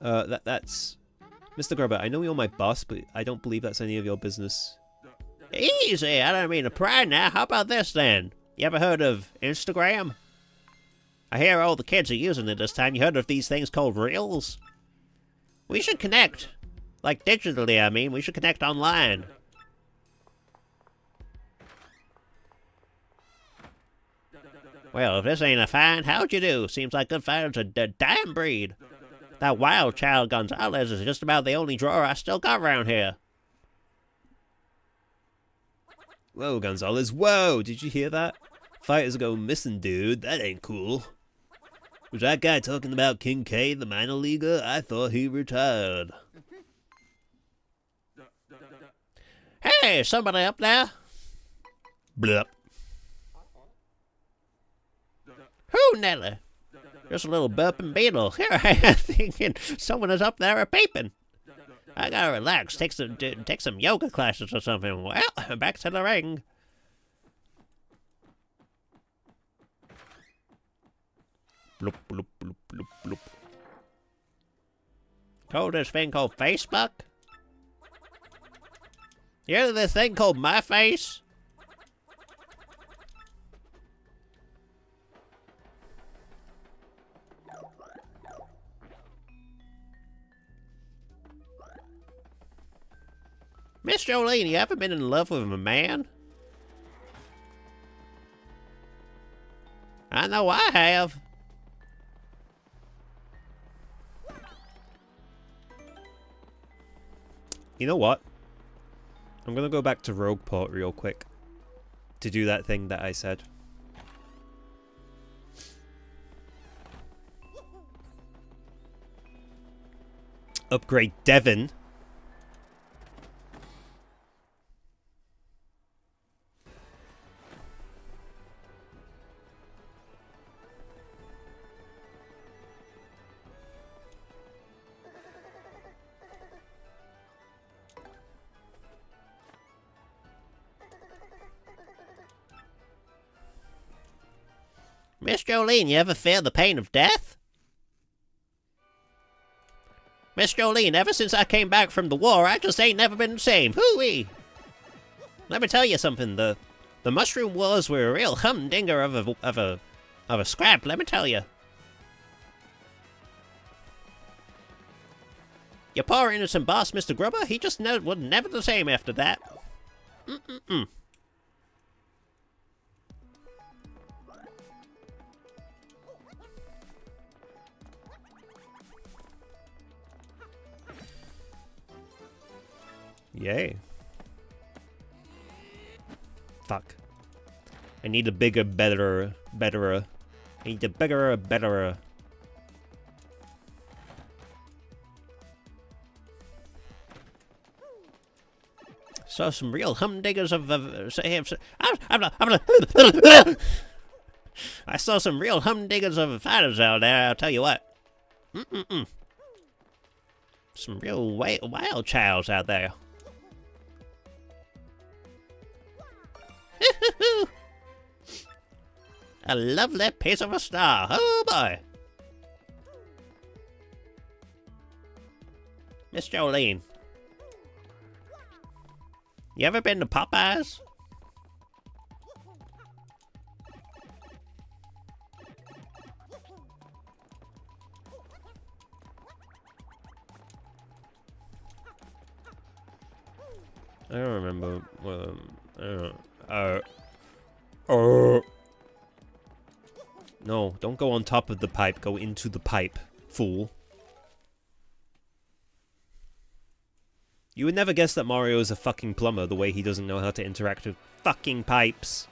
That's... Mr. Grubber, I know you're my boss, but I don't believe that's any of your business. Easy, I don't mean to pry now. How about this, then? You ever heard of Instagram? I hear all the kids are using it this time. You heard of these things called Reels? We should connect. Like digitally, I mean. We should connect online. Well, if this ain't a find, how'd you do? Seems like good fighters are the damn breed. That wild child Gonzalez is just about the only drawer I still got around here. Whoa, Gonzalez, whoa! Did you hear that? Fighters go missing, dude. That ain't cool. Was that guy talking about King K, the minor leaguer? I thought he retired. Hey, somebody up there? Blup. Who, Nelly? Just a little burping beetle. Here I am thinking someone is up there a-peeping. I gotta relax, take some yoga classes or something. Well, back to the ring. Bloop, bloop, bloop, bloop, bloop. Called this thing called Facebook? You heard of this thing called My Face? Miss Jolene, you ever been in love with a man? I know I have. You know what? I'm gonna go back to Rogueport real quick. To do that thing that I said. Upgrade Devon. Miss Jolene, you ever fear the pain of death? Miss Jolene, ever since I came back from the war, I just ain't never been the same. Hoo-wee! Let me tell you something, the Mushroom Wars were a real humdinger of a scrap, let me tell you. Your poor innocent boss, Mr. Grubber, he just was never the same after that. Mm-mm-mm. Yay. Fuck. I need a bigger, betterer. I need a bigger, betterer. Saw some real humdingers I saw some real humdingers of fighters out there, I'll tell you what. Some real wild childs out there. A lovely piece of a star. Oh boy. Miss Jolene. You ever been to Popeyes? I don't remember. No, don't go on top of the pipe. Go into the pipe, fool. You would never guess that Mario is a fucking plumber the way he doesn't know how to interact with fucking pipes.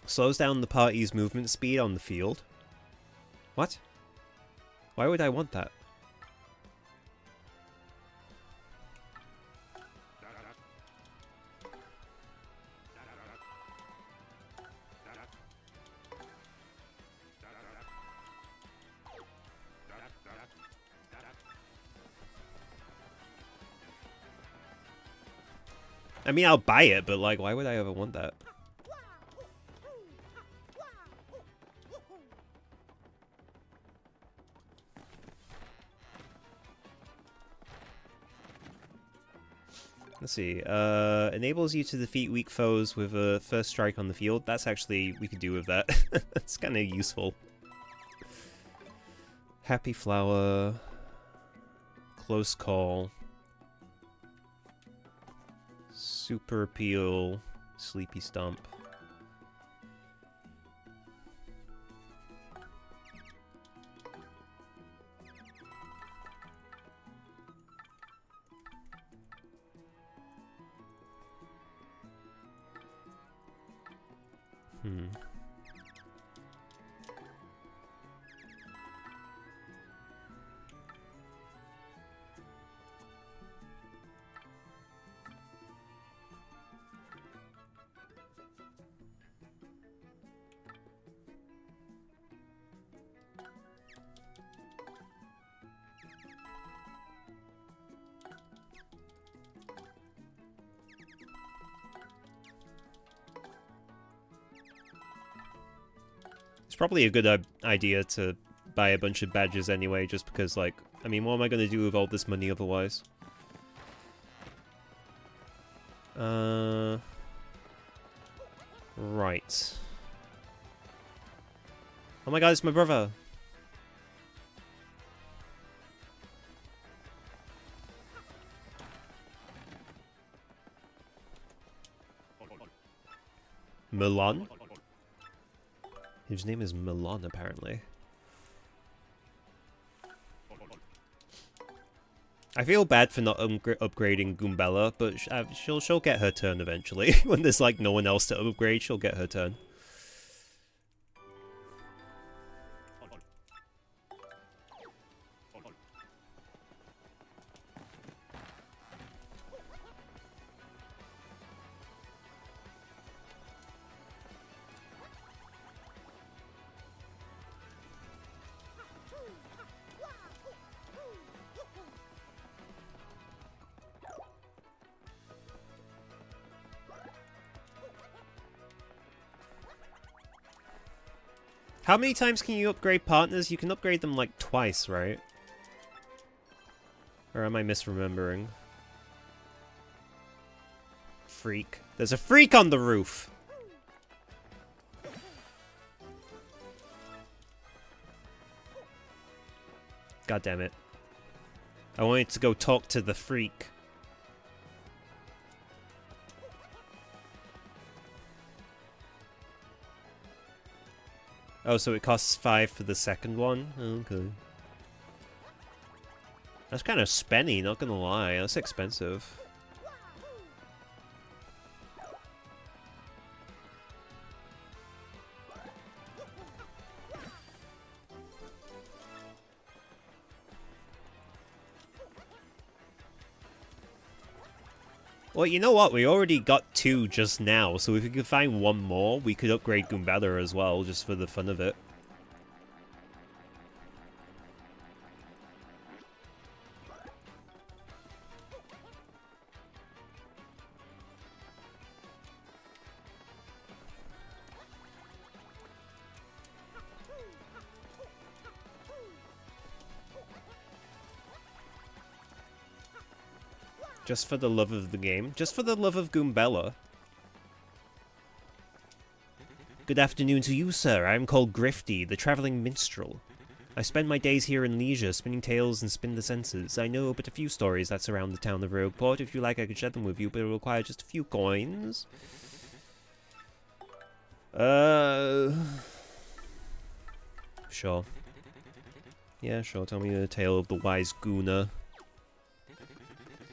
Slows down the party's movement speed on the field. What? Why would I want that? I mean, I'll buy it, but like, why would I ever want that? Let's see. Enables you to defeat weak foes with a first strike on the field. That's actually, we could do with that. That's kind of useful. Happy Flower. Close Call. Super Appeal. Sleepy Stomp. It's probably a good idea to buy a bunch of badges anyway, just because, like, I mean, what am I going to do with all this money otherwise? Right. Oh my god, it's my brother! Milan? His name is Milan, apparently. I feel bad for not upgrading Goombella, but she'll get her turn eventually. When there's like no one else to upgrade, she'll get her turn. How many times can you upgrade partners? You can upgrade them like twice, right? Or am I misremembering? Freak. There's a freak on the roof! God damn it. I wanted to go talk to the freak. Oh, so it costs 5 for the second one? Okay. That's kind of spenny, not gonna lie. That's expensive. Well, you know what? We already got 2 just now, so if we could find 1 more, we could upgrade Goombella as well, just for the fun of it. Just for the love of the game. Just for the love of Goombella. Good afternoon to you, sir. I am called Grifty, the travelling minstrel. I spend my days here in leisure, spinning tales and spin the senses. I know but a few stories that surround the town of Rogueport. If you like, I could share them with you, but it will require just a few coins. Sure. Yeah, sure. Tell me the tale of the wise Gooner.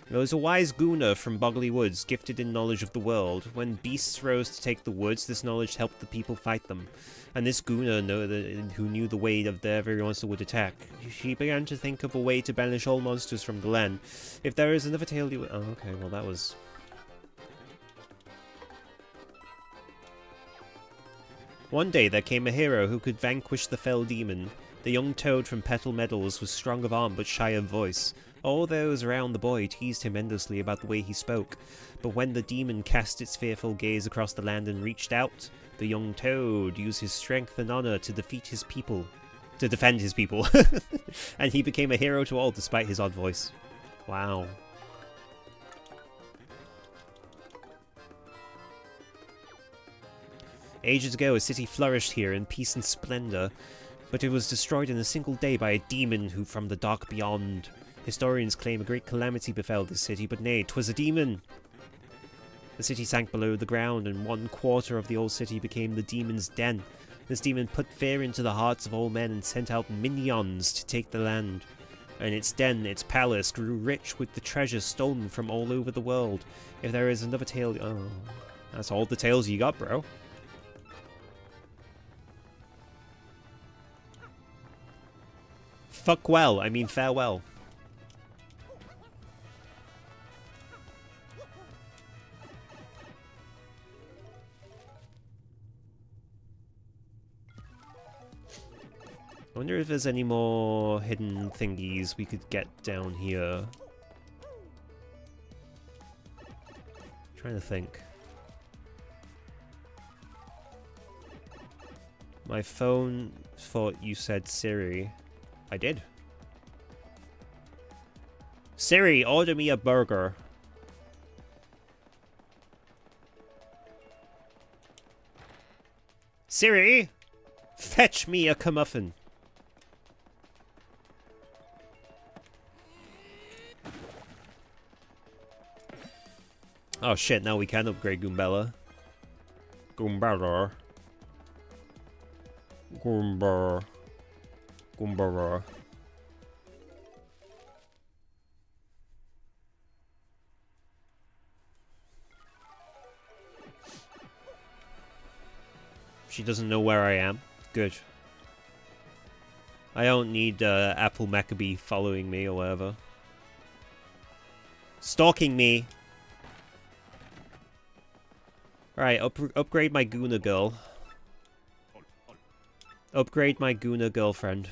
There was a wise Gooner from Bogley Woods, gifted in knowledge of the world. When beasts rose to take the woods, this knowledge helped the people fight them. And this Gooner, who knew the way of every monster would attack, she began to think of a way to banish all monsters from the land. If there is another tale you... Oh, okay, well that was... One day there came a hero who could vanquish the fell demon. The young toad from Petal Meadows was strong of arm but shy of voice. All those around the boy teased him endlessly about the way he spoke, but when the demon cast its fearful gaze across the land and reached out, the young toad used his strength and honor to defend his people. And he became a hero to all despite his odd voice. Wow. Ages ago, a city flourished here in peace and splendor, but it was destroyed in a single day by a demon who from the dark beyond. Historians claim a great calamity befell this city, but nay, 'twas a demon! The city sank below the ground, and 1/4 of the old city became the demon's den. This demon put fear into the hearts of all men and sent out minions to take the land. And its den, its palace, grew rich with the treasures stolen from all over the world. If there is another tale... Oh, that's all the tales you got, bro. Fuck well, I mean farewell. I wonder if there's any more hidden thingies we could get down here. Trying to think. My phone thought you said Siri. I did. Siri, order me a burger. Siri, fetch me a camuffin. Oh shit, now we can upgrade Goombella. Goombella. Goombella. Goombella. She doesn't know where I am. Good. I don't need Apple Maccabee following me or whatever. Stalking me! Alright, upgrade my Gooner girl. Upgrade my Gooner girlfriend.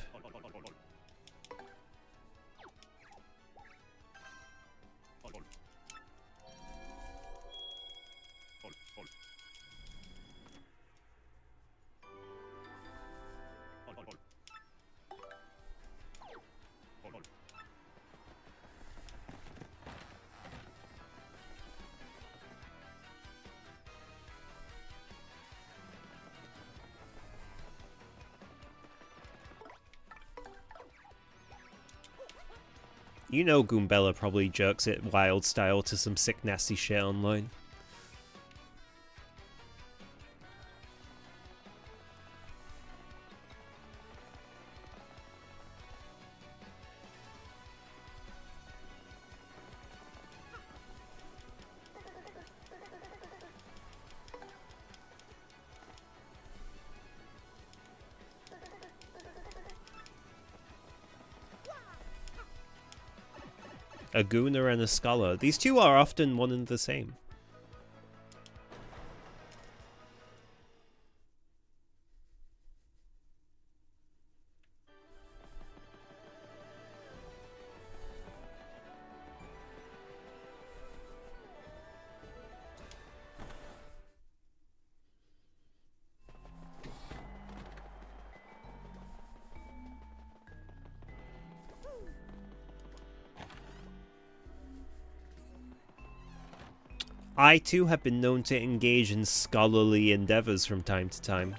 You know Goombella probably jerks it wild style to some sick nasty shit online. A Gooner and a Scholar. These two are often one and the same. I too have been known to engage in scholarly endeavors from time to time.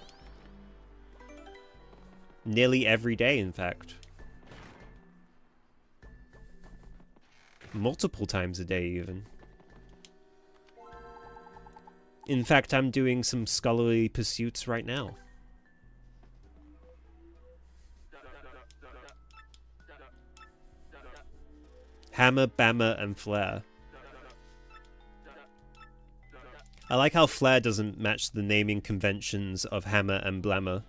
Nearly every day, in fact. Multiple times a day, even. In fact, I'm doing some scholarly pursuits right now. Hammer, Bammer, and Flare. I like how Flare doesn't match the naming conventions of Hammer and Blammer.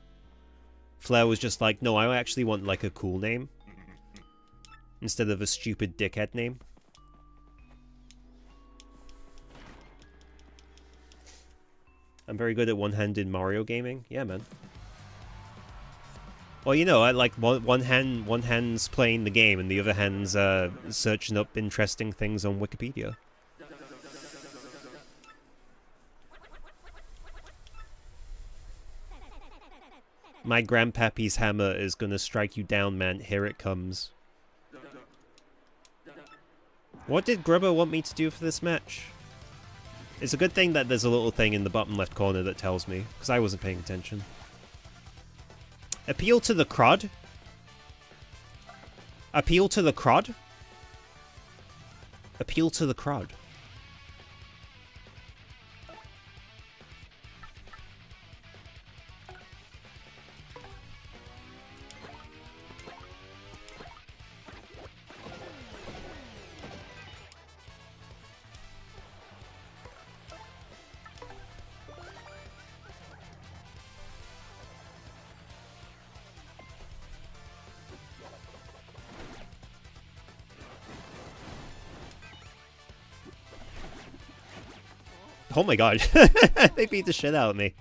Flare was just like, no, I actually want like a cool name. Instead of a stupid dickhead name. I'm very good at one-handed Mario gaming. Yeah, man. Well, you know, I like one hand's playing the game and the other hand's searching up interesting things on Wikipedia. My grandpappy's hammer is gonna strike you down, man. Here it comes. What did Grubber want me to do for this match? It's a good thing that there's a little thing in the bottom left corner that tells me, because I wasn't paying attention. Appeal to the crowd? Appeal to the crowd? Appeal to the crowd. Oh my god. They beat the shit out of me.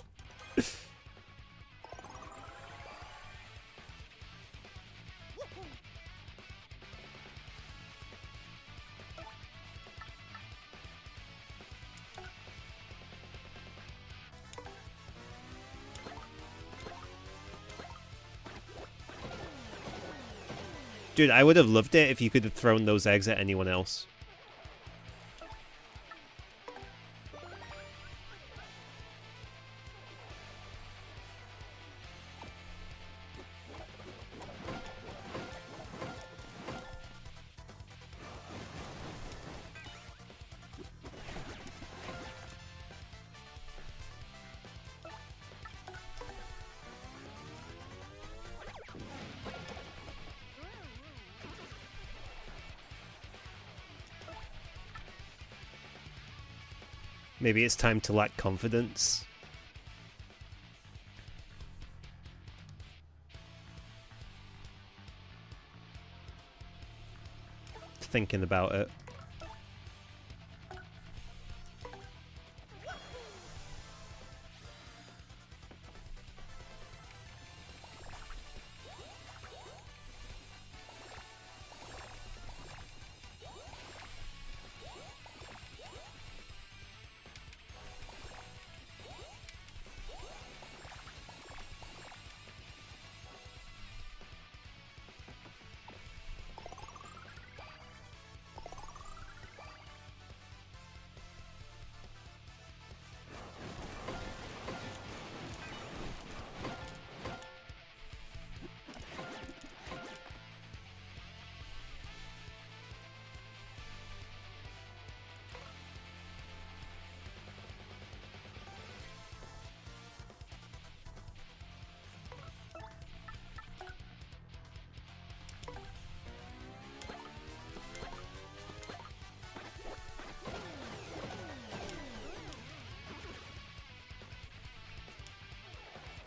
Dude, I would have loved it if you could have thrown those eggs at anyone else. Maybe it's time to lack confidence. Thinking about it.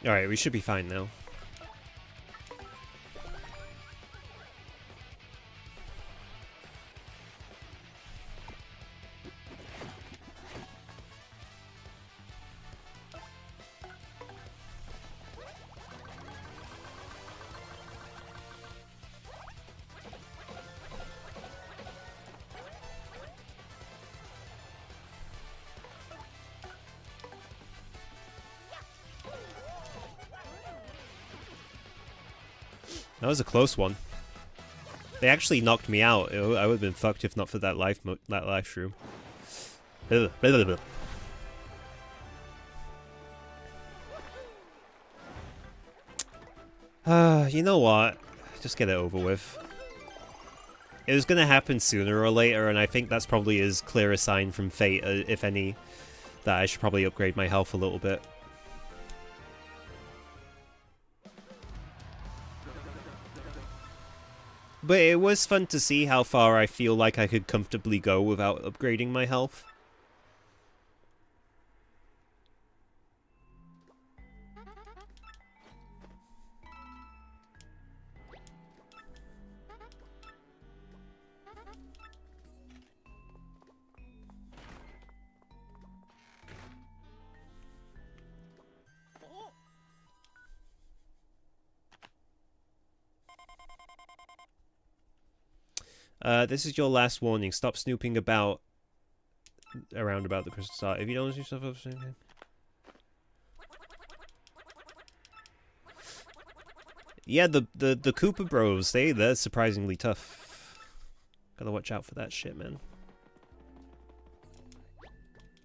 Alright, we should be fine now. That was a close one. They actually knocked me out. I would have been fucked if not for that life shroom. Ugh, blah, blah, blah. You know what? Just get it over with. It was gonna happen sooner or later, and I think that's probably as clear a sign from fate, if any, that I should probably upgrade my health a little bit. But it was fun to see how far I feel like I could comfortably go without upgrading my health. This is your last warning. Stop snooping around about the crystal star. If you don't do stuff up, yeah, the Koopa Bros, they're surprisingly tough. Gotta watch out for that shit, man.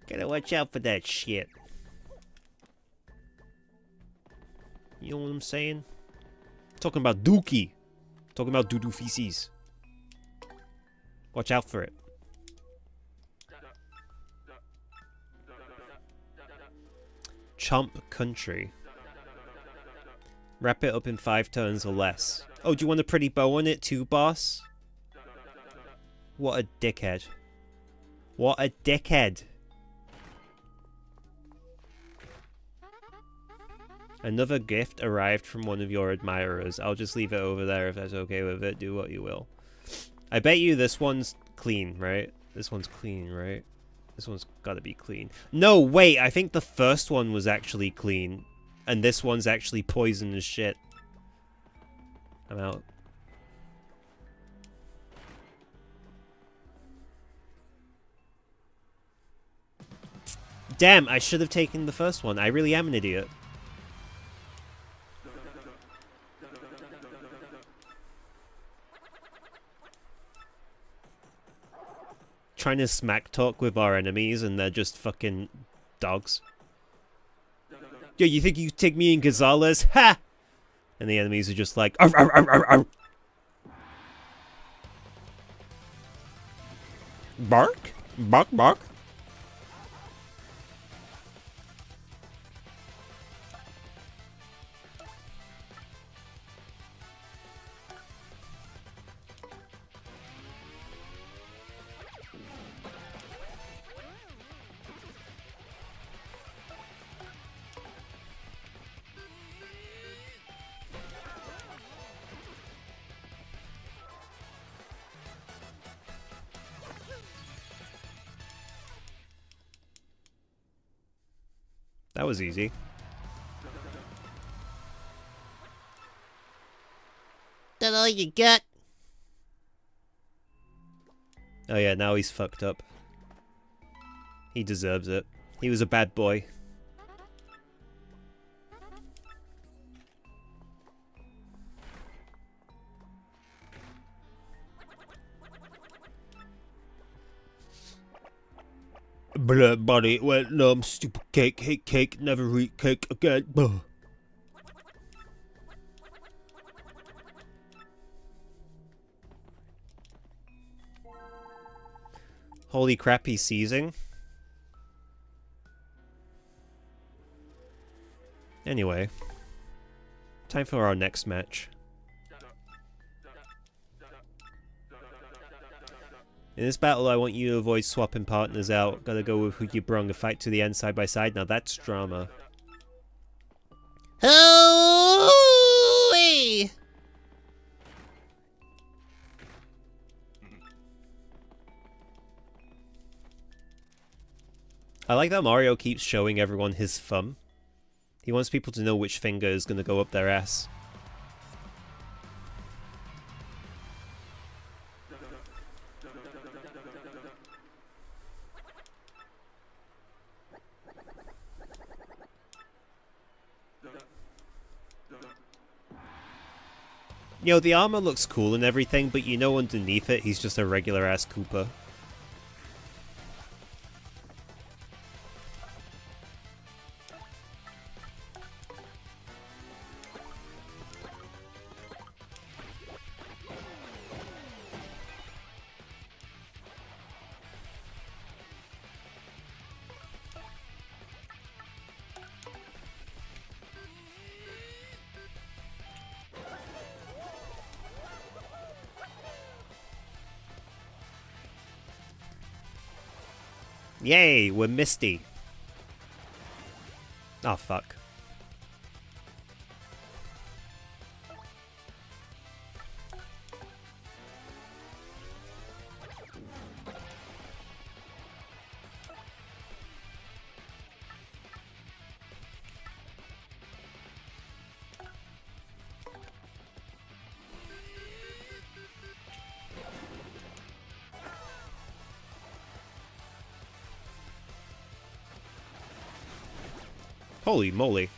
Gotta watch out for that shit. You know what I'm saying? Talking about Dookie. Talking about doo-doo feces. Watch out for it. Chomp Country. Wrap it up in 5 turns or less. Oh, do you want a pretty bow on it too, boss? What a dickhead. What a dickhead. Another gift arrived from one of your admirers. I'll just leave it over there if that's okay with it. Do what you will. I bet you this one's clean, right? This one's clean, right? This one's gotta be clean. No, wait, I think the first one was actually clean. And this one's actually poison as shit. I'm out. Damn, I should have taken the first one. I really am an idiot. Trying to smack talk with our enemies and they're just fucking dogs. Yeah, you think you take me in Gonzalez? Ha! And the enemies are just like, arr, arr, arr, arr, arr. Bark? Bark, bark. That was easy. That all you got? Oh yeah, now he's fucked up. He deserves it. He was a bad boy. Blah, body went numb, stupid cake, hate cake, never eat cake again. Blah. Holy crap, he's seizing. Anyway, time for our next match. In this battle, I want you to avoid swapping partners out. Gotta go with who you brung a fight to the end side by side. Now that's drama. Hooey! I like that Mario keeps showing everyone his thumb. He wants people to know which finger is gonna go up their ass. You know, the armor looks cool and everything, but you know underneath it, he's just a regular-ass Koopa. Yay, we're Misty. Oh, fuck. Holy moly.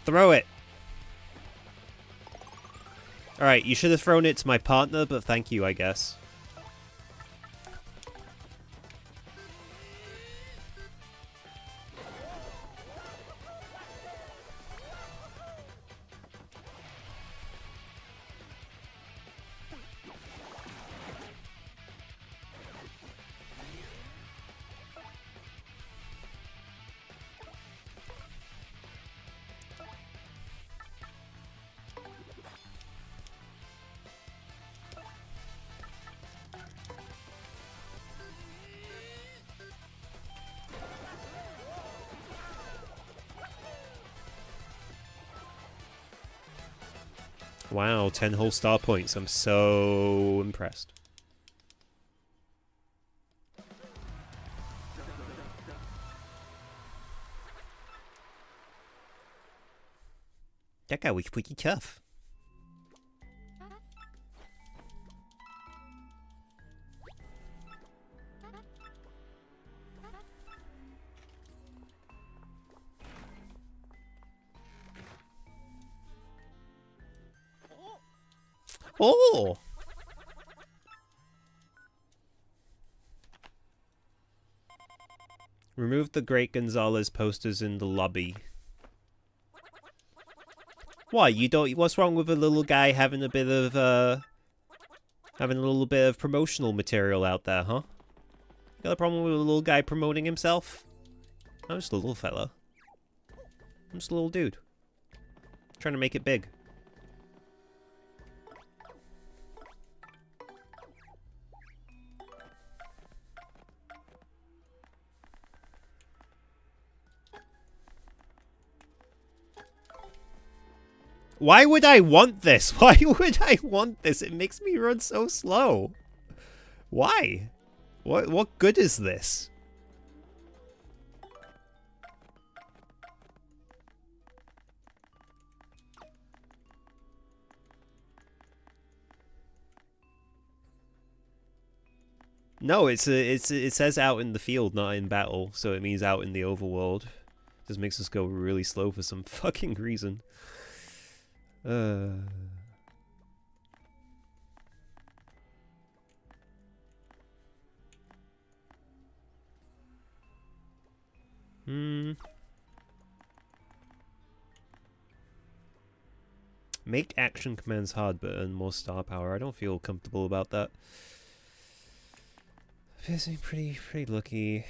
Throw it. Alright, you should have thrown it to my partner, but thank you, I guess. Wow, 10 whole star points. I'm so impressed. That guy was pretty tough. Oh! Remove the Great Gonzalez posters in the lobby. Why, you don't... What's wrong with a little guy having a bit of, having a little bit of promotional material out there, huh? You got a problem with a little guy promoting himself? I'm just a little fella. I'm just a little dude. Trying to make it big. Why would I want this? Why would I want this? It makes me run so slow. Why? What good is this? No, it says out in the field, not in battle, so it means out in the overworld. Just makes us go really slow for some fucking reason. Make action commands hard but earn more star power. I don't feel comfortable about that. Feels pretty lucky.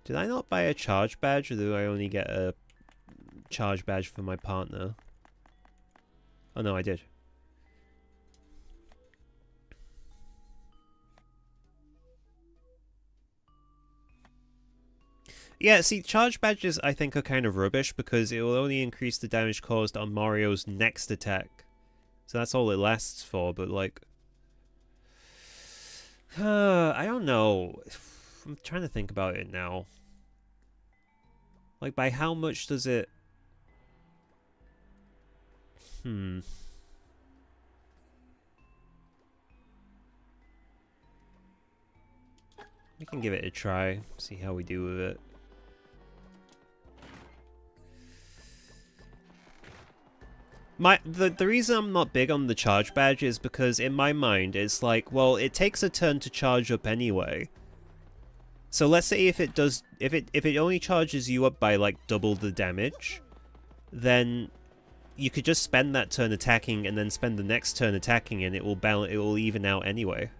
Did I not buy a charge badge, or do I only get a charge badge for my partner? Oh no, I did. Yeah, see, charge badges I think are kind of rubbish because it will only increase the damage caused on Mario's next attack. So that's all it lasts for, but like... I don't know. I'm trying to think about it now. Like, by how much does it... We can give it a try, see how we do with it. The reason I'm not big on the charge badge is because in my mind it's like, well, it takes a turn to charge up anyway. So let's say if it only charges you up by like double the damage, then you could just spend that turn attacking and then spend the next turn attacking, and it will balance. It will even out anyway.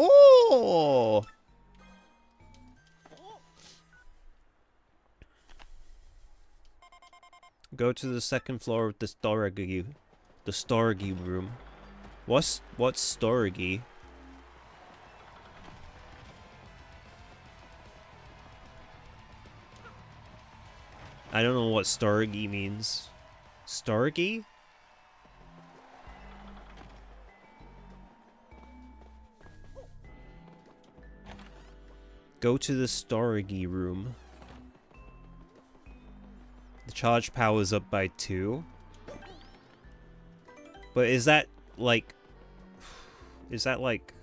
Oh! Go to the second floor of the storage room. What's storage? I don't know what storage means. Storage? Go to the storage room. The charge power's up by 2. But is that like... Is that like...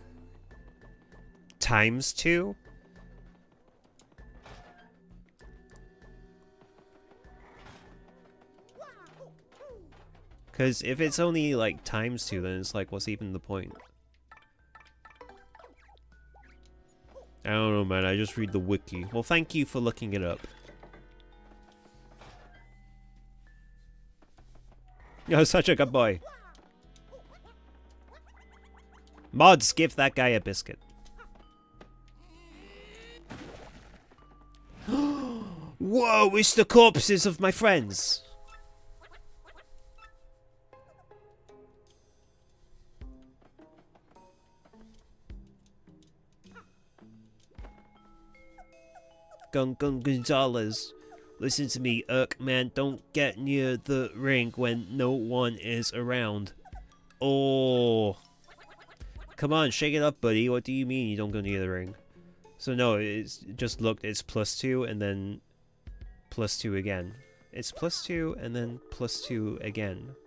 times 2? Because if it's only like times 2, then it's like, what's even the point? I don't know, man. I just read the wiki. Well, thank you for looking it up. You're such a good boy. Mods, give that guy a biscuit. Whoa, it's the corpses of my friends. Gonzalez, listen to me, man, don't get near the ring when no one is around. Oh. Come on, shake it up, buddy. What do you mean you don't go near the ring? So no, it's just look, it's +2 and then +2 again. It's +2 and then +2 again.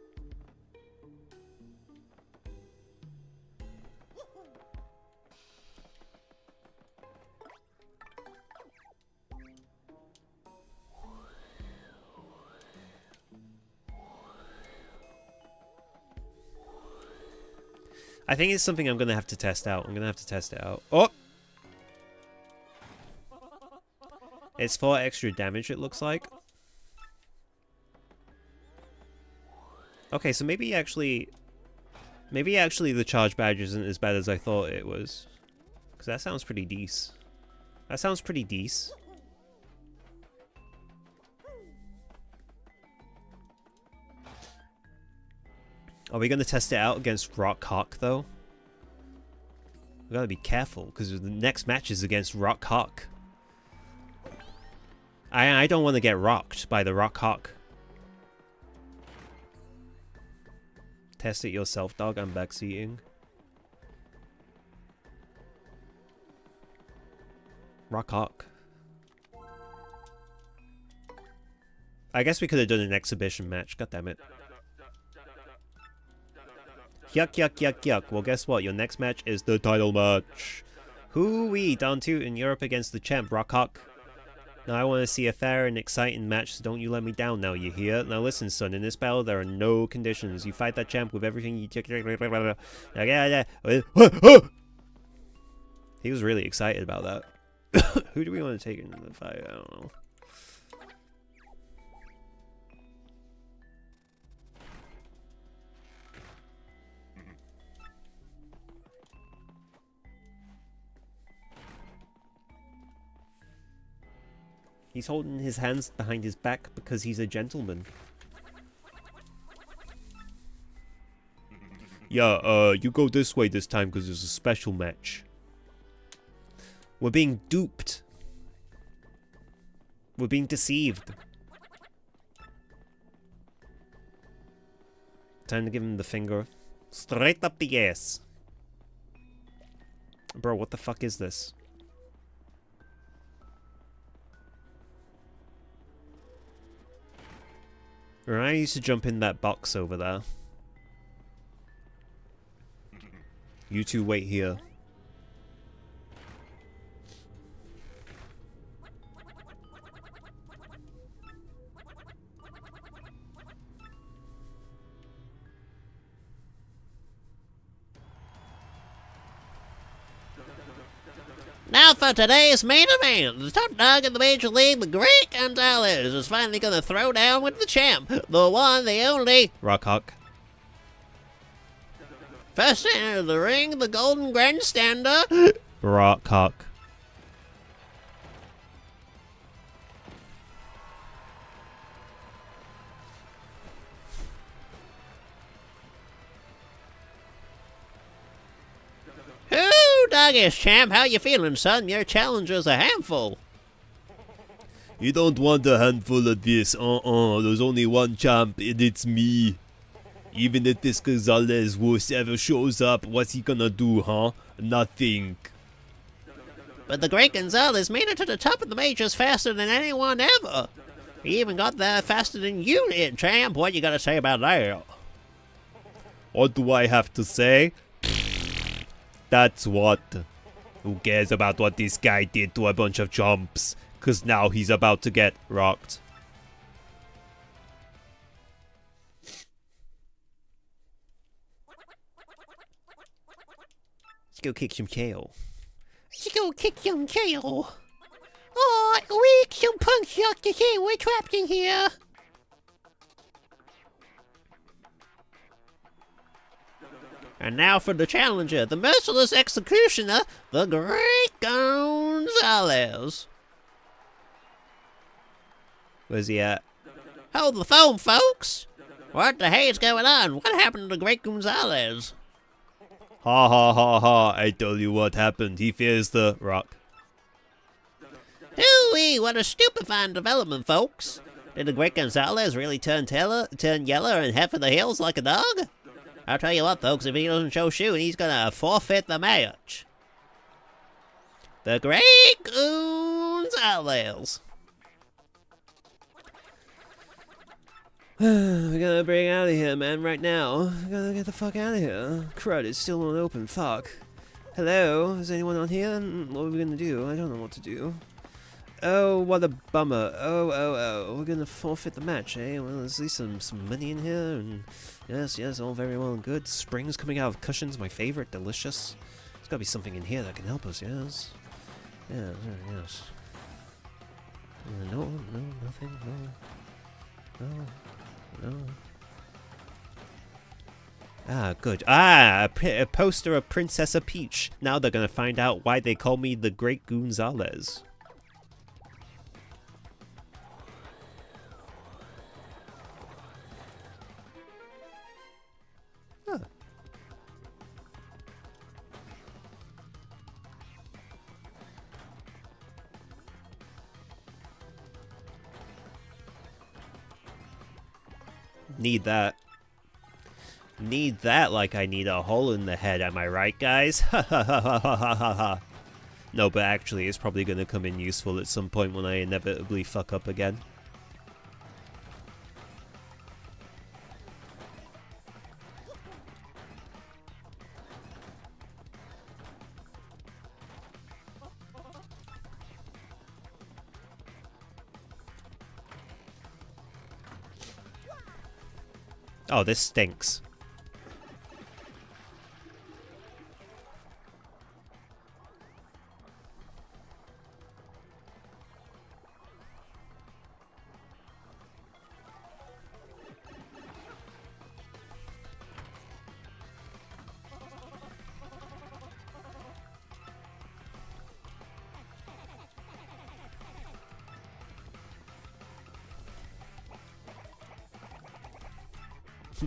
I think it's something I'm gonna have to test out. I'm gonna have to test it out. Oh! It's 4 extra damage, it looks like. Okay, so maybe actually the charge badge isn't as bad as I thought it was. Because that sounds pretty decent. That sounds pretty decent. Are we going to test it out against Rock Hawk, though? We gotta be careful, because the next match is against Rock Hawk. I don't want to get rocked by the Rock Hawk. Test it yourself, dog. I'm backseating. Rock Hawk. I guess we could have done an exhibition match. God damn it. Yuck, yuck, yuck, yuck. Well, guess what? Your next match is the title match. Hoo-wee, down 2 in Europe against the champ, Rock Hawk. Now, I want to see a fair and exciting match, so don't you let me down now, you hear? Now, listen, son, in this battle, there are no conditions. You fight that champ with everything you... He was really excited about that. Who do we want to take into the fight? I don't know. He's holding his hands behind his back because he's a gentleman. Yeah, you go this way this time because there's a special match. We're being duped. We're being deceived. Time to give him the finger. Straight up the ass. Bro, what the fuck is this? Alright, I used to jump in that box over there. You two wait here. Now for today's main event. The top dog in the Major League, the Great Gonzalez, is finally going to throw down with the champ. The one, the only... Rockhawk. First to enter the ring, the Golden Grandstander... Rockhawk. Doggies, champ, how you feeling, son? Your challenger's a handful. You don't want a handful of this, there's only one champ, and it's me. Even if this Gonzalez wuss ever shows up, what's he gonna do, huh? Nothing. But the Great Gonzalez made it to the top of the majors faster than anyone ever. He even got there faster than you did, champ. What you gotta say about that? What do I have to say? That's what. Who cares about what this guy did to a bunch of chumps? Cause now he's about to get rocked. Let's go kick some tail. Let's go kick some tail. Oh, weak, some punks like to say we're trapped in here. And now for the challenger, the merciless executioner, the Great Gonzalez. Where's he at? Hold the phone, folks. What the hell's going on? What happened to the Great Gonzalez? Ha ha ha ha, I tell you what happened. He fears the rock. Hooey, what a stupefying development, folks. Did the Great Gonzalez really turn yellow and head for the hills like a dog? I'll tell you what, folks, if he doesn't show shooting, he's gonna forfeit the match. The Great Gonzalez. We gotta break out of here, man, right now. We gotta get the fuck out of here. Crud, it's still not open, fuck. Hello? Is anyone on here? What are we gonna do? I don't know what to do. Oh, what a bummer. Oh. We're gonna forfeit the match, eh? Well, there's at least some money in here, and yes, all very well and good. Springs coming out of cushions, my favorite, delicious. There's gotta be something in here that can help us, yes? Yeah, yes. No, nothing, no. Ah, good. Ah, a poster of Princessa Peach. Now they're gonna find out why they call me the Great Gonzalez. Huh. Need that. Need that like I need a hole in the head, am I right, guys? Ha ha ha ha ha ha ha. No, but actually, it's probably going to come in useful at some point when I inevitably fuck up again. Oh, this stinks.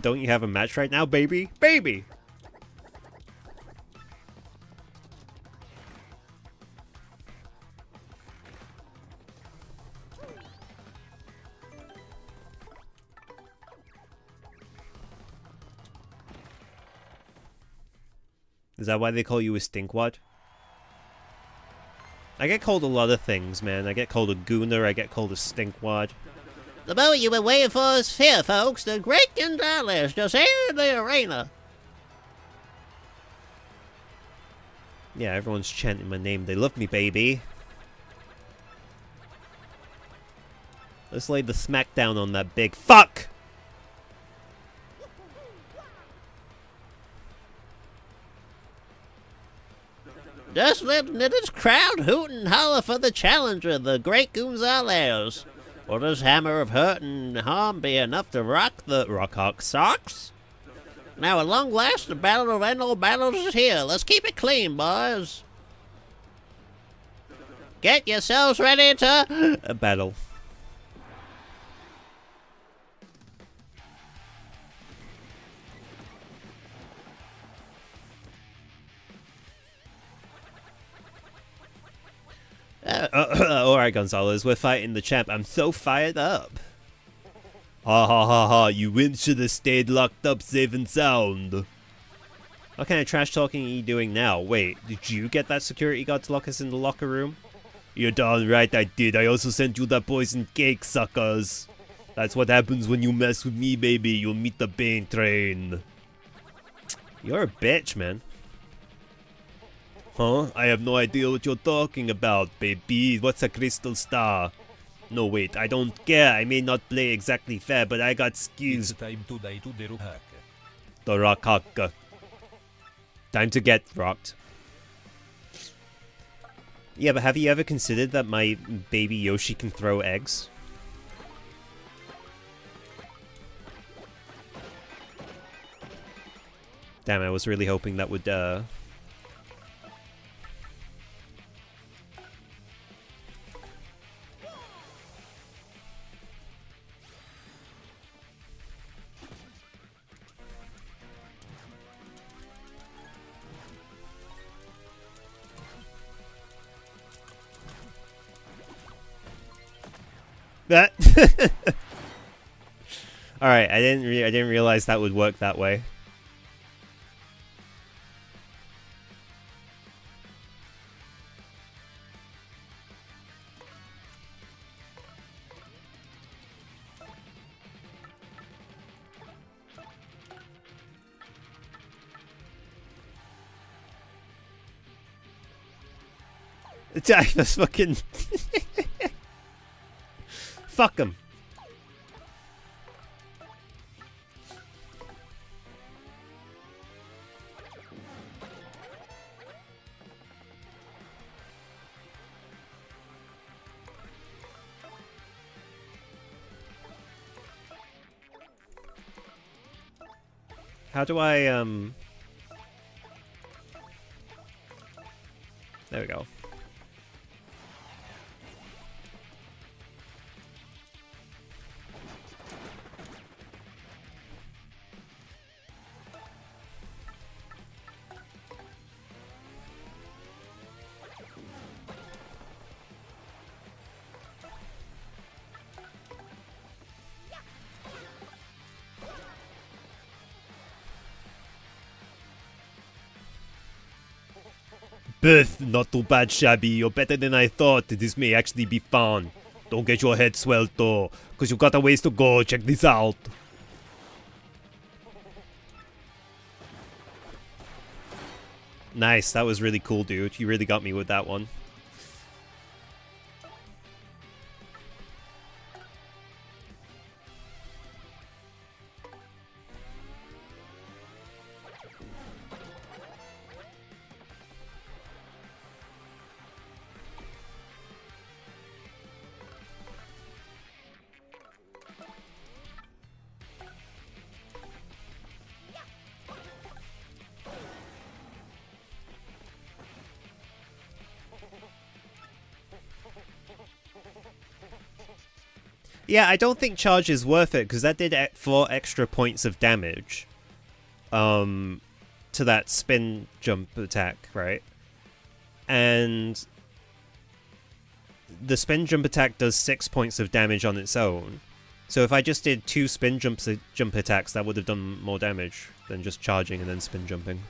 Don't you have a match right now, baby? Baby! Is that why they call you a stinkwad? I get called a lot of things, man. I get called a gooner, I get called a stinkwad. The moment you've been waiting for is here, folks. The great Gonzalez just entered the arena. Yeah, everyone's chanting my name. They love me, baby. Let's lay the smackdown on that big fuck! Just let this crowd hoot and holler for the challenger, the great Gonzalez. Will this hammer of hurt and harm be enough to rock the Rockhawk socks? Now, at long last, the battle of end all battles is here. Let's keep it clean, boys. Get yourselves ready to... A battle. Alright, Gonzalez, we're fighting the champ. I'm so fired up. Ha ha ha ha, you wimps should have stayed locked up safe and sound. What kind of trash talking are you doing now? Wait, did you get that security guard to lock us in the locker room? You're darn right I did. I also sent you that poison cake, suckers. That's what happens when you mess with me, baby. You'll meet the Bane train. You're a bitch, man. Huh? I have no idea what you're talking about, baby. What's a crystal star? No, wait, I don't care. I may not play exactly fair, but I got skills. It's time to die to the rock. The rock hacker. Time to get rocked. Yeah, but have you ever considered that my baby Yoshi can throw eggs? Damn, I was really hoping that would, That. All right, I didn't realize that would work that way. That's fucking. Fuck him. How do I, There we go. Beth, not too bad, Shabby. You're better than I thought. This may actually be fun. Don't get your head swelled though, cause you got a ways to go. Check this out. Nice, that was really cool, dude. You really got me with that one. Yeah, I don't think charge is worth it, because that did 4 extra points of damage. To that spin jump attack, right? And the spin jump attack does 6 points of damage on its own. So if I just did 2 spin jump attacks, that would have done more damage than just charging and then spin jumping.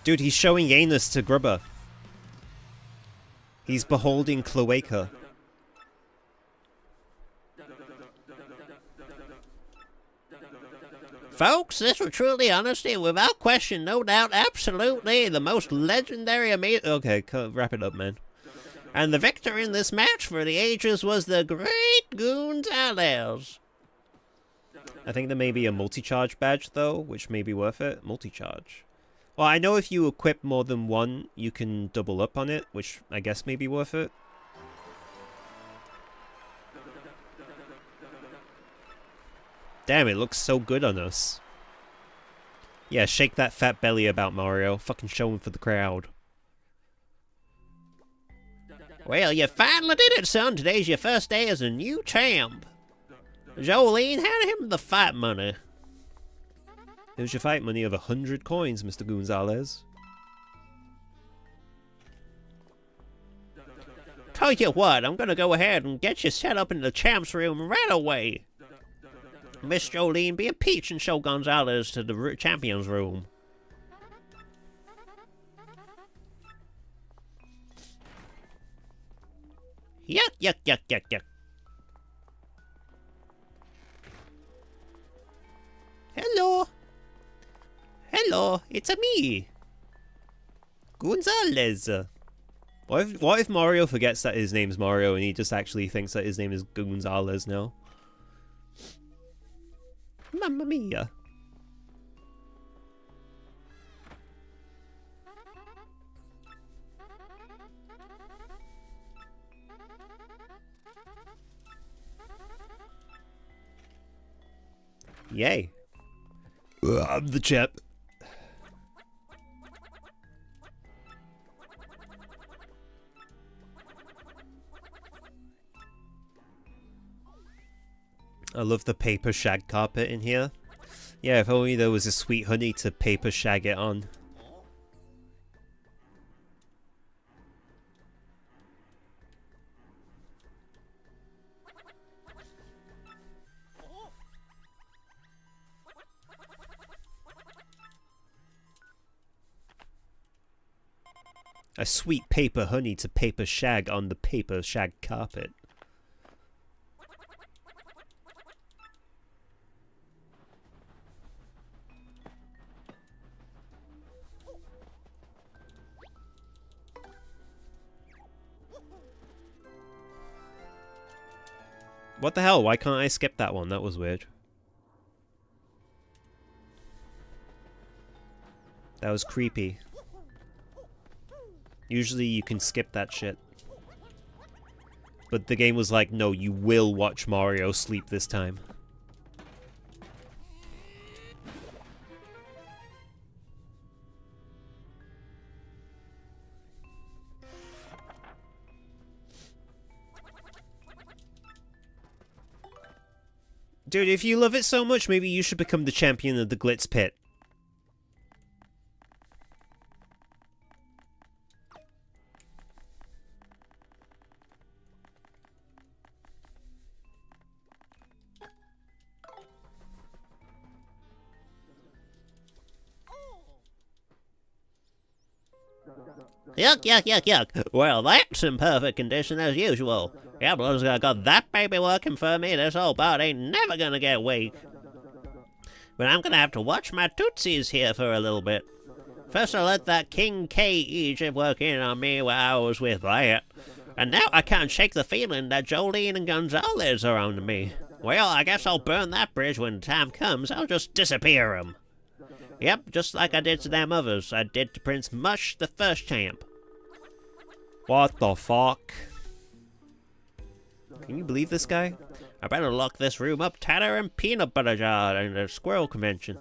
Dude, he's showing anus to Grubber. He's beholding cloaca. Folks, this was truly, honestly, without question, no doubt, absolutely the most legendary amazing... Okay, wrap it up, man. And the victor in this match for the ages was the great Gonzalez. I think there may be a multi-charge badge, though, which may be worth it. Multi-charge. Well, I know if you equip more than one, you can double up on it, which I guess may be worth it. Damn, it looks so good on us. Yeah, shake that fat belly about, Mario. Fucking show him for the crowd. Well, you finally did it, son. Today's your first day as a new champ. Jolene, hand him the fight money. Here's your fight money of 100 coins, Mr. Gonzalez. Tell you what, I'm gonna go ahead and get you set up in the champ's room right away. Miss Jolene, be a peach and show Gonzalez to the champion's room. Yuck, yuck, yuck, yuck, yuck. Hello. Hello, it's a me. Gonzalez. What if Mario forgets that his name's Mario and he just actually thinks that his name is Gonzalez now? Mamma mia. Yay. I'm the champ. I love the paper shag carpet in here. Yeah, if only there was a sweet honey to paper shag it on. A sweet paper honey to paper shag on the paper shag carpet. What the hell? Why can't I skip that one? That was weird. That was creepy. Usually you can skip that shit. But the game was like, no, you will watch Mario sleep this time. Dude, if you love it so much, maybe you should become the champion of the Glitz Pit. Yuck, yuck, yuck, yuck. Well, that's in perfect condition as usual. Diablo's got that baby working for me. This old bot ain't never gonna get weak. But I'm gonna have to watch my tootsies here for a little bit. First I let that King K Egypt work in on me while I was with that. And now I can't shake the feeling that Jolene and Gonzalez are on me. Well, I guess I'll burn that bridge when the time comes. I'll just disappear 'em. Yep, just like I did to them others. I did to Prince Mush, the first champ. What the fuck? Can you believe this guy? I better lock this room up tighter than peanut butter jar in the squirrel convention.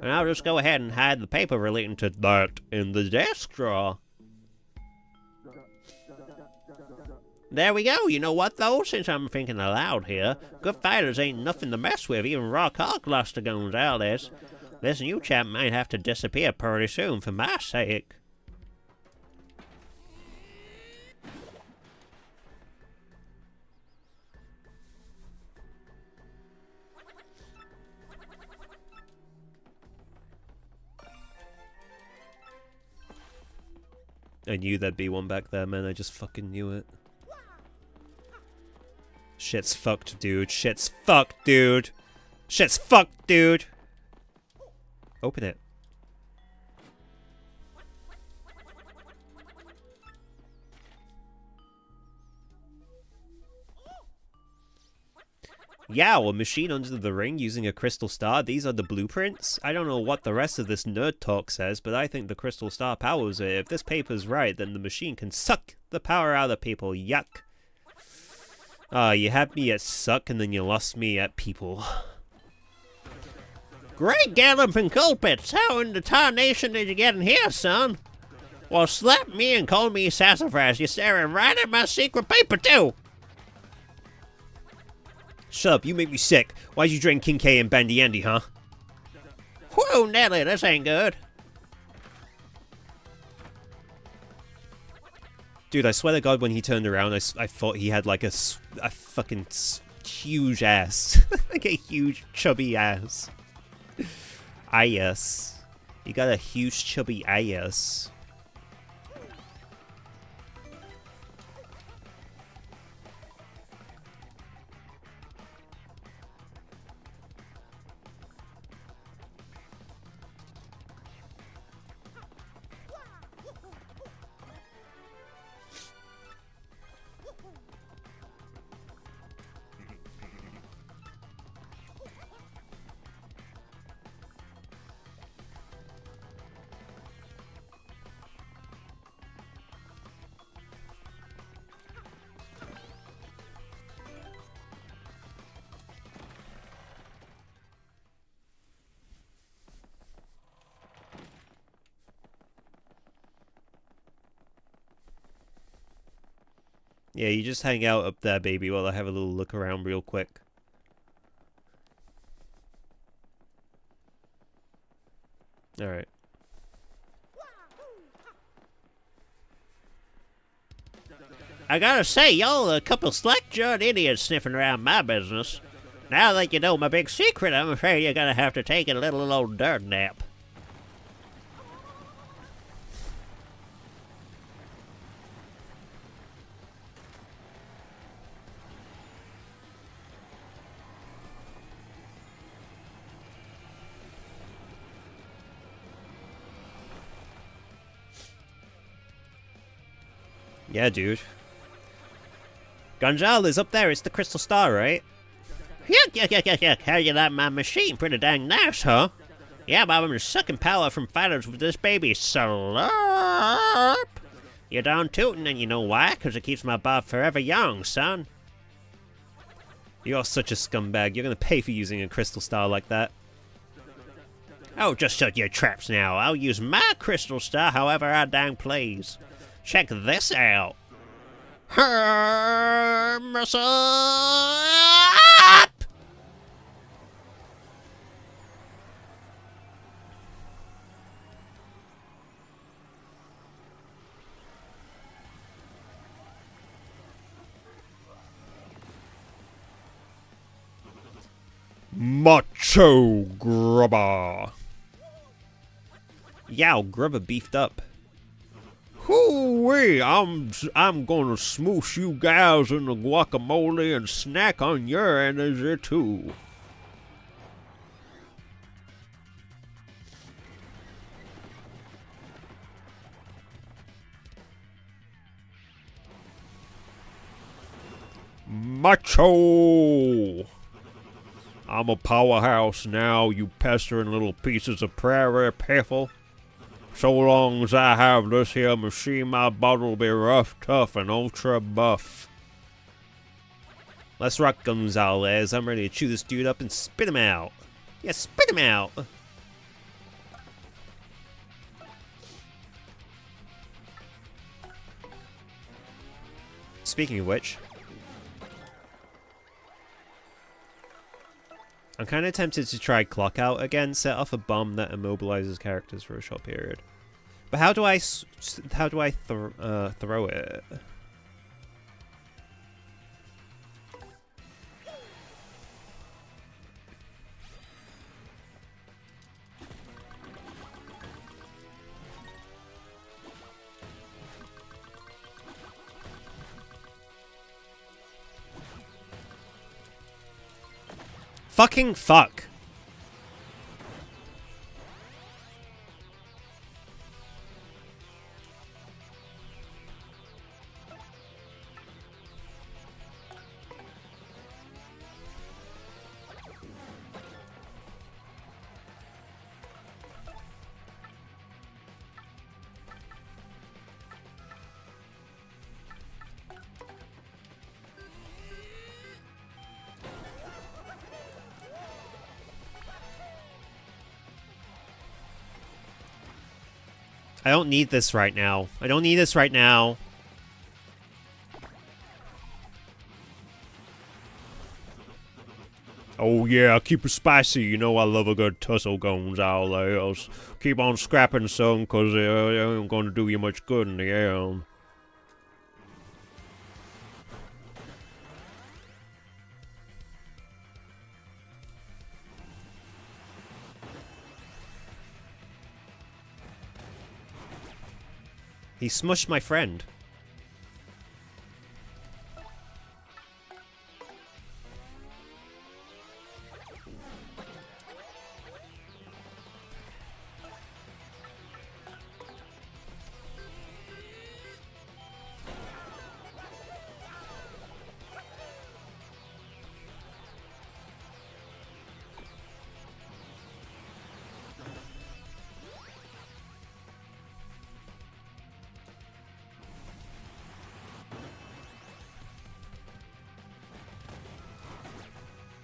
And I'll just go ahead and hide the paper relating to that in the desk drawer. There we go. You know what, though? Since I'm thinking aloud here, good fighters ain't nothing to mess with. Even Rock Hawk lost to Gonzalez. This new champ might have to disappear pretty soon for my sake. I knew there'd be one back there, man. I just fucking knew it. Shit's fucked, dude. Shit's fucked, dude. Shit's fucked, dude. Open it. Yeah, a machine under the ring using a crystal star. These are the blueprints. I don't know what the rest of this nerd talk says, but I think the crystal star powers it. If this paper's right, then the machine can suck the power out of people. Yuck. You had me at suck, and then you lost me at people. Great galloping culprits! How in the tarnation did you get in here, son? Well, slap me and call me sassafras. You're staring right at my secret paper, too! Shut up, you make me sick. Why'd you drink King K and Bandy Andy, huh? Whoa, Nelly, this ain't good. Dude, I swear to God, when he turned around, I thought he had like a fucking huge ass. Like a huge, chubby ass. Ass. You got a huge, chubby ass. Yeah, you just hang out up there, baby, while I have a little look around real quick. Alright. I gotta say, y'all are a couple slack-jawed idiots sniffing around my business. Now that you know my big secret, I'm afraid you're gonna have to take a little old dirt nap. Yeah, dude. Gonzalez, up there, it's the crystal star, right? Yuck. How you like my machine? Pretty dang nice, huh? Yeah, Bob, I'm sucking power from fighters with this baby. Slurp! You're darn tootin', and you know why? 'Cause it keeps my Bob forever young, son. You're such a scumbag. You're gonna pay for using a crystal star like that. Oh, just shut your traps now. I'll use my crystal star however I dang please. Check this out. Hermes up! Macho Grubber. Yow, Grubber beefed up. Hoo-wee, I'm gonna smoosh you guys in the guacamole and snack on your energy too. Macho! I'm a powerhouse now, you pestering little pieces of prairie piffle. So long as I have this here machine, my body'll be rough, tough, and ultra buff. Let's rock, Gonzalez. I'm ready to chew this dude up and spit him out. Yeah, spit him out. Speaking of which, I'm kind of tempted to try Clock Out again, set off a bomb that immobilizes characters for a short period. But how do I throw it? fucking fuck. I don't need this right now. I don't need this right now. Oh yeah, keep it spicy. You know I love a good tussle goes all else. Keep on scrapping, son, cause it ain't gonna do you much good in the end. He smushed my friend.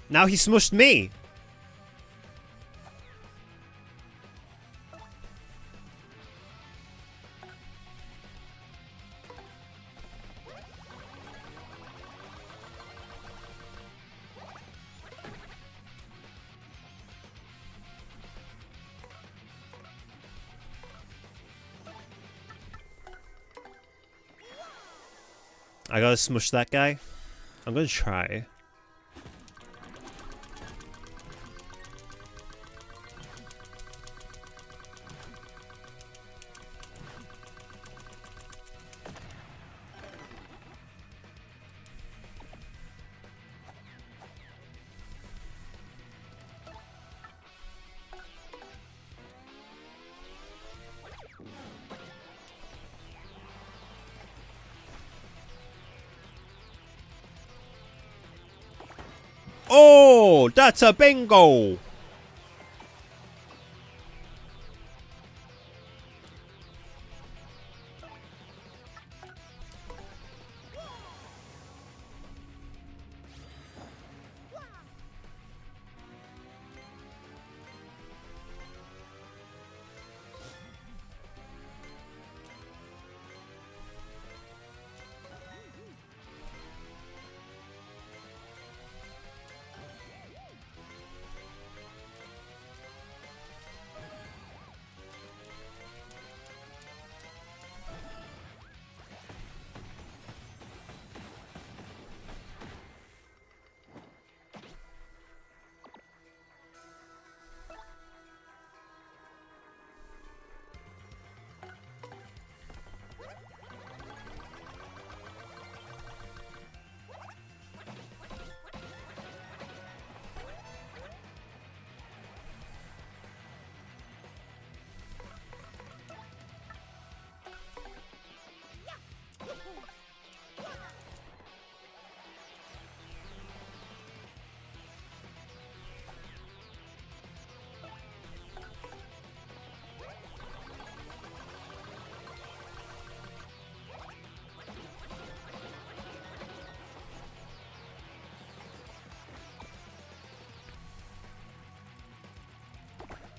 Now he smushed me. I gotta smush that guy. I'm gonna try. Oh, that's a bingo!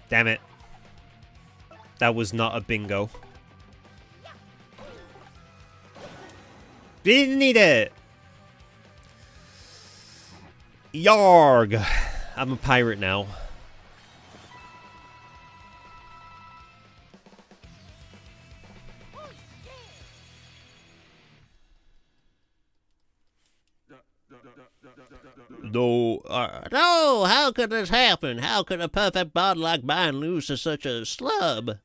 Damn it. That was not a bingo. Didn't need it! Yarg! I'm a pirate now. No, how could this happen? How could a perfect bard like mine lose to such a slub?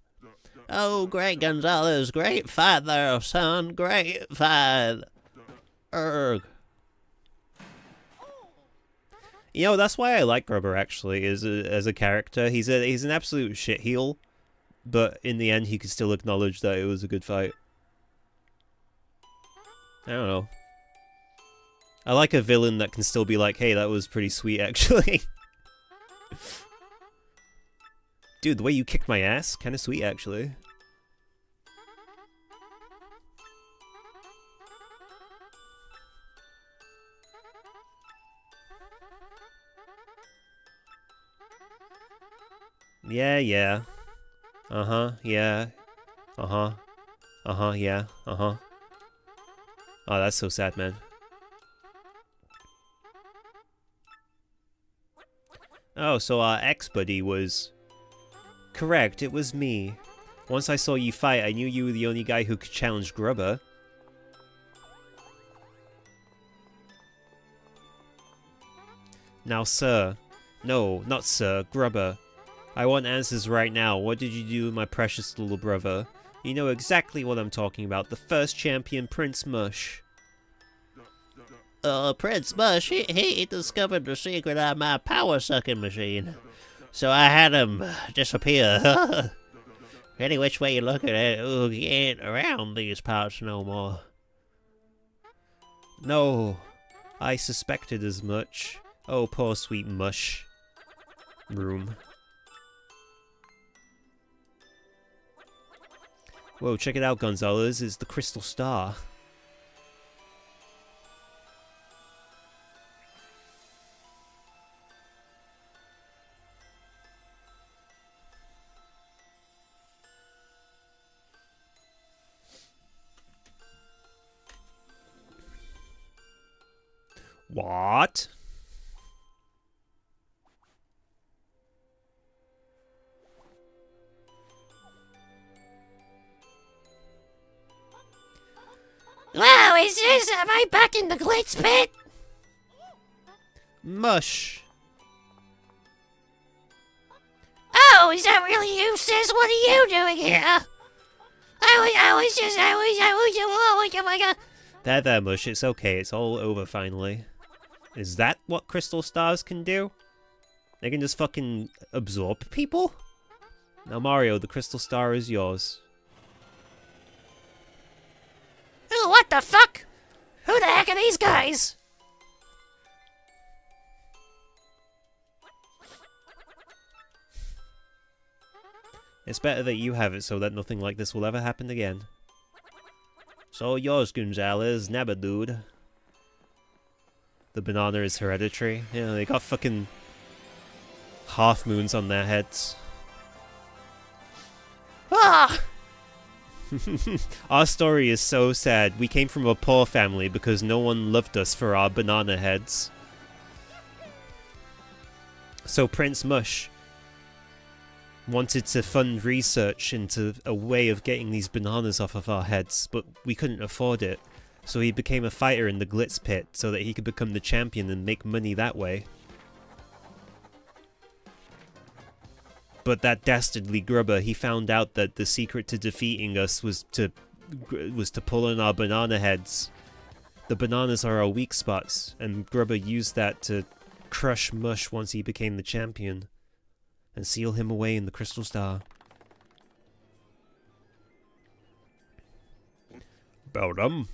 Oh, great Gonzalez, great fight there, son, great fight. Erg. You know, that's why I like Grubber, actually, as a character. He's an absolute shitheel, but in the end he could still acknowledge that it was a good fight. I don't know. I like a villain that can still be like, hey, that was pretty sweet, actually. Dude, the way you kicked my ass, kinda sweet, actually. Yeah, yeah. Uh-huh, yeah. Uh-huh. Uh-huh, yeah. Uh-huh. Oh, that's so sad, man. Oh, so our ex-buddy was... Correct, it was me. Once I saw you fight, I knew you were the only guy who could challenge Grubber. Now, sir. No, not sir, Grubber. I want answers right now. What did you do with my precious little brother? You know exactly what I'm talking about. The first champion, Prince Mush. Prince Mush, he discovered the secret of my power-sucking machine. So I had him disappear. Any which way you look at it, he ain't around these parts no more. No, I suspected as much. Oh, poor sweet Mush. Room. Whoa, check it out, Gonzalez. It's the Crystal Star. What? Wow, am I back in the glitz pit? Mush. Oh, is that really you, sis? What are you doing here? Oh my god. There, Mush. It's okay. It's all over finally. Is that what Crystal Stars can do? They can just fucking absorb people? Now, Mario, the Crystal Star is yours. Oh, what the fuck? Who the heck are these guys? It's better that you have it so that nothing like this will ever happen again. So yours, Gonzalez, Nabadude. The banana is hereditary. Yeah, they got fucking half moons on their heads. Ah! Our story is so sad. We came from a poor family because no one loved us for our banana heads. So Prince Mush wanted to fund research into a way of getting these bananas off of our heads, but we couldn't afford it. So he became a fighter in the Glitz Pit so that he could become the champion and make money that way. But that dastardly Grubber, he found out that the secret to defeating us was to pull in our banana heads. The bananas are our weak spots, and Grubber used that to crush Mush once he became the champion, and seal him away in the Crystal Star. Beldum,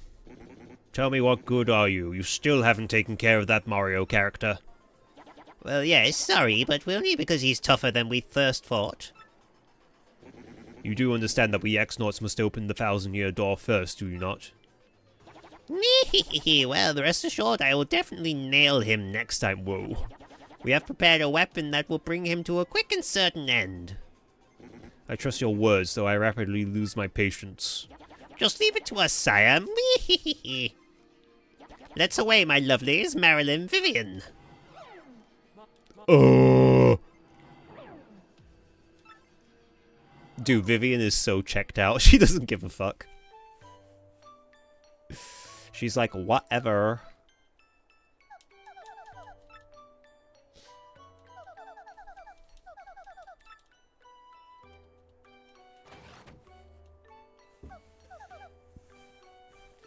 tell me what good are you? You still haven't taken care of that Mario character. Well, yes, sorry, but only because he's tougher than we first thought. You do understand that we X-Nauts must open the 1,000-year door first, do you not? Well, rest assured, I will definitely nail him next time. Whoa. We have prepared a weapon that will bring him to a quick and certain end. I trust your words, though I rapidly lose my patience. Just leave it to us, sire. Let's away, my lovelies, Marilyn, Vivian. Dude, Vivian is so checked out. She doesn't give a fuck. She's like, whatever.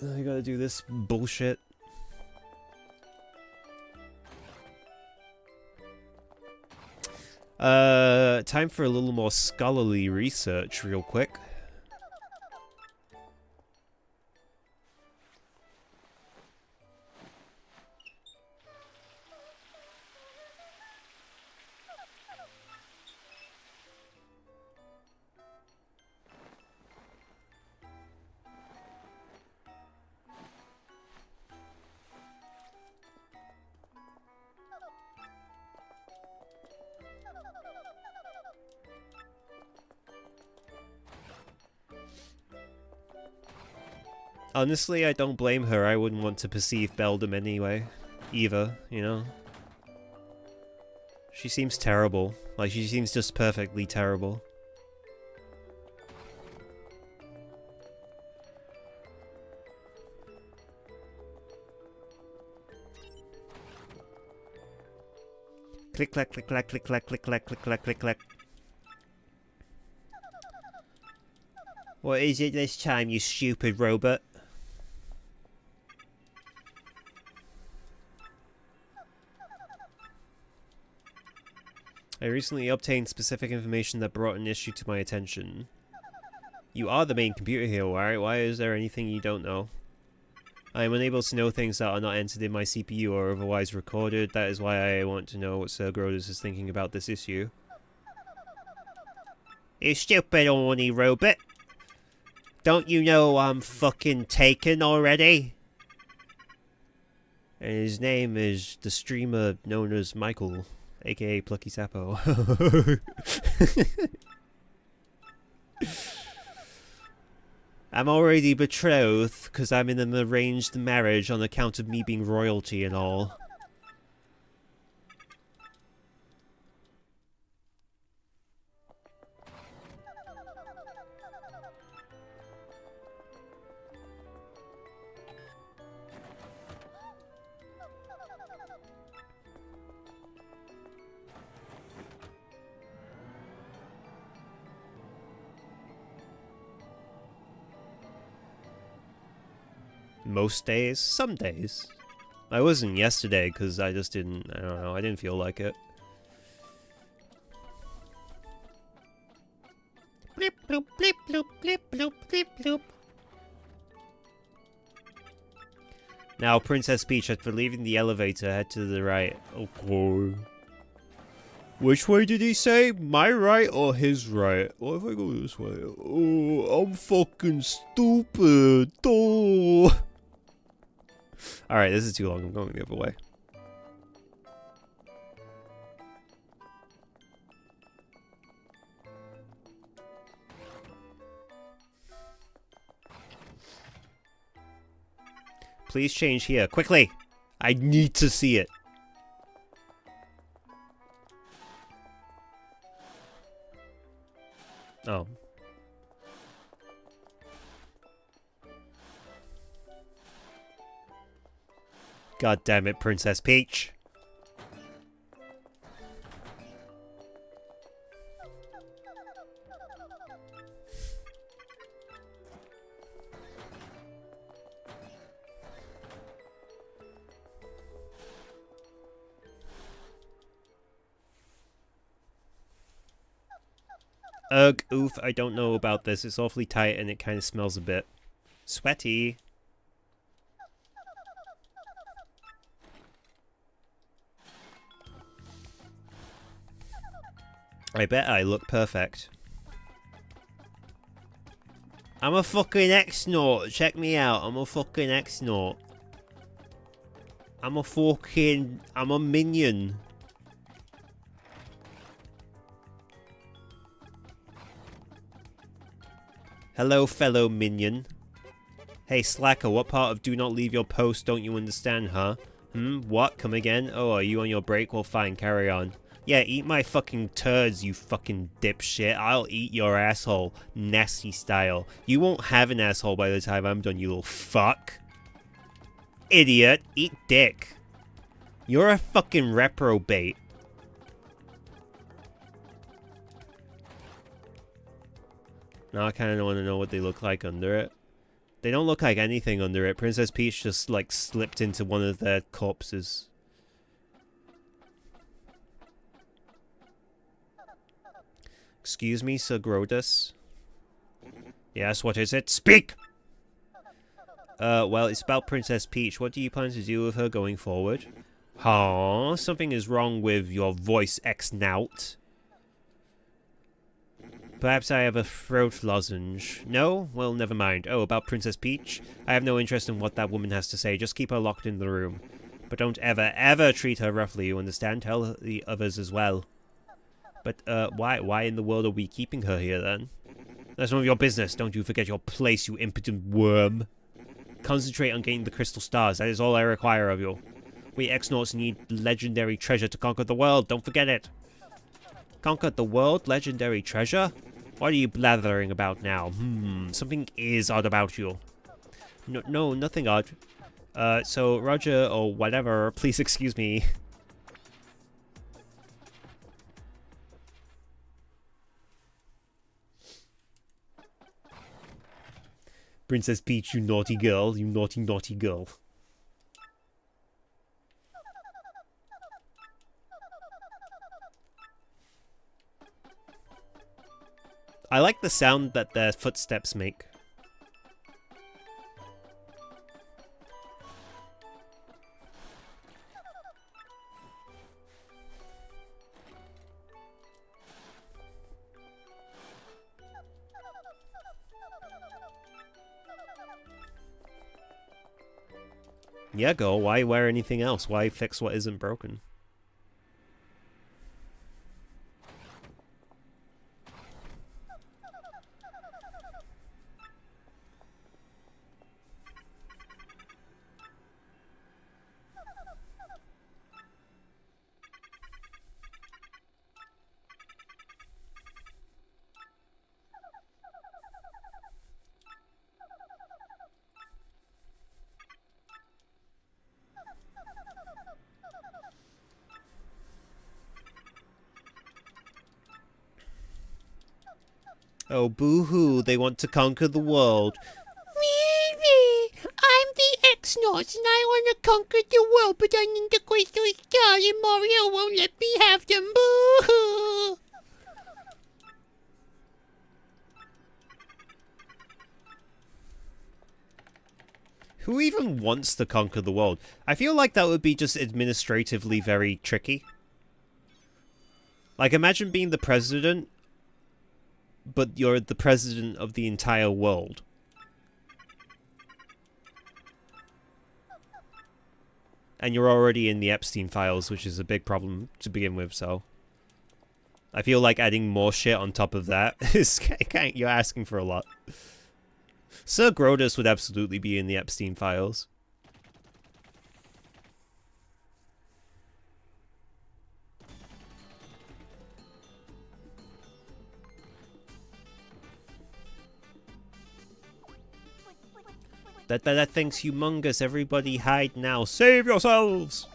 I gotta do this bullshit. Time for a little more scholarly research real quick. Honestly, I don't blame her. I wouldn't want to perceive Beldam anyway. Either, you know? She seems terrible. Like, she seems just perfectly terrible. Click, clack, click, clack, click, clack, click, clack, click, clack, click, clack. What is it this time, you stupid robot? I recently obtained specific information that brought an issue to my attention. You are the main computer here, right? Why is there anything you don't know? I am unable to know things that are not entered in my CPU or otherwise recorded. That is why I want to know what Sir Grodus is thinking about this issue. You stupid horny robot. Don't you know I'm fucking taken already? And his name is the streamer known as Michael, aka Plucky Sapo. I'm already betrothed because I'm in an arranged marriage on account of me being royalty and all. Most days? Some days. I wasn't yesterday because I just didn't, I don't know, I didn't feel like it. Blip, bloop, blip, bloop, blip, bloop, blip, bloop. Now, Princess Peach, after leaving the elevator, head to the right. Okay. Which way did he say? My right or his right? What if I go this way? Oh, I'm fucking stupid. Oh. Alright, this is too long. I'm going the other way. Please change here. Quickly! I need to see it. Oh. God damn it, Princess Peach. Ugh, oof, I don't know about this. It's awfully tight and it kind of smells a bit sweaty. I bet I look perfect. I'm a fucking X-Naut. Check me out. I'm a fucking X-Naut. I'm a minion. Hello, fellow minion. Hey, Slacker, what part of do not leave your post don't you understand, huh? What? Come again? Oh, are you on your break? Well, fine, carry on. Yeah, eat my fucking turds, you fucking dipshit. I'll eat your asshole, nasty style. You won't have an asshole by the time I'm done, you little fuck. Idiot, eat dick. You're a fucking reprobate. Now I kind of want to know what they look like under it. They don't look like anything under it. Princess Peach just, like, slipped into one of their corpses. Excuse me, Sir Grodus? Yes, what is it? Speak! Well, it's about Princess Peach. What do you plan to do with her going forward? Huh? Something is wrong with your voice, ex-nout. Perhaps I have a throat lozenge. No? Well, never mind. Oh, about Princess Peach? I have no interest in what that woman has to say. Just keep her locked in the room. But don't ever, ever treat her roughly, you understand? Tell the others as well. But, why in the world are we keeping her here, then? That's none of your business. Don't you forget your place, you impotent worm. Concentrate on getting the crystal stars. That is all I require of you. We X-Nauts need legendary treasure to conquer the world. Don't forget it. Conquer the world? Legendary treasure? What are you blathering about now? Something is odd about you. No, nothing odd. So, Roger, or whatever, please excuse me. Princess Peach, you naughty girl. You naughty, naughty girl. I like the sound that their footsteps make. Yeah, girl, why wear anything else? Why fix what isn't broken? Oh, boo-hoo, they want to conquer the world. I'm the X-Nauts and I want to conquer the world, but I need the crystal stars and Mario won't let me have them. Boo-hoo! Who even wants to conquer the world? I feel like that would be just administratively very tricky. Like, imagine being the president, but you're the president of the entire world. And you're already in the Epstein files, which is a big problem to begin with, so... I feel like adding more shit on top of that is... you're asking for a lot. Sir Grodus would absolutely be in the Epstein files. That thing's humongous. Everybody hide now. Save yourselves!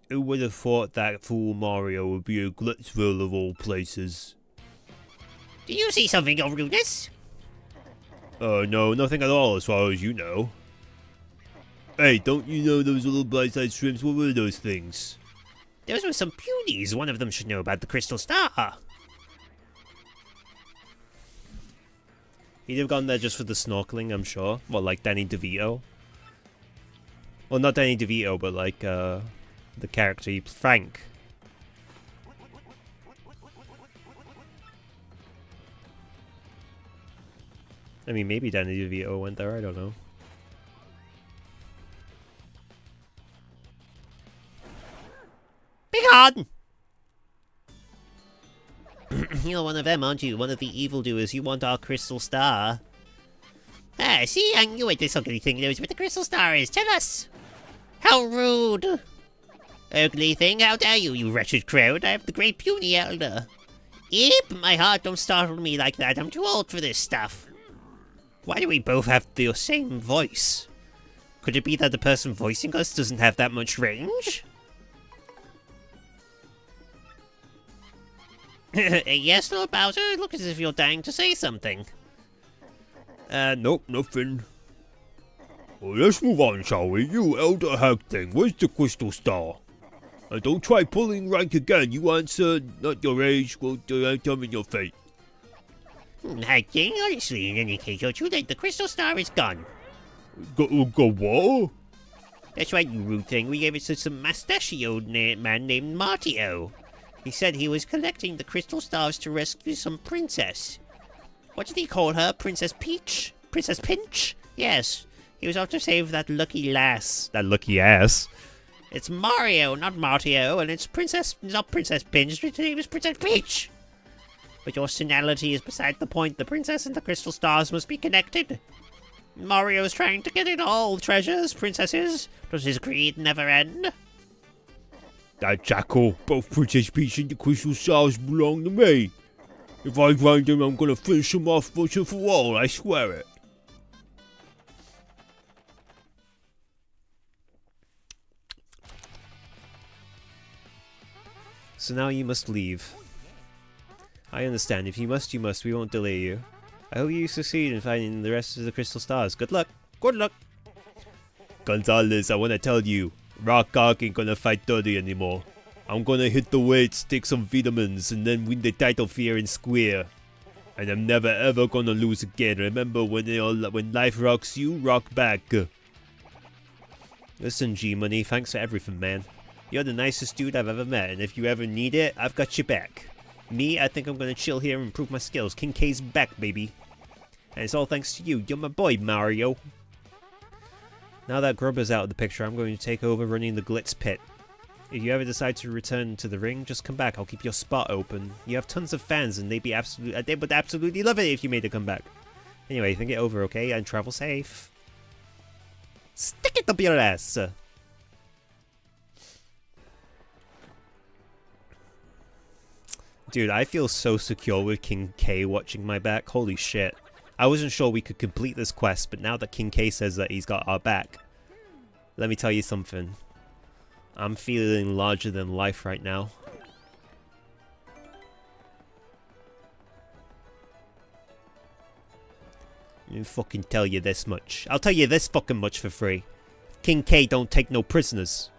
Who would have thought that fool Mario would be a Glitzville of all places? Do you see something, Your Rudeness? No, nothing at all as far as you know. Hey, don't you know those little bite-sized shrimps? What were those things? Those were some beauties. One of them should know about the crystal star. He'd have gone there just for the snorkeling, I'm sure. Well, like Danny DeVito. Well, not Danny DeVito, but like, the character, Frank. I mean, maybe Danny DeVito went there, I don't know. Big on! You're one of them, aren't you? One of the evildoers. You want our crystal star. Ah, see? I knew it. This ugly thing knows what the crystal star is. Tell us! How rude! Ugly thing, how dare you, you wretched crowd? I am the great puny elder. Yep, my heart, don't startle me like that. I'm too old for this stuff. Why do we both have the same voice? Could it be that the person voicing us doesn't have that much range? Yes, Lord Bowser? It looks as if you're dying to say something. Nope, nothing. Well, let's move on, shall we? You elder hag thing, where's the crystal star? And don't try pulling rank again. You answer not your age, will determine your fate. I think, honestly, in any case, you're too late. The crystal star is gone. Go what? That's right, you rude thing. We gave it to some mustachioed man named Mario. He said he was collecting the crystal stars to rescue some princess. What did he call her? Princess Peach? Princess Pinch? Yes. He was out to save that lucky lass. That lucky ass. It's Mario, not Mario, and it's not Princess Pinch. Her name is Princess Peach. But your senility is beside the point. The princess and the crystal stars must be connected. Mario's trying to get it all. Treasures, princesses. Does his greed never end? That jackal. Both Princess Peach and the crystal stars belong to me. If I find them, I'm gonna finish them off once and for all. I swear it. So now you must leave. I understand. If you must, you must. We won't delay you. I hope you succeed in finding the rest of the crystal stars. Good luck. Good luck. Gonzalez, I wanna tell you, Rock Gog ain't gonna fight dirty anymore. I'm gonna hit the weights, take some vitamins, and then win the title fair and square. And I'm never ever gonna lose again. Remember, when life rocks you, rock back. Listen, G-Money, thanks for everything, man. You're the nicest dude I've ever met, and if you ever need it, I've got your back. Me, I think I'm gonna chill here and improve my skills. King K's back, baby. And it's all thanks to you. You're my boy, Mario. Now that Grubber's out of the picture, I'm going to take over running the Glitz Pit. If you ever decide to return to the ring, just come back. I'll keep your spot open. You have tons of fans, and they would absolutely love it if you made a comeback. Anyway, think it over, okay? And travel safe. Stick it up your ass! Dude, I feel so secure with King K watching my back. Holy shit. I wasn't sure we could complete this quest, but now that King K says that he's got our back, let me tell you something. I'm feeling larger than life right now. Let me fucking tell you this much. I'll tell you this fucking much for free. King K don't take no prisoners.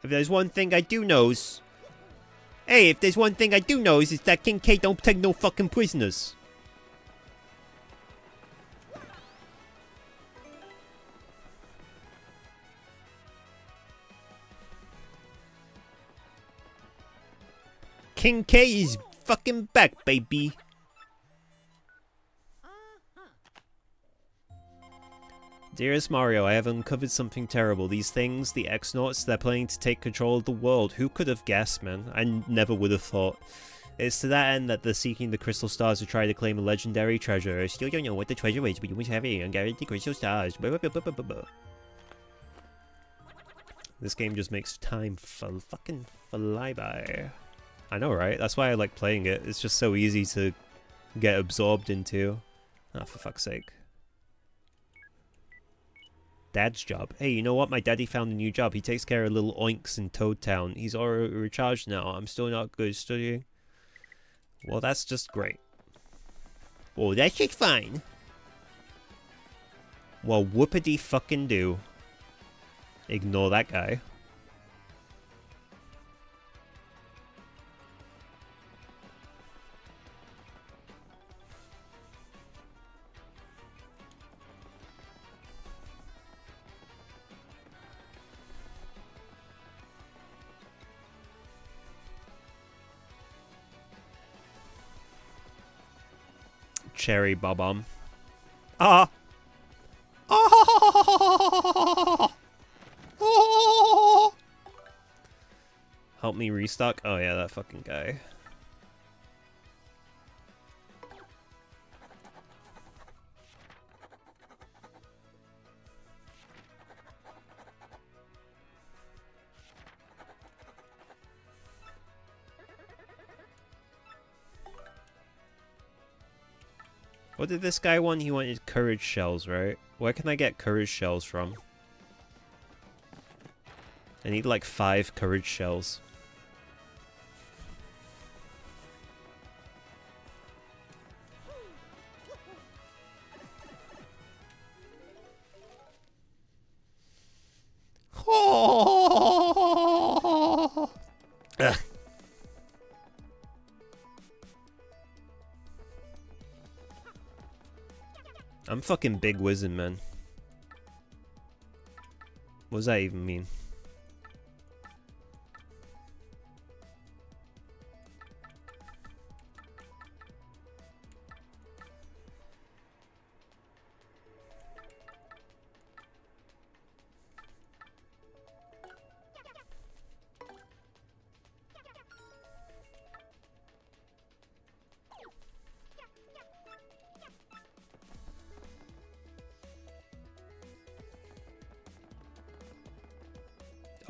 If there's one thing I do knows... Hey, if there's one thing I do know is that King K don't take no fucking prisoners. King K is fucking back, baby. Dearest Mario, I have uncovered something terrible. These things, the X-Nauts, they're planning to take control of the world. Who could have guessed, man? I never would have thought. It's to that end that they're seeking the crystal stars to try to claim a legendary treasure. I still don't know what the treasure is, but you must have it and guarantee crystal stars. This game just makes time fucking fly by. I know, right? That's why I like playing it. It's just so easy to get absorbed into. Ah, for fuck's sake. Dad's job. Hey, you know what? My daddy found a new job. He takes care of little oinks in Toad Town. He's already recharged now. I'm still not good at studying. Well, that's just great. Well, that's just fine. Well, whoopity fucking do. Ignore that guy. Cherry Bob-omb. Ah! Oh! Oh! Help me restock? Oh yeah, that fucking guy. What did this guy want? He wanted courage shells, right? Where can I get courage shells from? I need like 5 courage shells. I'm fucking big whizzing, man. What does that even mean?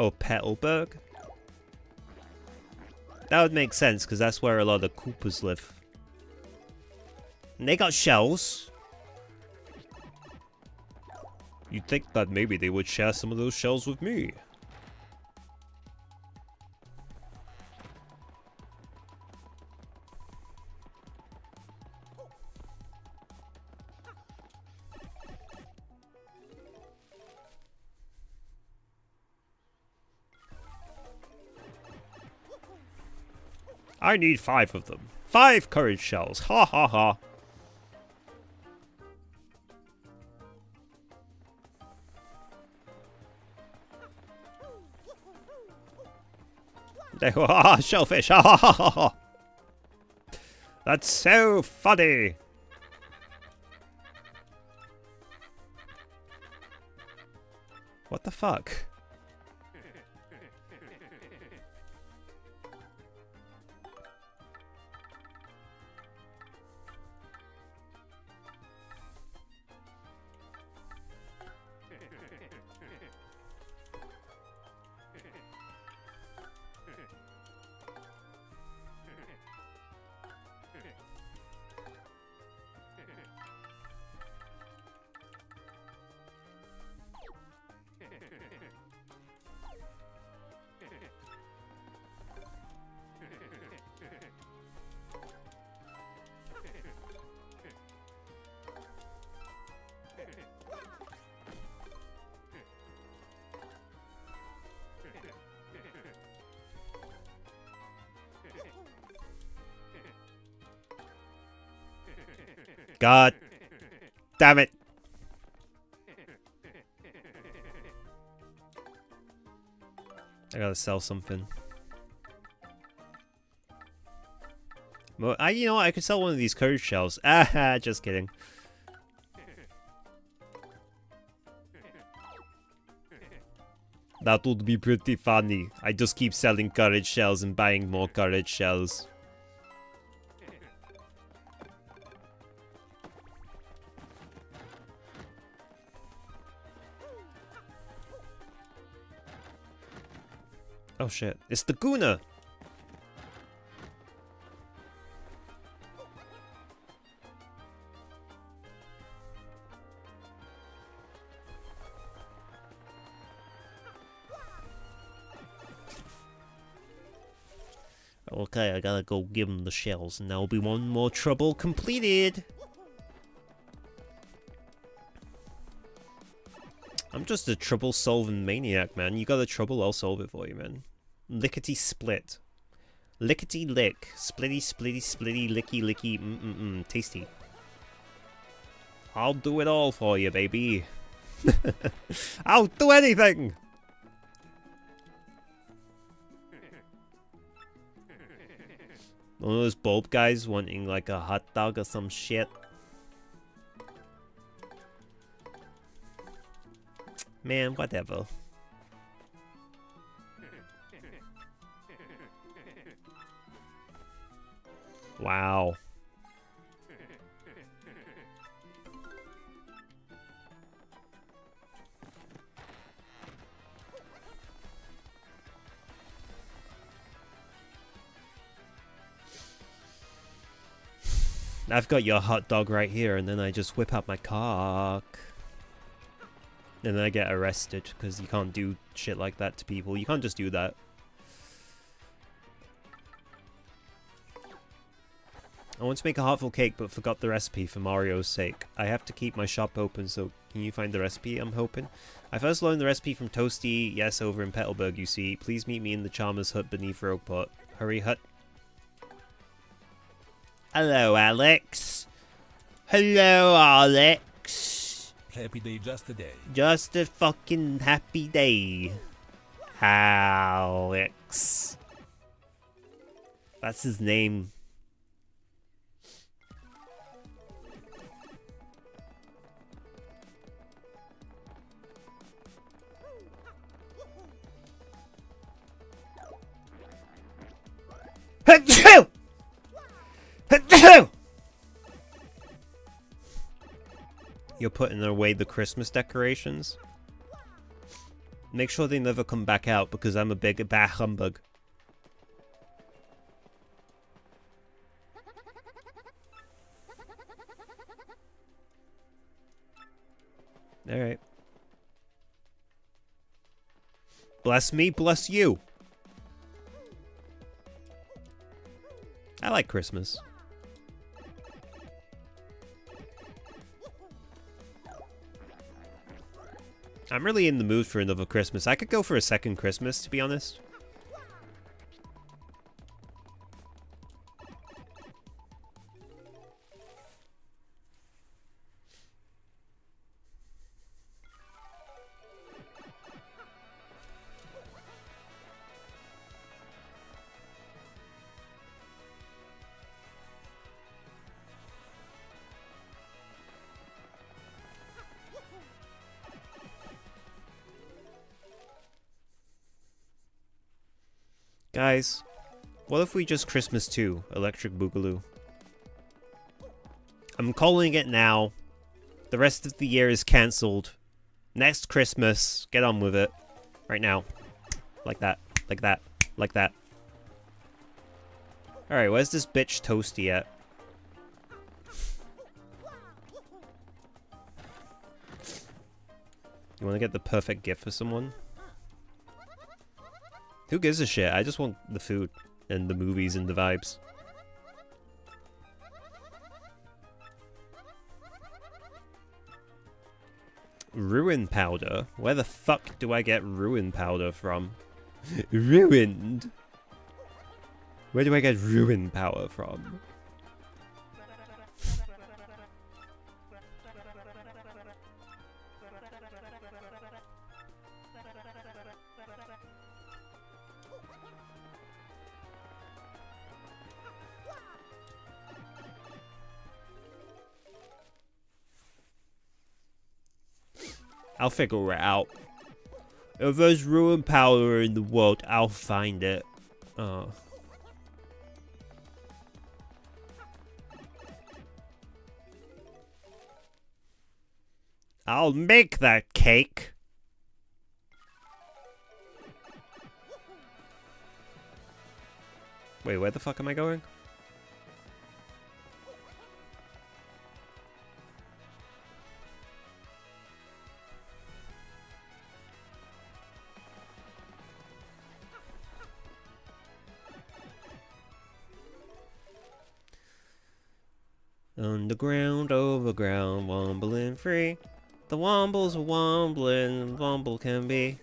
Oh, Petalburg? That would make sense, because that's where a lot of the Koopas live. And they got shells. You'd think that maybe they would share some of those shells with me. I need 5 of them. 5 courage shells. Ha ha ha. Shellfish. Ha ha ha ha ha. That's so funny. What the fuck? God damn it. I gotta sell something. Well, you know what? I could sell one of these courage shells. Ah, just kidding. That would be pretty funny. I just keep selling courage shells and buying more courage shells. Oh shit, it's the Guna! Okay, I gotta go give him the shells, and that'll be one more trouble completed. I'm just a trouble-solving maniac, man. You got a trouble, I'll solve it for you, man. Lickety-split. Lickety-lick. Splitty-splitty-splitty, licky-licky, tasty. I'll do it all for you, baby. I'll do anything! One of those bulb guys wanting like a hot dog or some shit. Man, whatever. Wow. I've got your hot dog right here, and then I just whip out my cock. And then I get arrested, because you can't do shit like that to people. You can't just do that. I want to make a heartful cake, but forgot the recipe for Mario's sake. I have to keep my shop open, so can you find the recipe, I'm hoping? I first learned the recipe from Toasty, yes, over in Petalburg, you see. Please meet me in the Charmer's hut beneath Rogueport. Hurry, hut. Hello, Alex. Hello, Alex. Alex. Happy day, just a day. Just a fucking happy day. Alex. That's his name. You're putting away the Christmas decorations? Make sure they never come back out because I'm a big bah humbug. Alright. Bless me, bless you. I like Christmas. I'm really in the mood for another Christmas. I could go for a second Christmas, to be honest. Guys, what if we just Christmas 2, Electric Boogaloo? I'm calling it now. The rest of the year is cancelled. Next Christmas, get on with it. Right now. Like that, like that, like that. Alright, where's this bitch Toasty at? You wanna get the perfect gift for someone? Who gives a shit? I just want the food and the movies and the vibes. Ruin powder? Where the fuck do I get ruin powder from? Ruined? Where do I get ruin powder from? I'll figure it out. If there's ruin powder in the world, I'll find it. I'll make that cake. Wait, where the fuck am I going? Underground, overground, wombling free. The wombles are wombling, womble can be.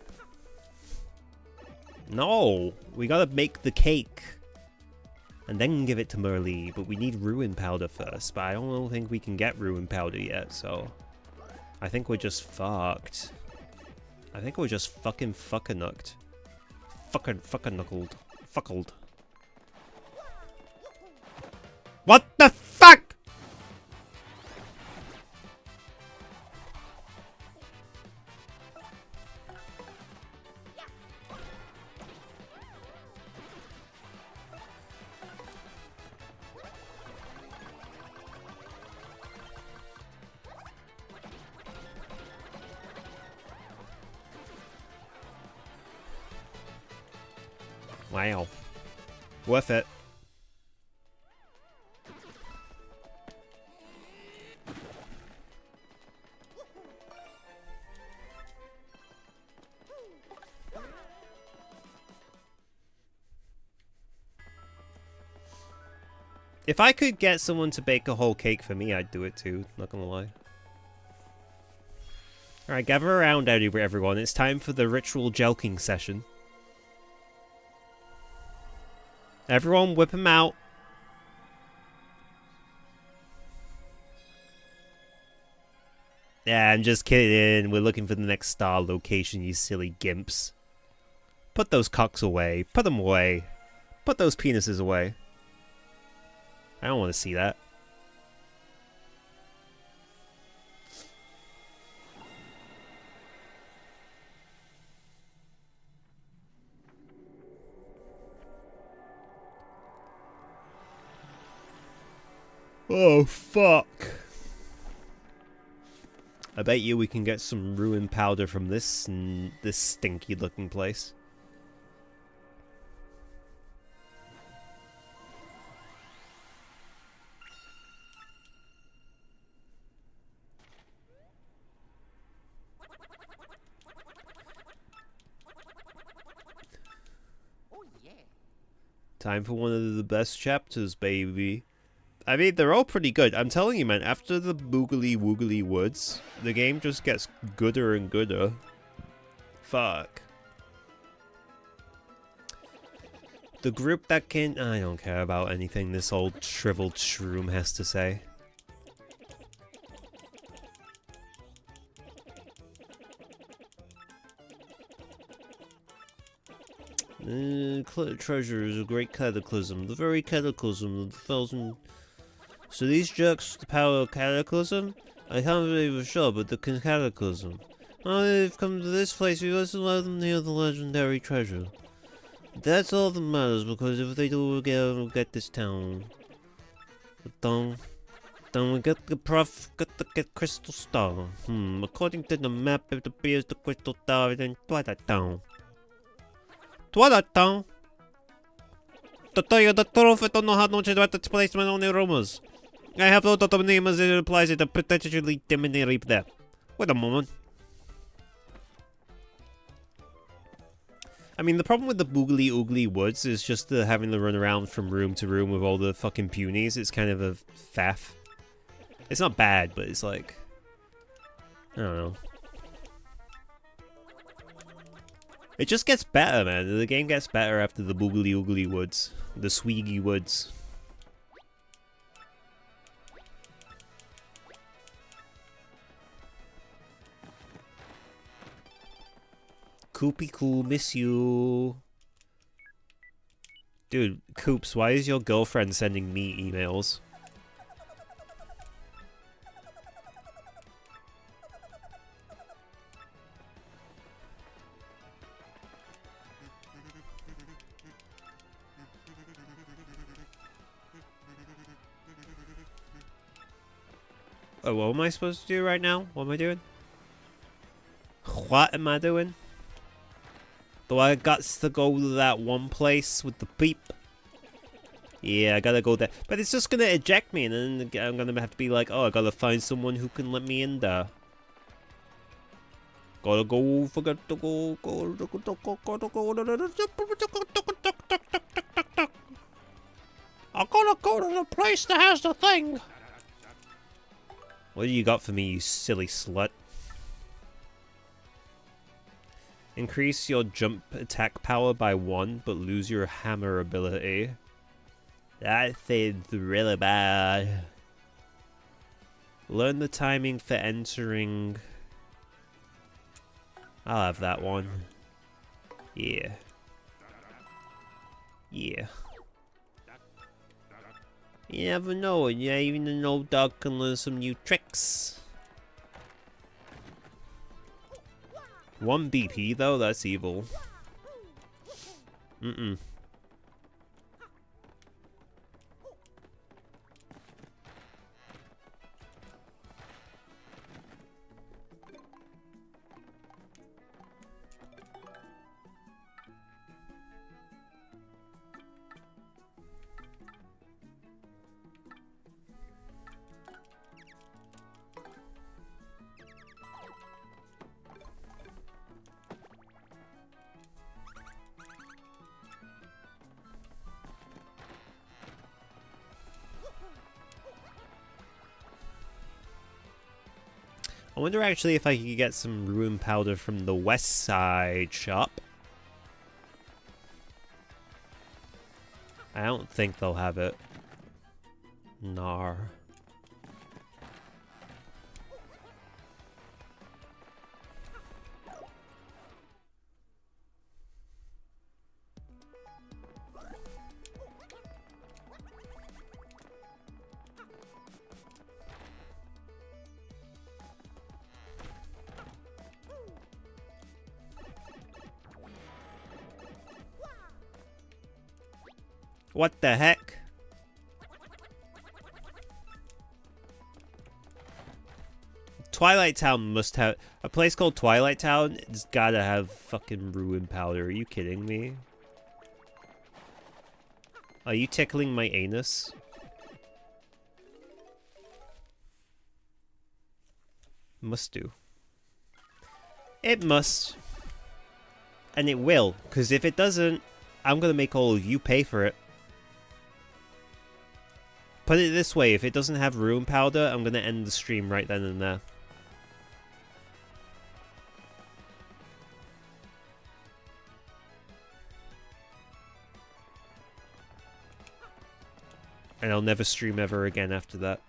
No! We gotta make the cake. And then give it to Merlee, but we need ruin powder first. But I don't think we can get ruin powder yet, so... I think we're just fucked. I think we're just fucking fucking-nucked. Fucking-knuckled. Fuckled. What the fuck?! Wow. Worth it. If I could get someone to bake a whole cake for me, I'd do it too, not gonna lie. Alright, gather around everyone, it's time for the ritual jelking session. Everyone whip him out. Yeah, I'm just kidding. We're looking for the next star location, you silly gimps. Put those cocks away. Put them away. Put those penises away. I don't want to see that. Oh, fuck. I bet you we can get some ruin powder from this stinky looking place. Time for one of the best chapters, baby. I mean, they're all pretty good. I'm telling you, man, after the Boogly Woogly Woods, the game just gets gooder and gooder. Fuck. The group that can... I don't care about anything this old shriveled shroom has to say. Treasure is a great cataclysm. The very cataclysm of the thousand... So these jerks power cataclysm? I can't believe for sure, but the cataclysm. Oh, they've come to this place because to let them near the legendary treasure. That's all that matters, because if they do, we'll get this town. But don't we get the get crystal star. According to the map, it appears the crystal star is in Twilight Town. Twilight Town? To tell you the truth, I don't know how much about this place, but only rumors. I have thought of the name as it implies it a potentially demon reap there. Wait a moment. I mean, the problem with the Boogly Oogly Woods is just having to run around from room to room with all the fucking punies. It's kind of a faff. It's not bad, but it's like... I don't know. It just gets better, man. The game gets better after the Boogly Oogly Woods. The Sweegy Woods. Koopy Koo, miss you. Dude, Coops, why is your girlfriend sending me emails? Oh, what am I supposed to do right now? What am I doing? What am I doing? Do I got to go to that one place with the beep? Yeah, I gotta go there. But it's just gonna eject me, and then I'm gonna have to be like, oh, I gotta find someone who can let me in there. Gotta go, forget to go, I gotta go to the place that has the thing. What do you got for me, you silly slut? Increase your jump attack power by 1, but lose your hammer ability. That seems really bad. Learn the timing for entering. I'll have that one. Yeah. Yeah. You never know, yeah, even an old dog can learn some new tricks. 1 BP though, that's evil. I wonder actually if I could get some ruin powder from the west side shop. I don't think they'll have it. Nar. What the heck? Twilight Town must have... A place called Twilight Town has gotta have fucking ruin powder. Are you kidding me? Are you tickling my anus? Must do. It must. And it will. Because if it doesn't, I'm gonna make all of you pay for it. Put it this way, if it doesn't have ruin powder, I'm gonna end the stream right then and there. And I'll never stream ever again after that.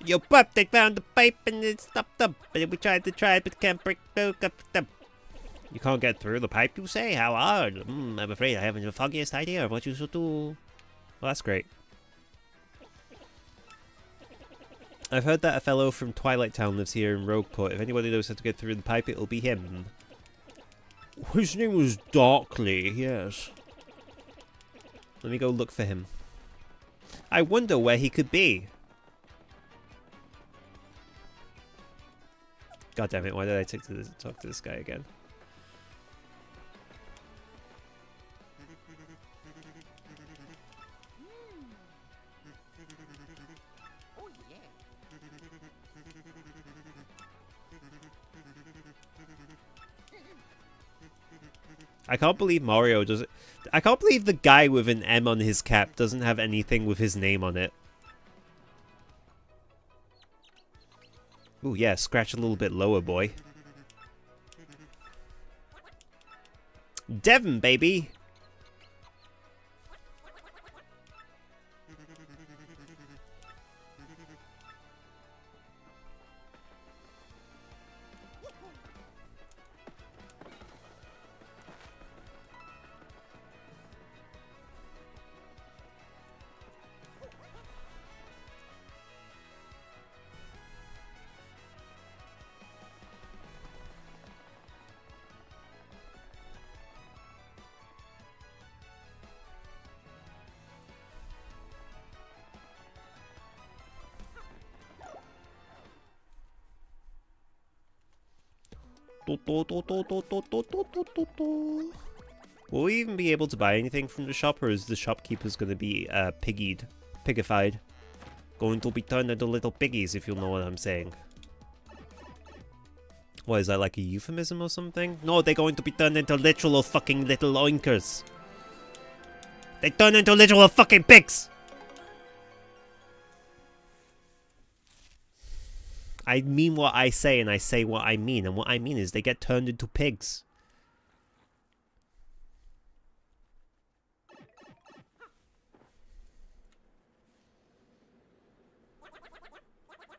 Yo, pup, they found the pipe and it stopped up. But we tried to try it, but can't break through. You can't get through the pipe, you say? How hard? I'm afraid I haven't the foggiest idea of what you should do. Well, that's great. I've heard that a fellow from Twilight Town lives here in Rogueport. If anybody knows how to get through the pipe, it'll be him. His name was Darkly, yes. Let me go look for him. I wonder where he could be. God damn it, why did I talk to this guy again? I can't believe Mario doesn't... I can't believe the guy with an M on his cap doesn't have anything with his name on it. Ooh, yeah, scratch a little bit lower, boy. Devon, baby! Will we even be able to buy anything from the shop, or is the shopkeeper's going to be pigified? Going to be turned into little piggies, if you know what I'm saying. What, is that like a euphemism or something? No, they're going to be turned into literal fucking little oinkers. They turn into literal fucking pigs! I mean what I say, and I say what I mean. And what I mean is they get turned into pigs.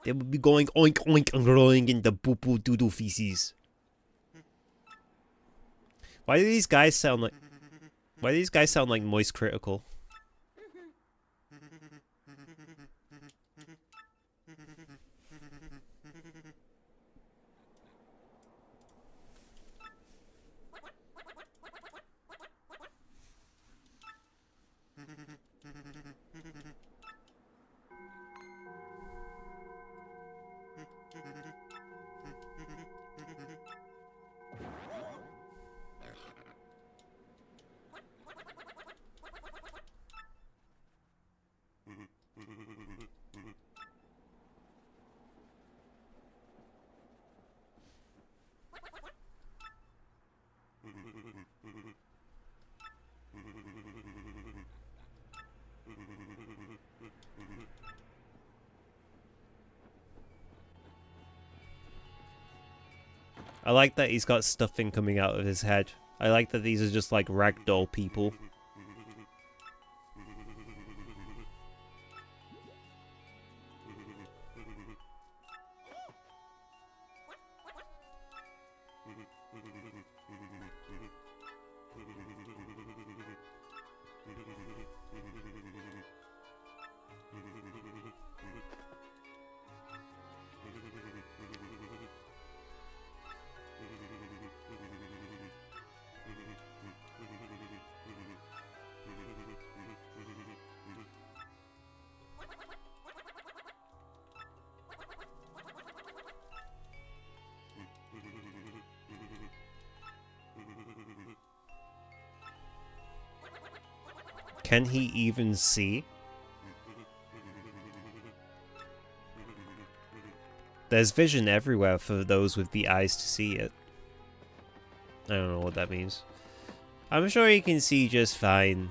They would be going oink oink and growing in the poo poo doo doo feces. Why do these guys sound like... Why do these guys sound like Moist Critical? I like that he's got stuffing coming out of his head. I like that these are just like ragdoll people. Can he even see? There's vision everywhere for those with the eyes to see it. I don't know what that means. I'm sure he can see just fine.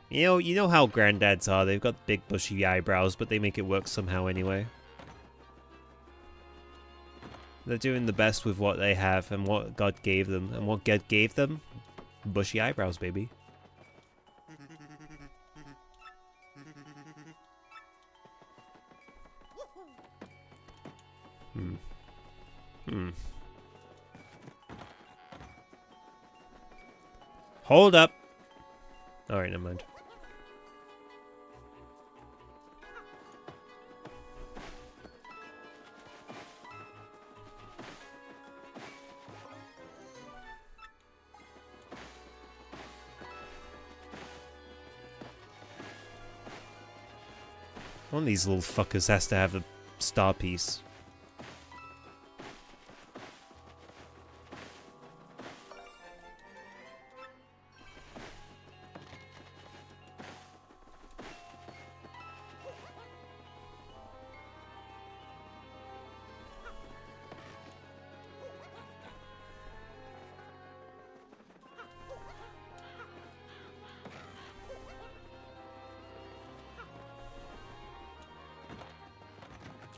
You know how granddads are. They've got big bushy eyebrows, but they make it work somehow anyway. They're doing the best with what they have and what God gave them. And what God gave them? Bushy eyebrows, baby. Hold up. Alright, never mind. One of these little fuckers has to have a star piece.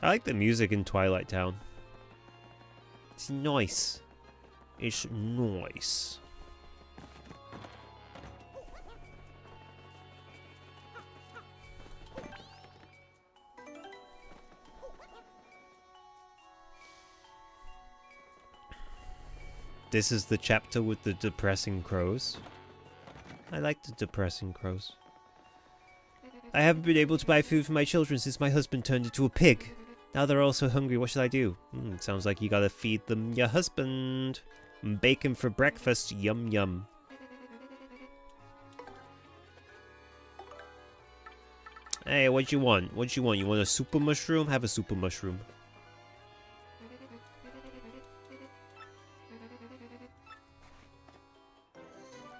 I like the music in Twilight Town. It's nice. It's nice. This is the chapter with the depressing crows. I like the depressing crows. I haven't been able to buy food for my children since my husband turned into a pig. Now they're all so hungry, what should I do? Sounds like you gotta feed them your husband. Bacon for breakfast, yum yum. Hey, what you want? What you want? You want a super mushroom? Have a super mushroom.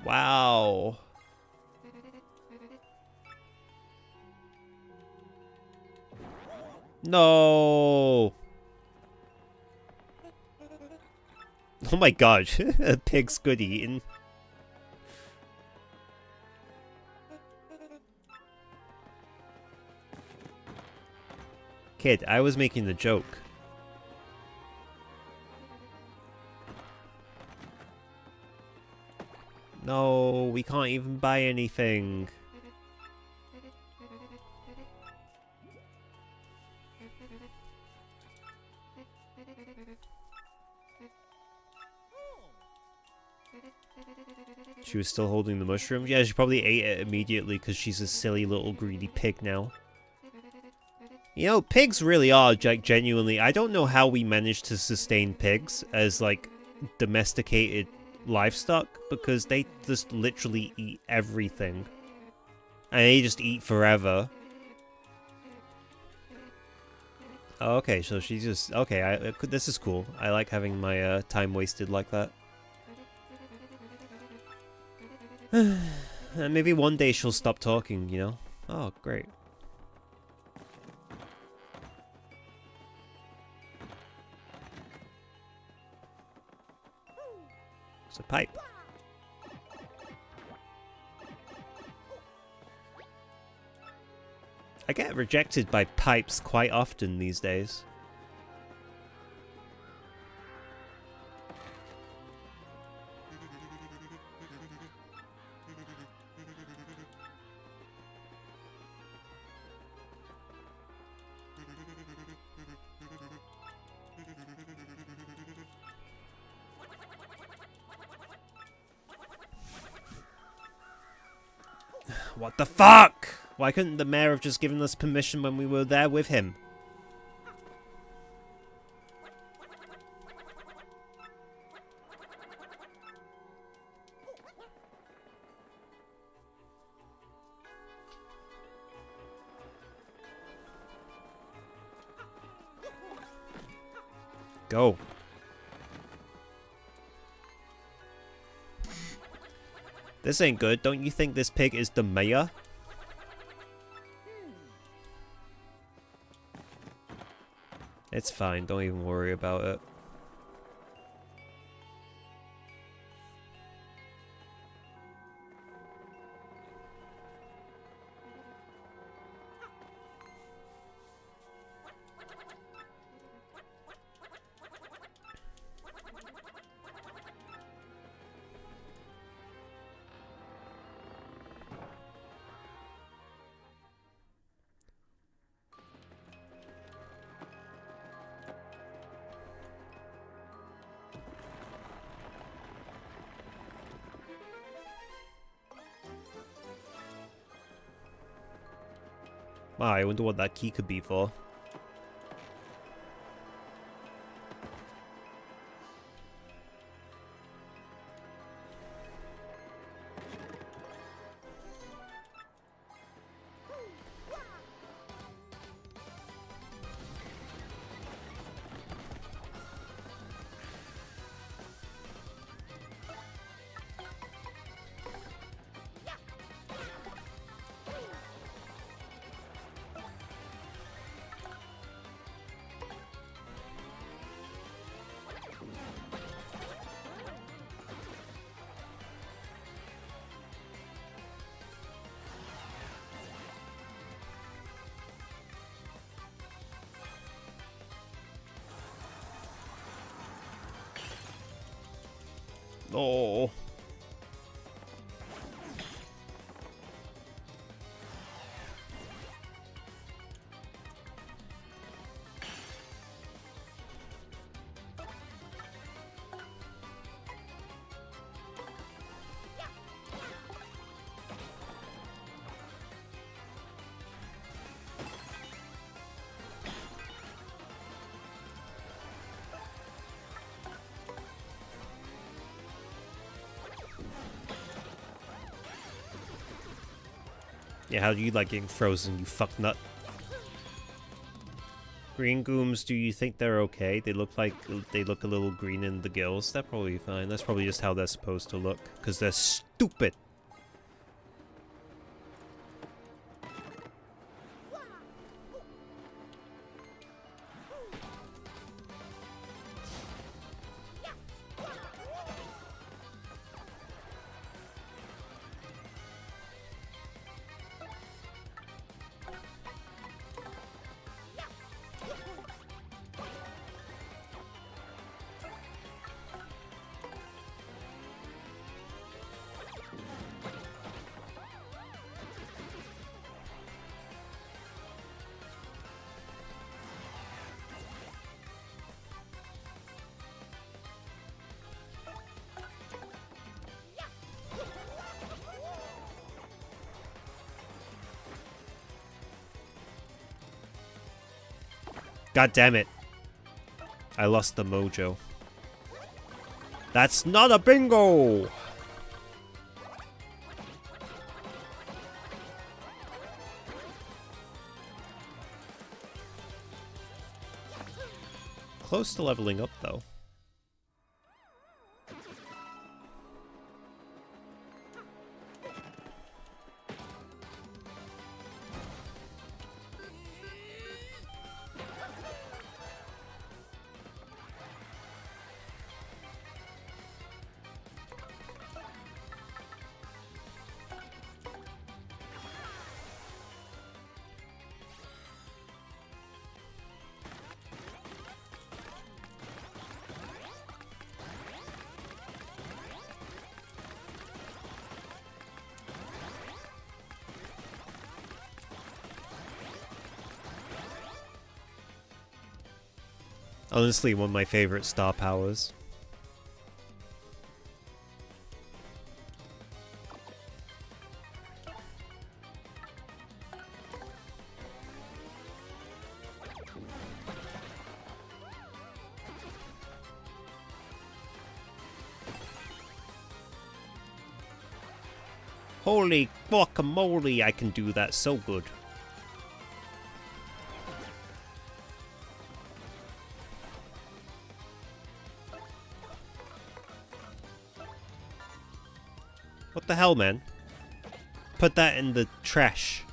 Wow. No. Oh my god, a pig's good eating. Kid, I was making the joke. No, we can't even buy anything. She was still holding the mushroom? Yeah, she probably ate it immediately because she's a silly little greedy pig now. You know, pigs really are, like, genuinely... I don't know how we managed to sustain pigs as, like, domesticated livestock, because they just literally eat everything. And they just eat forever. Oh, okay, so she's just... Okay, this is cool. I like having my time wasted like that. And maybe one day she'll stop talking, you know? Oh, great. It's a pipe. I get rejected by pipes quite often these days. What the fuck? Why couldn't the mayor have just given us permission when we were there with him? Go. This ain't good. Don't you think this pig is the mayor? It's fine, don't even worry about it. Wow, I wonder what that key could be for. Oh. Yeah, how do you like getting frozen, you fucknut? Green gooms, do you think they're okay? They look a little green in the gills. They're probably fine. That's probably just how they're supposed to look, because they're stupid. God damn it. I lost the mojo. That's not a bingo! Close to leveling up, though. Honestly, one of my favorite star powers. Holy guacamole, I can do that so good. What the hell, man? Put that in the trash.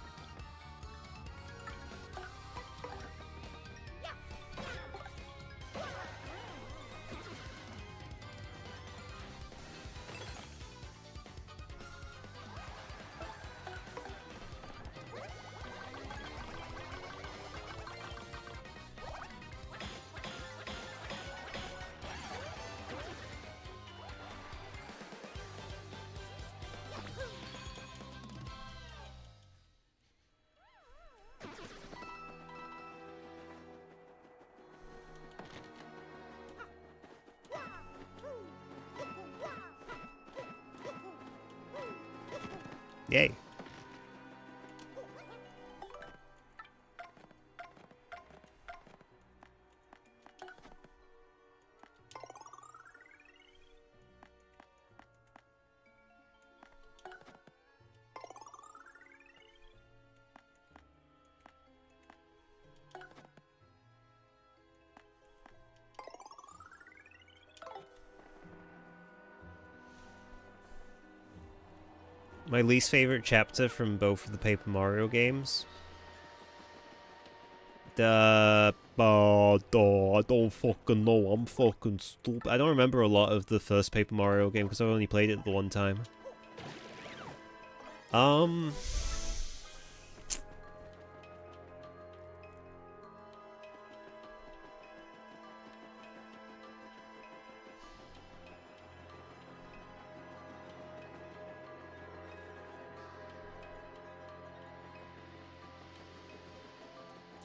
Yay. My least favorite chapter from both of the Paper Mario games. I don't fucking know. I'm fucking stupid. I don't remember a lot of the first Paper Mario game because I've only played it the one time.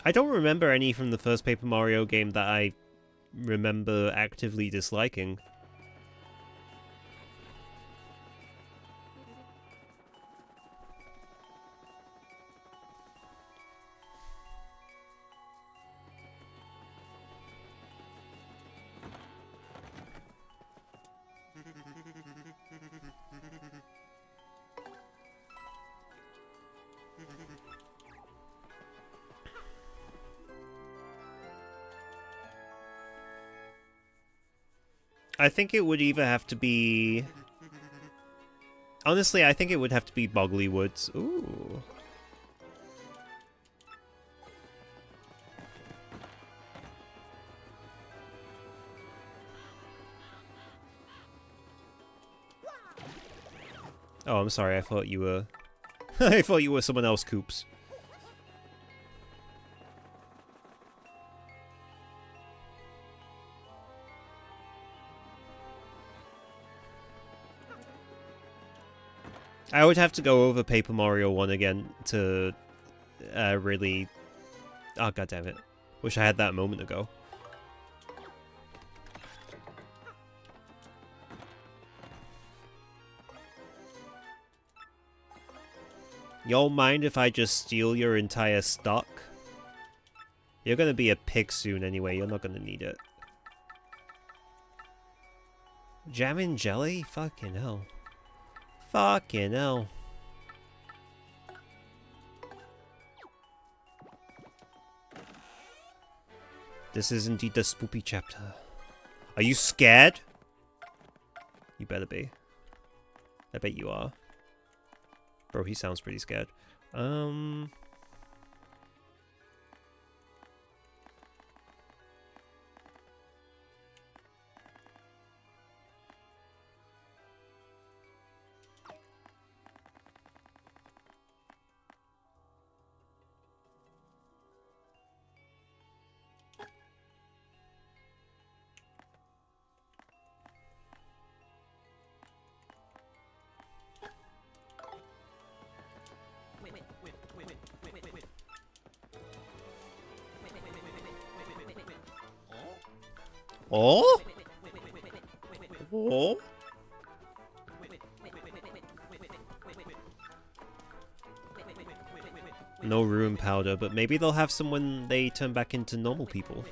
I don't remember any from the first Paper Mario game that I remember actively disliking. I think it would either have to be... Honestly, I think it would have to be Boggly Woods. Ooh. Oh, I'm sorry. I thought you were... I thought you were someone else, Coops. I would have to go over Paper Mario 1 again to really... Oh, god damn it. Wish I had that a moment ago. Y'all mind if I just steal your entire stock? You're gonna be a pig soon anyway, you're not gonna need it. Jam and jelly? Fucking hell. Fucking hell. This is indeed the spoopy chapter. Are you scared? You better be. I bet you are. Bro, he sounds pretty scared. Oh? Oh? No ruin powder, but maybe they'll have some when they turn back into normal people.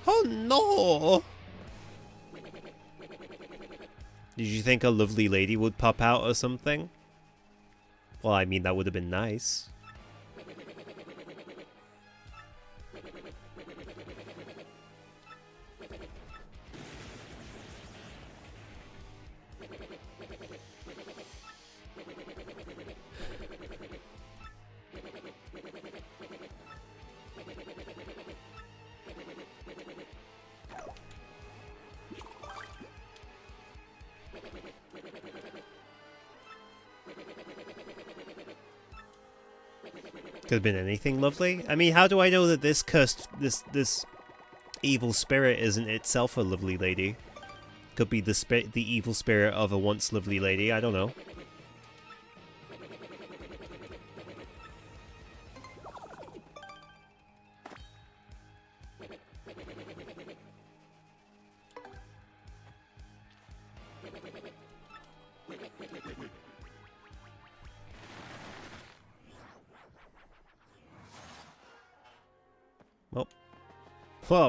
Oh no! Did you think a lovely lady would pop out or something? Well, I mean, that would have been nice. Could have been anything lovely. I mean, how do I know that this cursed, this evil spirit isn't itself a lovely lady? Could be the evil spirit of a once lovely lady. I don't know.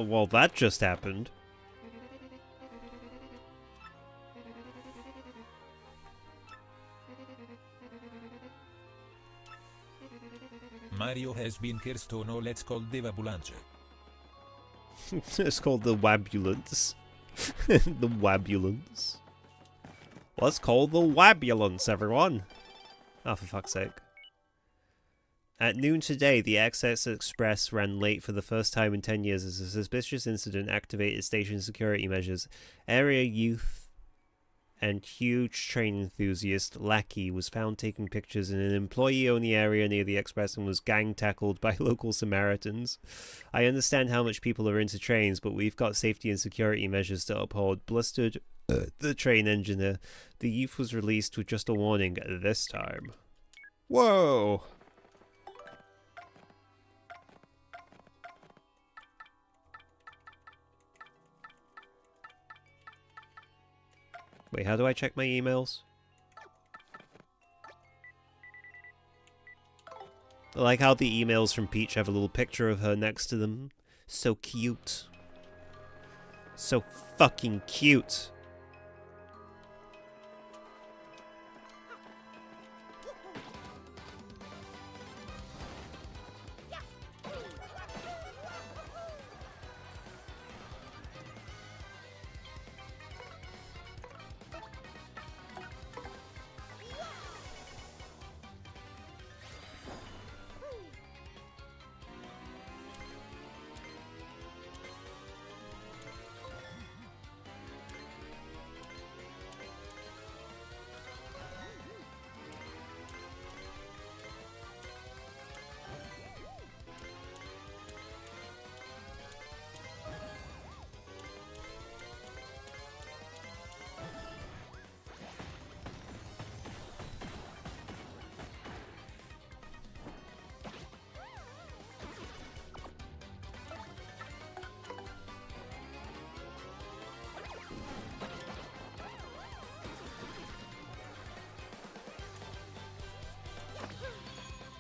Well, that just happened. Mario has been cursed, so no, let's call the ambulance. It's called the Wabulance. The Wabulance. Let's call the Wabulance, everyone. Oh, for fuck's sake. At noon today, the Access Express ran late for the first time in 10 years as a suspicious incident activated station security measures. Area youth and huge train enthusiast Lackey was found taking pictures in an employee-only area near the express and was gang-tackled by local Samaritans. I understand how much people are into trains, but we've got safety and security measures to uphold. Blustered the train engineer. The youth was released with just a warning this time. Whoa! Wait, how do I check my emails? I like how the emails from Peach have a little picture of her next to them. So cute. So fucking cute.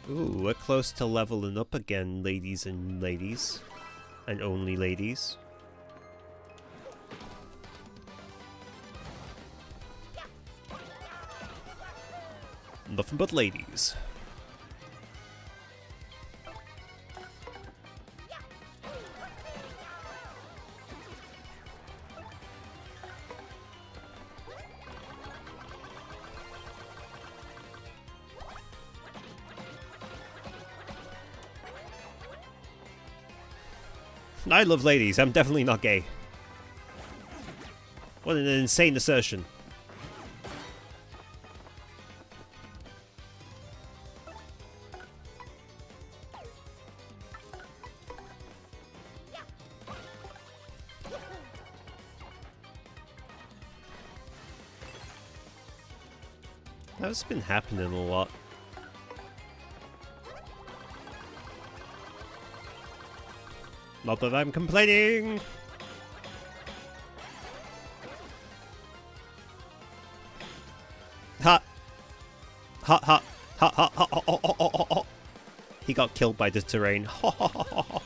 Ooh, we're close to leveling up again, ladies and ladies. And only ladies. Nothing but ladies. I love ladies. I'm definitely not gay. What an insane assertion. That's been happening a lot. Not that I'm complaining! Ha! Ha ha! Ha ha ha ha ha ha ha ha! He got killed by the terrain. Ha ha ha ha ha!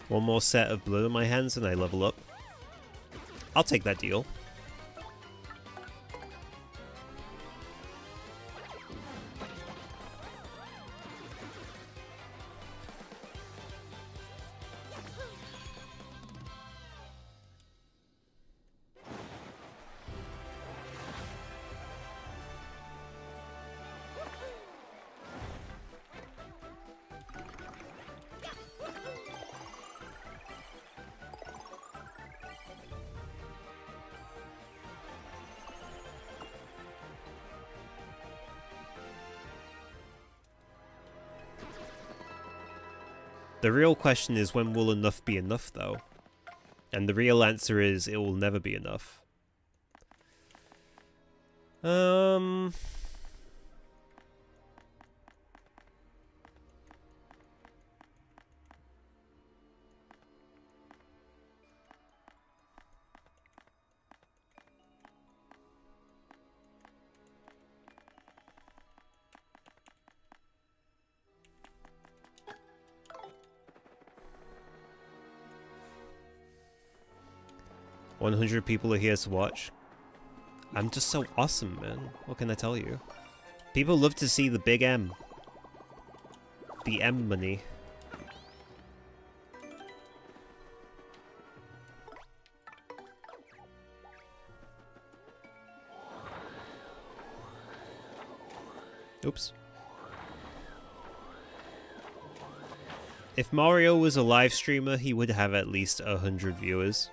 One more set of blood on my hands and I level up. I'll take that deal. The real question is, when will enough be enough, though? And the real answer is, it will never be enough. 100 people are here to watch. I'm just so awesome, man. What can I tell you? People love to see the big M. The M money. Oops. If Mario was a live streamer, he would have at least 100 viewers.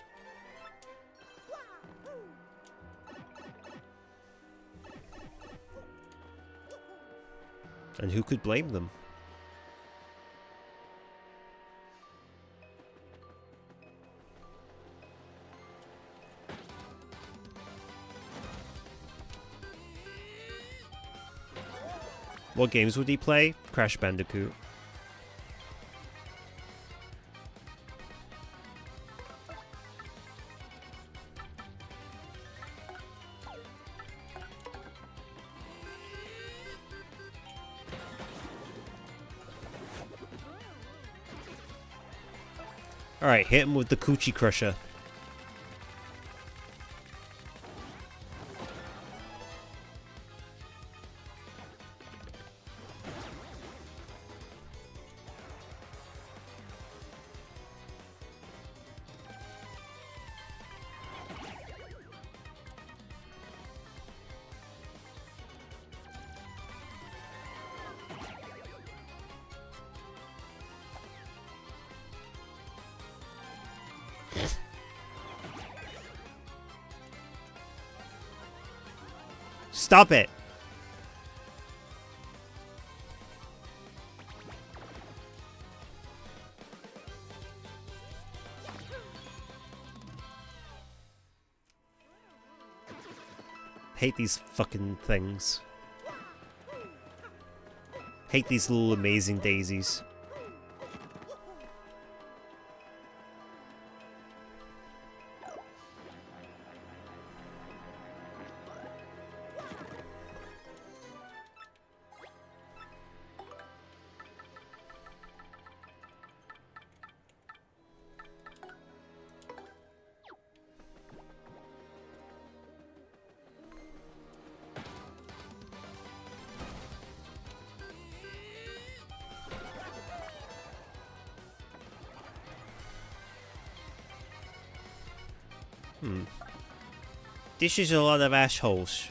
And who could blame them? What games would he play? Crash Bandicoot. Alright, hit him with the Coochie Crusher. Stop it! Hate these fucking things. Hate these little amazing daisies. This is a lot of assholes.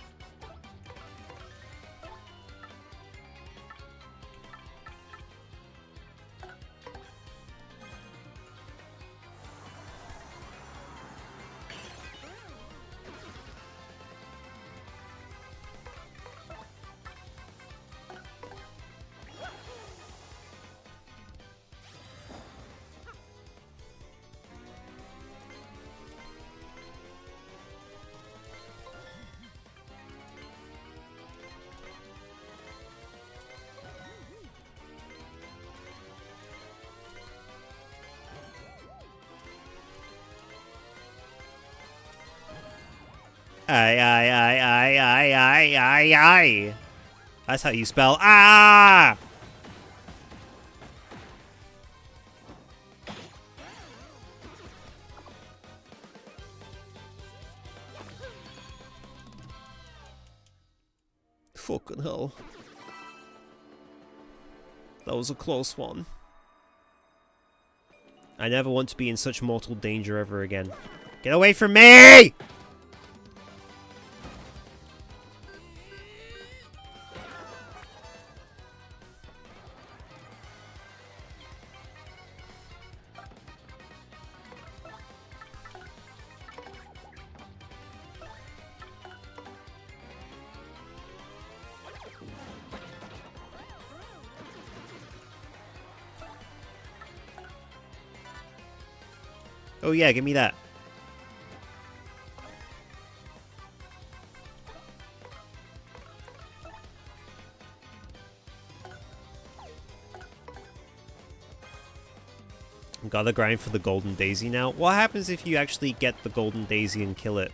I. That's how you spell ah! That was a close one. I never want to be in such mortal danger ever again. Get away from me! Oh yeah, give me that. Gotta grind for the golden daisy now. What happens if you actually get the golden daisy and kill it?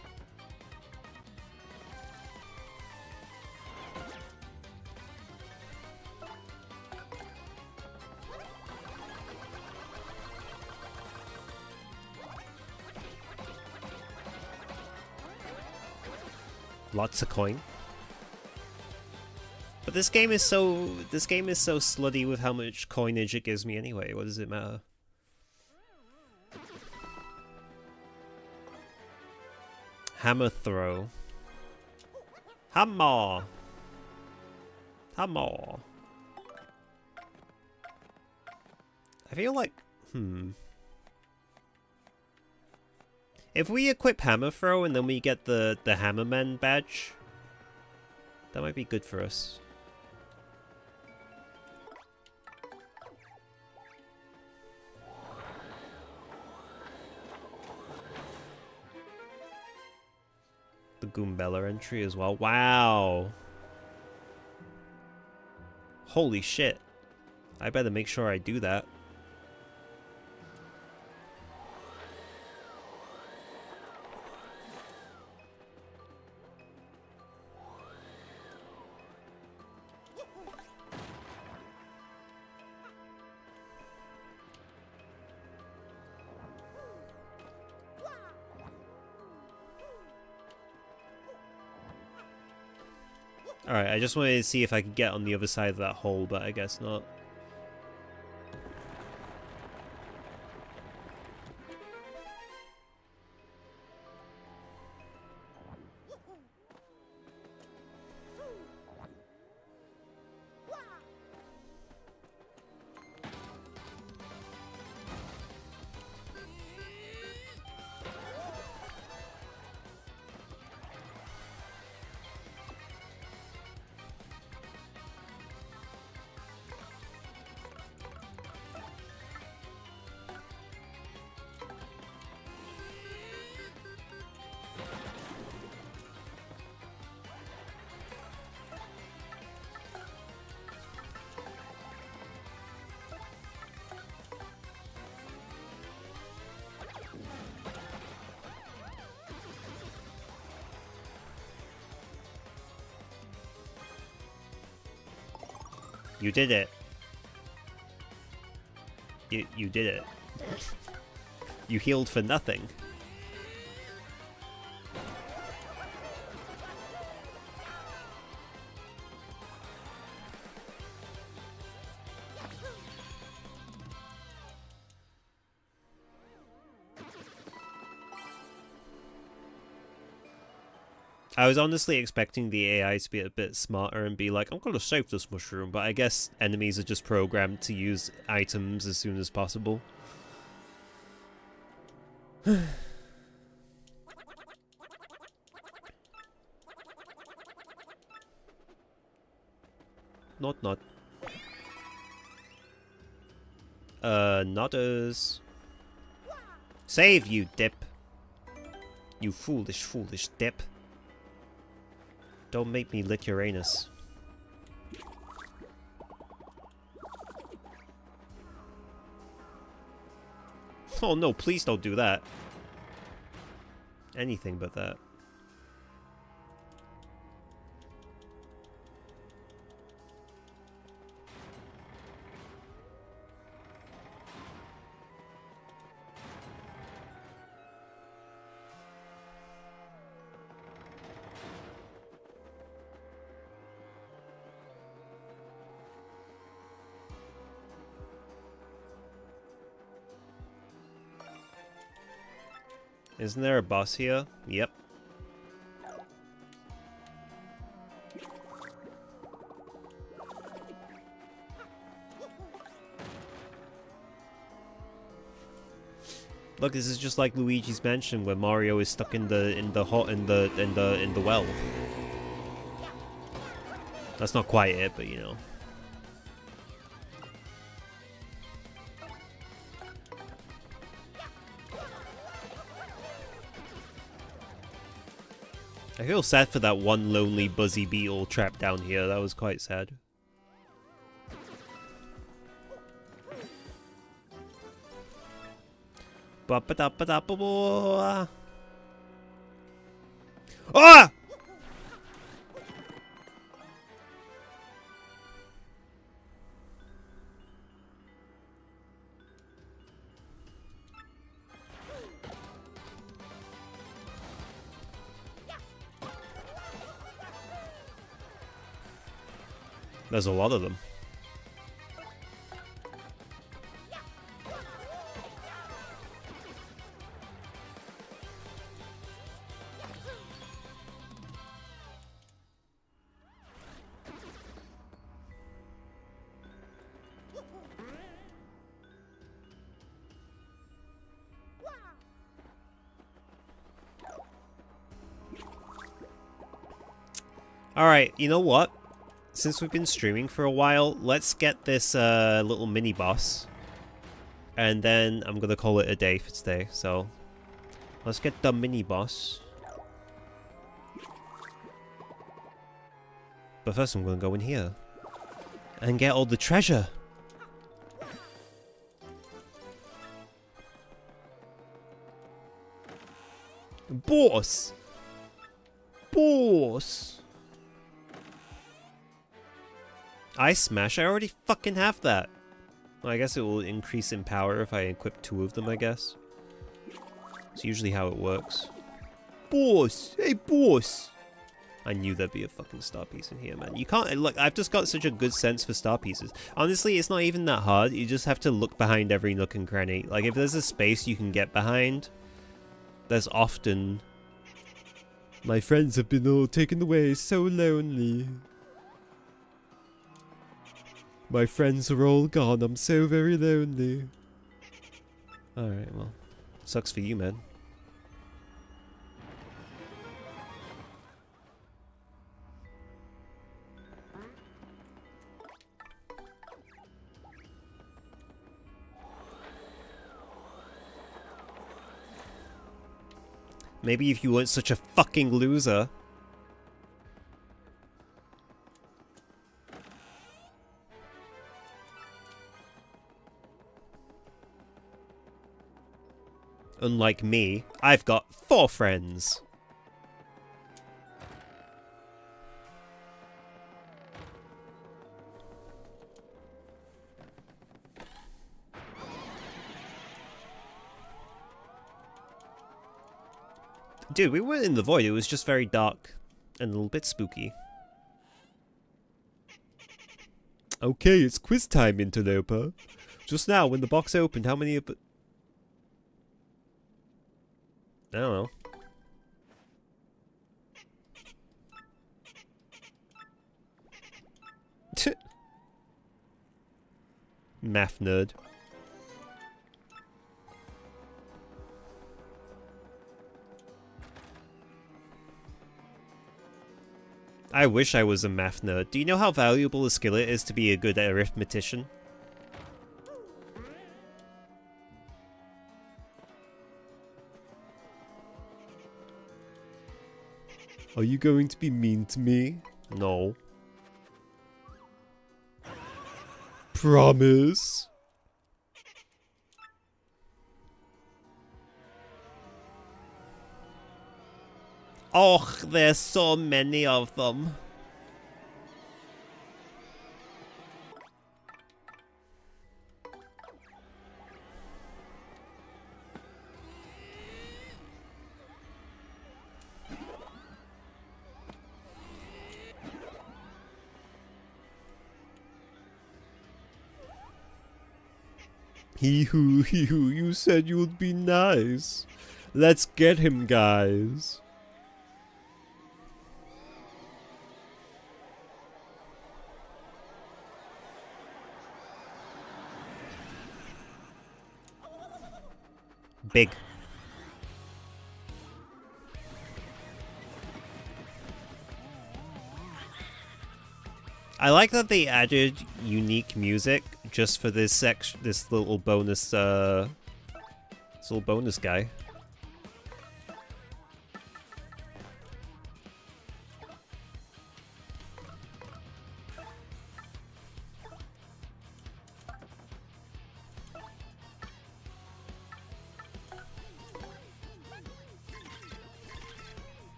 Lots of coin. But this game is so slutty with how much coinage it gives me anyway. What does it matter? Hammer throw. Hammer. Hammer. I feel like if we equip hammer throw and then we get the hammerman badge, that might be good for us. The Goombella entry as well. Wow. Holy shit. I better make sure I do that. Alright, I just wanted to see if I could get on the other side of that hole, but I guess not. You did it. You did it. You healed for nothing. I was honestly expecting the AI to be a bit smarter and be like, I'm gonna save this mushroom, but I guess enemies are just programmed to use items as soon as possible. Not. Not us. Save, you dip. You foolish dip. Don't make me lick your anus. Oh no, please don't do that. Anything but that. Isn't there a boss here? Yep. Look, this is just like Luigi's Mansion, where Mario is stuck in the well. That's not quite it, but you know. I feel sad for that one lonely Buzzy Beetle trapped down here. That was quite sad. Ah! There's a lot of them. Alright, you know what? Since we've been streaming for a while, let's get this little mini boss. And then I'm gonna call it a day for today, so let's get the mini boss. But first I'm gonna go in here and get all the treasure. Boss! Boss! Ice Smash? I already fucking have that. Well, I guess it will increase in power if I equip 2 of them, I guess. It's usually how it works. Boss! Hey, boss! I knew there'd be a fucking star piece in here, man. You can't... Look, I've just got such a good sense for star pieces. Honestly, it's not even that hard. You just have to look behind every nook and cranny. Like, if there's a space you can get behind, there's often... My friends have been all taken away, so lonely. My friends are all gone, I'm so very lonely. Alright, well, sucks for you, man. Maybe if you weren't such a fucking loser. Unlike me, I've got 4 friends. Dude, we weren't in the void, it was just very dark and a little bit spooky. Okay, it's quiz time, interloper. Just now, when the box opened, how many of... I don't know. Math nerd. I wish I was a math nerd. Do you know how valuable a skill it is to be a good arithmetician? Are you going to be mean to me? No. Promise? Oh, there's so many of them. Hee hoo, you said you would be nice. Let's get him, guys. Big. I like that they added unique music just for this this little bonus guy.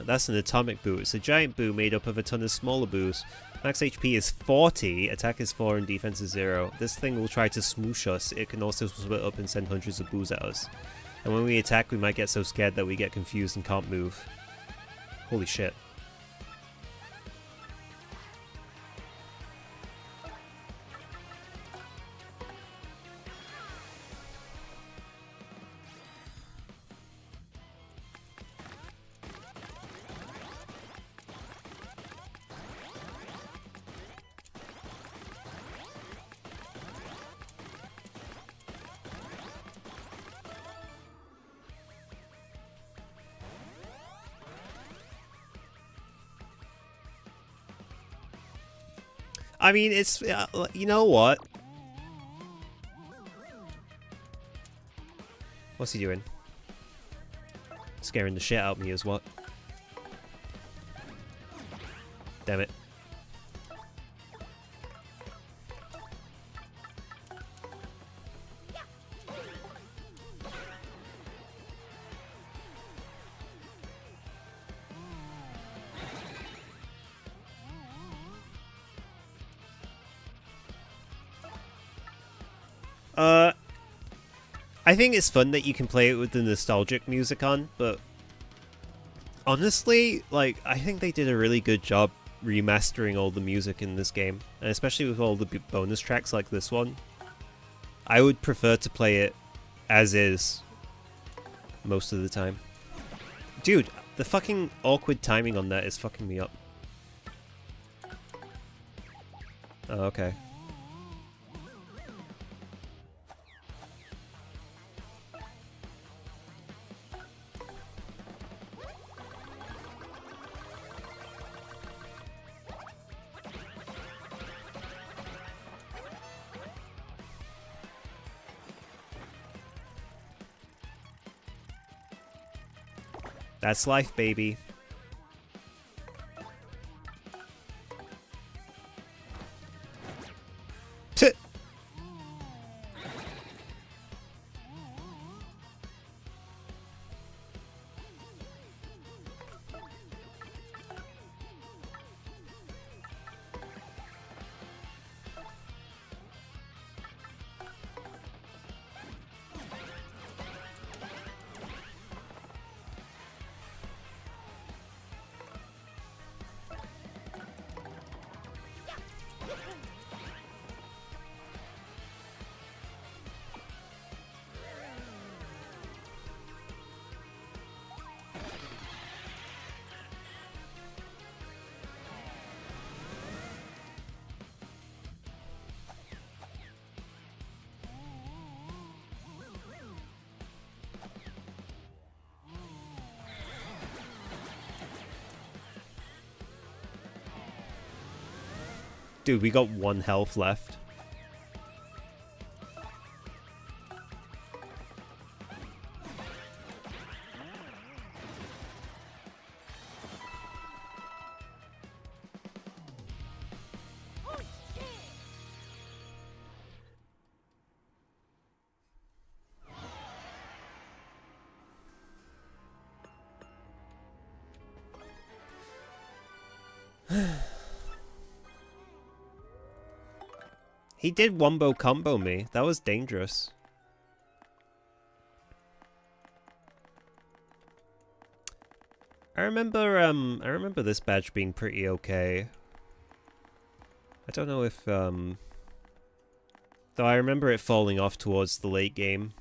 That's an atomic boo. It's a giant boo made up of a ton of smaller boos. Max HP is 40, attack is 4, and defense is 0. This thing will try to smoosh us. It can also split up and send hundreds of boos at us. And when we attack, we might get so scared that we get confused and can't move. Holy shit. I mean, it's... you know what? What's he doing? Scaring the shit out of me is what? Damn it. I think it's fun that you can play it with the nostalgic music on, but honestly, like, I think they did a really good job remastering all the music in this game, and especially with all the bonus tracks like this one. I would prefer to play it as is most of the time. Dude, the fucking awkward timing on that is fucking me up. Oh, okay. That's life, baby. Tch. Dude, we got 1 health left. He did wombo combo me. That was dangerous. I remember this badge being pretty okay. I don't know if Though I remember it falling off towards the late game.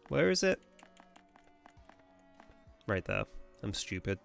Where is it? Right there. I'm stupid.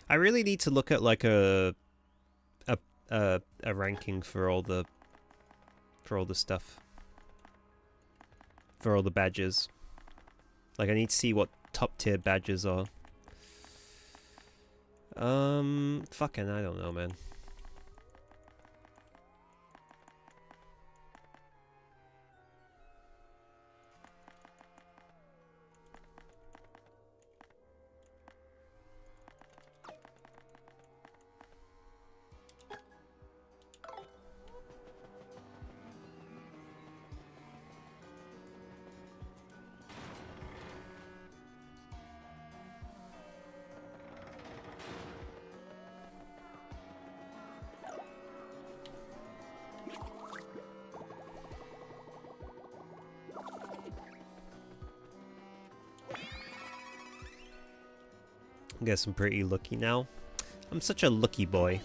I really need to look at like a ranking for all the stuff. For all the badges. Like I need to see what top tier badges are. Fucking I don't know, man. I guess I'm pretty lucky now. I'm such a lucky boy.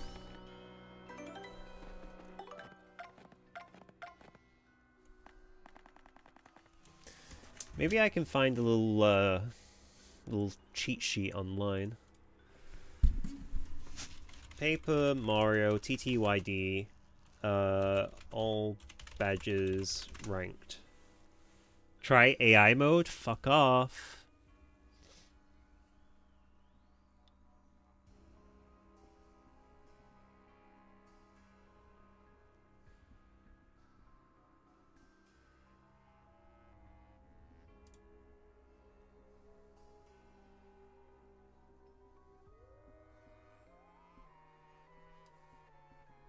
Maybe I can find a little cheat sheet online. Paper Mario TTYD, all badges ranked. Try AI mode? Fuck off.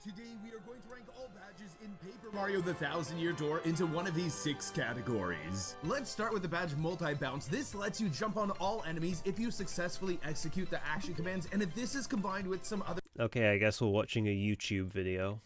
Today we are going to rank all badges in Paper Mario the 1000-Year Door into one of these 6 categories. Let's start with the badge Multi-Bounce. This lets you jump on all enemies if you successfully execute the action commands, and if this is combined with some other... Okay, I guess we're watching a YouTube video.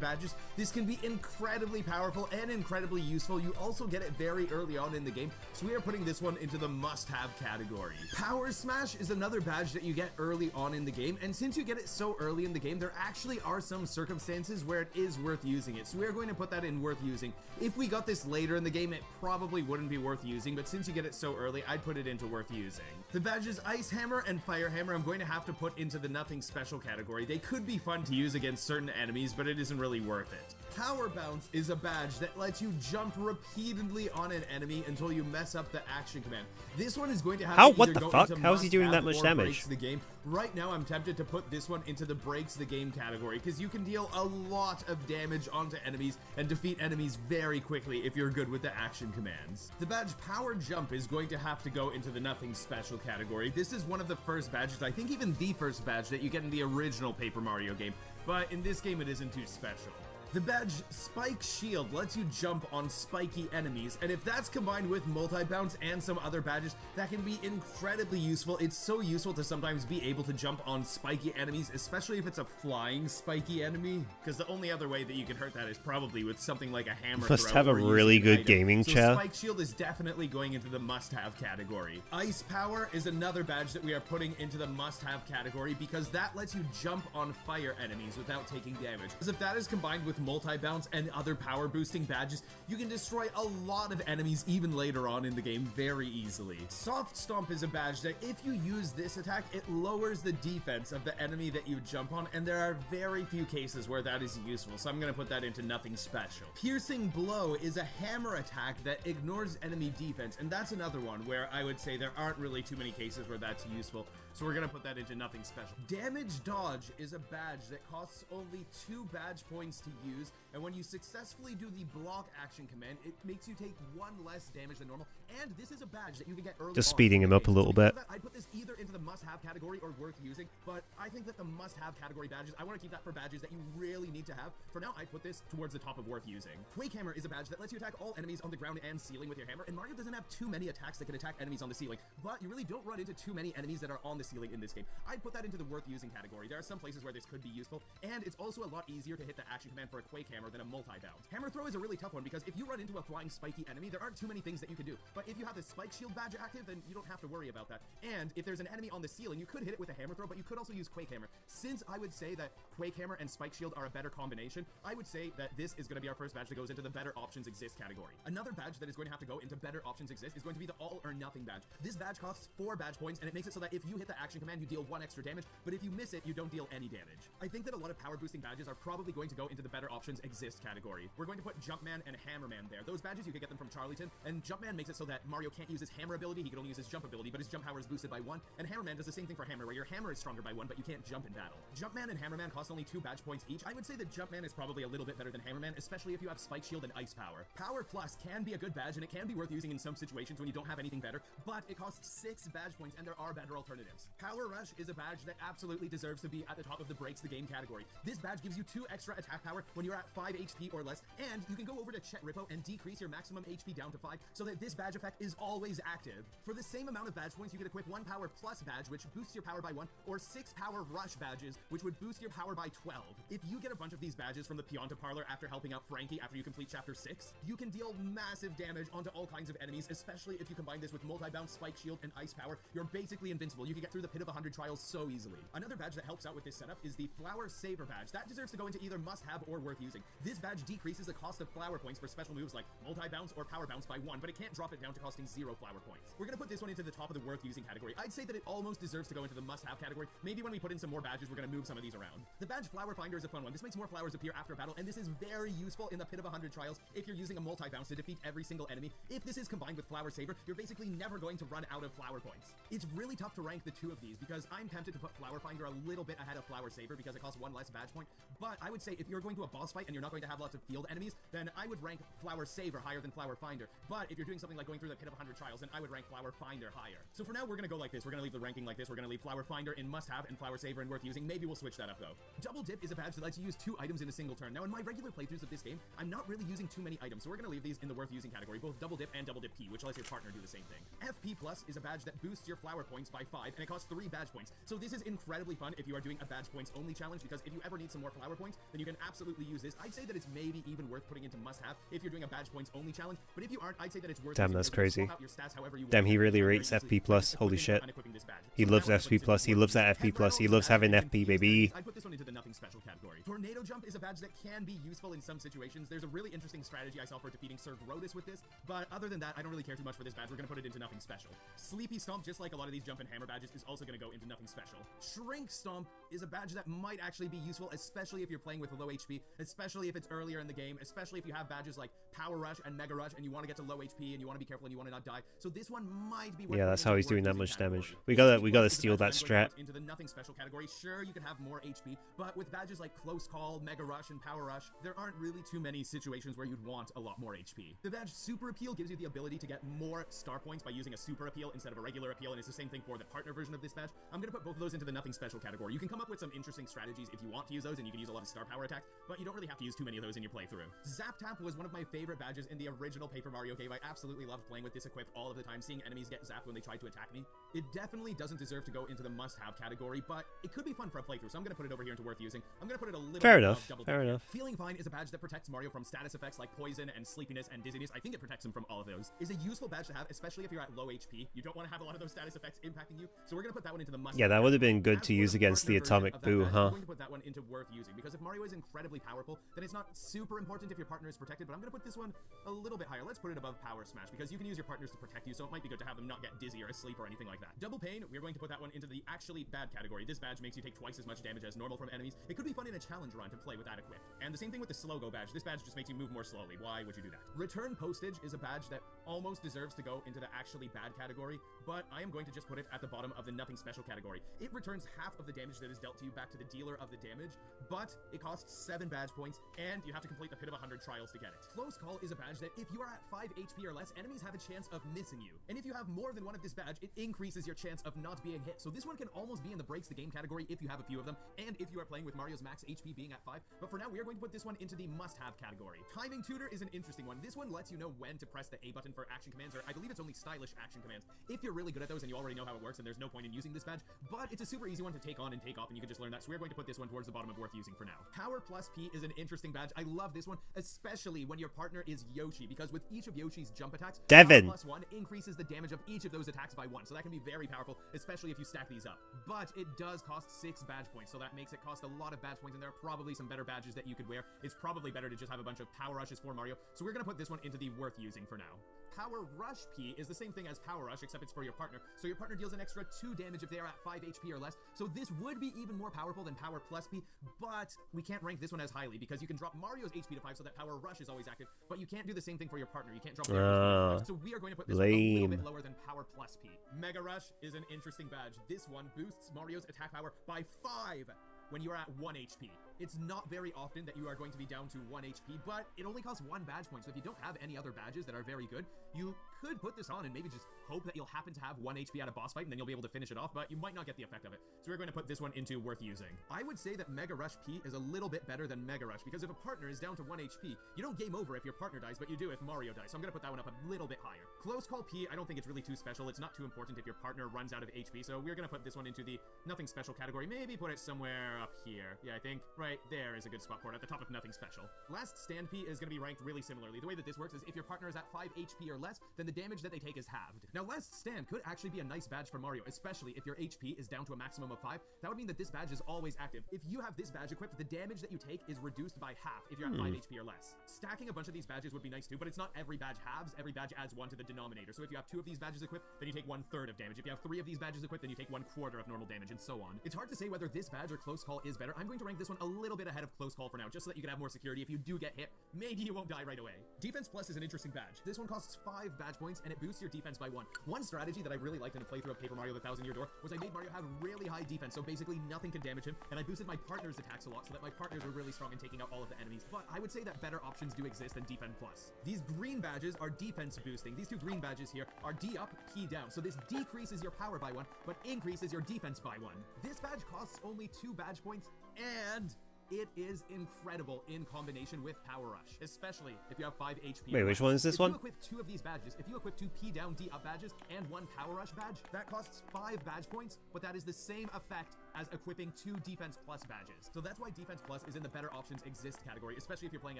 badges, this can be incredibly powerful and incredibly useful. You also get it very early on in the game, so we are putting this one into the must-have category. Power Smash is another badge that you get early on in the game, and since you get it so early in the game, there actually are some circumstances where it is worth using it, so we are going to put that in worth using. If we got this later in the game, it probably wouldn't be worth using, but since you get it so early, I'd put it into worth using. The badges Ice Hammer and Fire Hammer I'm going to have to put into the nothing special category. They could be fun to use against certain enemies, but it isn't really worth it. Power Bounce is a badge that lets you jump repeatedly on an enemy until you mess up the action command. This one is going to have to what either the go fuck? into How is he doing that must-have much or damage? breaks the game. Right now I'm tempted to put this one into the breaks the game category because you can deal a lot of damage onto enemies and defeat enemies very quickly if you're good with the action commands. The badge Power Jump is going to have to go into the nothing special category. This is one of the first badges, I think even the first badge that you get in the original Paper Mario game, but in this game it isn't too special. The badge Spike Shield lets you jump on spiky enemies, and if that's combined with Multi-Bounce and some other badges, that can be incredibly useful. It's so useful to sometimes be able to jump on spiky enemies, especially if it's a flying spiky enemy, because the only other way that you can hurt that is probably with something like a hammer Must throw have a or using really an good item. gaming So chair. Spike Shield is definitely going into the must-have category. Ice Power is another badge that we are putting into the must-have category because that lets you jump on fire enemies without taking damage. Because if that is combined with multi-bounce and other power boosting badges, you can destroy a lot of enemies even later on in the game very easily. Soft Stomp is a badge that if you use this attack, it lowers the defense of the enemy that you jump on, and there are very few cases where that is useful, so I'm gonna put that into nothing special. Piercing Blow is a hammer attack that ignores enemy defense, and that's another one where I would say there aren't really too many cases where that's useful, so we're gonna put that into nothing special. Damage Dodge is a badge that costs only 2 badge points to use, and when you successfully do the block action command, it makes you take 1 less damage than normal, and this is a badge that you can get early Just on speeding in him the up a game. little So because bit. of that, I'd put this either into the must-have category or worth using, but I think that the must-have category badges, I want to keep that for badges that you really need to have. For now, I put this towards the top of worth using. Quake Hammer is a badge that lets you attack all enemies on the ground and ceiling with your hammer, and Mario doesn't have too many attacks that can attack enemies on the ceiling, but you really don't run into too many enemies that are on the ceiling in this game. I'd put that into the worth using category. There are some places where this could be useful, and it's also a lot easier to hit the action command for a Quake Hammer than a multi-bounce. Hammer Throw is a really tough one because if you run into a flying spiky enemy, there aren't too many things that you can do, but if you have the Spike Shield badge active, then you don't have to worry about that. And if there's an enemy on the ceiling, you could hit it with a Hammer Throw, but you could also use Quake Hammer. Since I would say that Quake Hammer and Spike Shield are a better combination, I would say that this is going to be our first badge that goes into the Better Options Exist category. Another badge that is going to have to go into Better Options Exist is going to be the All or Nothing badge. This badge costs 4 badge points, and it makes it so that if you hit the action command, you deal 1 extra damage, but if you miss it, you don't deal any damage. I think that a lot of power boosting badges are probably going to go into the Better Options Exist category. We're going to put Jumpman and Hammerman there. Those badges, you can get them from Charlieton, and Jumpman makes it so that Mario can't use his hammer ability, he can only use his jump ability, but his jump power is boosted by 1, and Hammerman does the same thing for Hammer, where your hammer is stronger by 1, but you can't jump in battle. Jumpman and Hammerman cost only 2 badge points each. I would say that Jumpman is probably a little bit better than Hammerman, especially if you have Spike Shield and Ice Power. Power Plus can be a good badge, and it can be worth using in some situations when you don't have anything better, but it costs 6 badge points, and there are better alternatives. Power Rush is a badge that absolutely deserves to be at the top of the breaks the game category. This badge gives you 2 extra attack power when you're at 5 HP or less, and you can go over to Chet Rippo and decrease your maximum HP down to 5 so that this badge effect is always active. For the same amount of badge points, you can equip 1 Power Plus badge, which boosts your power by 1, or 6 Power Rush badges, which would boost your power by 12. If you get a bunch of these badges from the Pianta Parlor after helping out Frankie after you complete Chapter 6, you can deal massive damage onto all kinds of enemies, especially if you combine this with multi-bounce, Spike Shield, and Ice Power. You're basically invincible. You can get through the Pit of 100 Trials so easily. Another badge that helps out with this setup is the Flower Saver badge. That deserves to go into either must-have or worth using. This badge decreases the cost of flower points for special moves like multi-bounce or power bounce by 1, but it can't drop it down to costing 0 flower points. We're gonna put this one into the top of the worth using category. I'd say that it almost deserves to go into the must-have category. Maybe when we put in some more badges, we're gonna move some of these around. The badge Flower Finder is a fun one. This makes more flowers appear after battle, and this is very useful in the Pit of 100 Trials if you're using a multi-bounce to defeat every single enemy. If this is combined with Flower Saver, you're basically never going to run out of flower points. It's really tough to rank the two of these because I'm tempted to put Flower Finder a little bit ahead of Flower Saver because it costs 1 less badge point, but I would say if you're going to a boss fight and you're not going to have lots of field enemies, then I would rank Flower Saver higher than Flower Finder. But if you're doing something like going through the Pit of 100 Trials, then I would rank Flower Finder higher. So for now, we're gonna go like this. We're gonna leave the ranking like this. We're gonna leave Flower Finder in must-have and Flower Saver in worth using. Maybe we'll switch that up though. Double Dip is a badge that lets you use 2 items in a single turn. Now in my regular playthroughs of this game, I'm not really using too many items, so we're gonna leave these in the worth using category, both Double Dip and Double Dip P, which lets your partner do the same thing. FP Plus is a badge that boosts your flower points by 5, and it costs 3 badge points. So this is incredibly fun if you are doing a badge points only challenge, because if you ever need some more flower points, then you can absolutely use this. I'd say that it's maybe even worth putting into must-have if you're doing a badge points only challenge, but if you aren't, I'd say that it's worth. Damn, that's crazy. Swap out your stats however you Damn, want. he really Very rates easily FP plus. by Holy equipping shit. and unequipping this badge. He So loves now we're gonna put FP this plus. into He worth loves that using. FP plus. He Head loves Rattle having and FP, Keys baby. I'd put this one into the nothing special category. Tornado Jump is a badge that can be useful in some situations. There's a really interesting strategy I saw for defeating Sir Grotus with this, but other than that, I don't really care too much for this badge. We're gonna put it into nothing special. Sleepy Stomp, just like a lot of these jump and hammer badges, is also gonna go into nothing special. Shrink Stomp is a badge that might actually be useful, especially if you're playing with low HP, especially if it's earlier in the game, especially if you have badges like Power Rush and Mega Rush and you want to get to low HP and you want to be careful and you want to not die. So this one might be worth Yeah, that's putting how into he's the doing worth that much using category. damage. We gotta HP steal that is a badge I'm going to strat. put into the nothing special category. Sure, you can have more HP, but with badges like Close Call, Mega Rush, and Power Rush, there aren't really too many situations where you'd want a lot more HP. The badge Super Appeal gives you the ability to get more star points by using a Super Appeal instead of a regular appeal, and it's the same thing for the partner version of this badge. I'm going to put both of those into the nothing special category. You can come up with some interesting strategies if you want to use those, and you can use a lot of star power attacks, but you don't really have to use too many of those in your playthrough. Zap Tap was one of my favorite badges in the original Paper Mario game. I absolutely loved playing with this equipped all of the time, seeing enemies get zapped when they tried to attack me. It definitely doesn't deserve to go into the must-have category, but it could be fun for a playthrough, so I'm going to put it over here into worth using. I'm going to put it a little Fair bit enough, of double fair damage. enough. Feeling Fine is a badge that protects Mario from status effects like poison and sleepiness and dizziness. I think it protects him from all of those. Is a useful badge to have, especially if you're at low HP. You don't want to have a lot of those status effects impacting you, so we're going to put that one into the must. Yeah, that would have been good As to for use the against the partner version Atomic of that Boo, badge, huh? I'm going to put that one into worth using, because if Mario is incredibly powerful, then it's not super important if your partner is protected, but I'm going to put this one a little bit higher. Let's put it above Power Smash, because you can use your partners to protect you, so it might be good to have them not get dizzy or asleep or anything like that. Double Pain, we're going to put that one into the actually bad category. This badge makes you take twice as much damage as normal from enemies. It could be fun in a challenge run to play with that equipped. And the same thing with the Slow Go badge. This badge just makes you move more slowly. Why would you do that? Return Postage is a badge that almost deserves to go into the actually bad category, but I am going to just put it at the bottom of the nothing special category. It returns half of the damage that is dealt to you back to the dealer of the damage, but it costs 7 badge points, and you have to complete the Pit of 100 trials to get it. Close Call is a badge that if you are at 5 HP or less, enemies have a chance of missing you. And if you have more than one of this badge, it increases your chance of not being hit. So this one can almost be in the breaks the game category if you have a few of them, and if you are playing with Mario's max HP being at 5. But for now, we are going to put this one into the must-have category. Timing Tutor is an interesting one. This one lets you know when to press the A button for action commands, or I believe it's only stylish action commands. If you're really good at those and you already know how it works, then there's no point in using this badge, but it's a super easy one to take on and take off, and you can just learn that. So we're going to put this one towards the bottom of worth using for now. Power plus P is an interesting badge. I love this one, especially when your partner is Yoshi, because with each of Yoshi's jump attacks, Devin. Power plus 1 increases the damage of each of those attacks by 1, so that can be very powerful, especially if you stack these up. But it does cost 6 badge points, so that makes it cost a lot of badge points, and there are probably some better badges that you could wear. It's probably better to just have a bunch of Power Rushes for Mario, so we're going to put this one into the worth using for now. Power Rush P is the same thing as Power Rush, except it's for your partner, so your partner deals an extra 2 damage if they are at 5 HP or less, so this would be even more powerful than Power Plus P, but we can't rank this one as highly, because you can drop Mario's HP to 5 so that Power Rush is always active, but you can't do the same thing for your partner. You can't drop their HP to 5, so we are going to put this one a little bit lower than Power Plus P. Mega Rush is an interesting badge. This one boosts Mario's attack power by 5 when you are at 1 HP. It's not very often that you are going to be down to 1 HP, but it only costs 1 badge point, so if you don't have any other badges that are very good, you could put this on and maybe just hope that you'll happen to have 1 HP at a boss fight, and then you'll be able to finish it off, but you might not get the effect of it. So we're going to put this one into worth using. I would say that Mega Rush P is a little bit better than Mega Rush, because if a partner is down to 1 HP, you don't game over if your partner dies, but you do if Mario dies, so I'm going to put that one up a little bit higher. Close Call P, I don't think it's really too special. It's not too important if your partner runs out of HP, so we're going to put this one into the nothing special category. Maybe put it somewhere up here. Yeah, I think right there is a good spot for it, at the top of nothing special. Last Stand P is going to be ranked really similarly. The way that this works is if your partner is at 5 HP or less, then the damage that they take is halved. Now, Last Stand could actually be a nice badge for Mario, especially if your HP is down to a maximum of 5. That would mean that this badge is always active. If you have this badge equipped, the damage that you take is reduced by half if you're at 5 HP or less. Stacking a bunch of these badges would be nice too, but it's not every badge halves. Every badge adds 1 to the denominator. So if you have 2 of these badges equipped, then you take 1/3 of damage. If you have 3 of these badges equipped, then you take 1/4 of normal damage, and so on. It's hard to say whether this badge or Close Call is better. I'm going to rank this one a little bit ahead of Close Call for now, just so that you can have more security. If you do get hit, maybe you won't die right away. Defense Plus is an interesting badge. This one costs 5 badge points, and it boosts your defense by 1. One strategy that I really liked in a playthrough of Paper Mario: The Thousand-Year Door was I made Mario have really high defense, so basically nothing can damage him, and I boosted my partner's attacks a lot so that my partners were really strong in taking out all of the enemies. But I would say that better options do exist than Defense Plus. These green badges are defense boosting. These 2 green badges here are D up, P down. So this decreases your power by 1, but increases your defense by 1. This badge costs only 2 badge points, and it is incredible in combination with Power Rush, especially if you have 5 HP. Wait, which one is this one? If you equip 2 of these badges, if you equip 2 P down, D up badges, and 1 Power Rush badge, that costs 5 badge points, but that is the same effect as equipping 2 Defense Plus badges. So that's why Defense Plus is in the better options exist category, especially if you're playing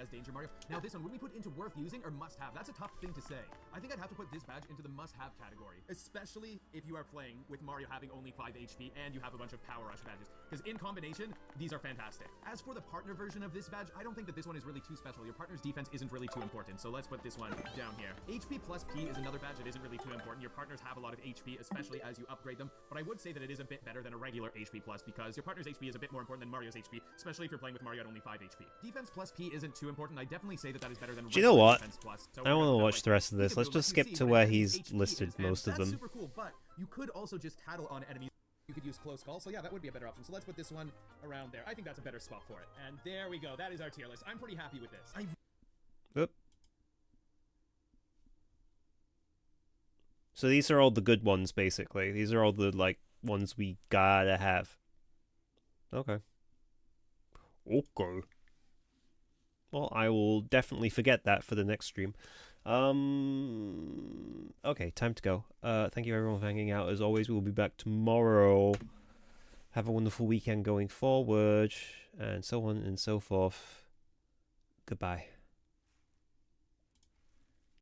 as Danger Mario. Now this one, would we put into worth using or must have? That's a tough thing to say. I think I'd have to put this badge into the must have category, especially if you are playing with Mario having only 5 HP and you have a bunch of Power Rush badges, because in combination, these are fantastic. As for the partner version of this badge, I don't think that this one is really too special. Your partner's defense isn't really too important, so let's put this one down here. HP plus P is another badge that isn't really too important. Your partners have a lot of HP, especially as you upgrade them, but I would say that it is a bit better than a regular HP plus, because your partner's HP is a bit more important than Mario's HP, especially if you're playing with Mario at only 5 HP. Defense plus P isn't too important. I definitely say that that is better than Do you know what? Defense plus. So I don't want to we're watch the rest of this. Let's just skip to where he's listed most of them. Super cool, but you could also just tattle on enemies. You could use Close Call, so yeah, that would be a better option. So let's put this one around there. I think that's a better spot for it. And there we go. That is our tier list. I'm pretty happy with this. Oop. So these are all the good ones, basically. These are all the, like, ones we gotta have. Okay. Okay. Well, I will definitely forget that for the next stream. Okay, time to go. Thank you everyone for hanging out. As always, we'll be back tomorrow Have a wonderful weekend going forward, and so on and so forth. Goodbye.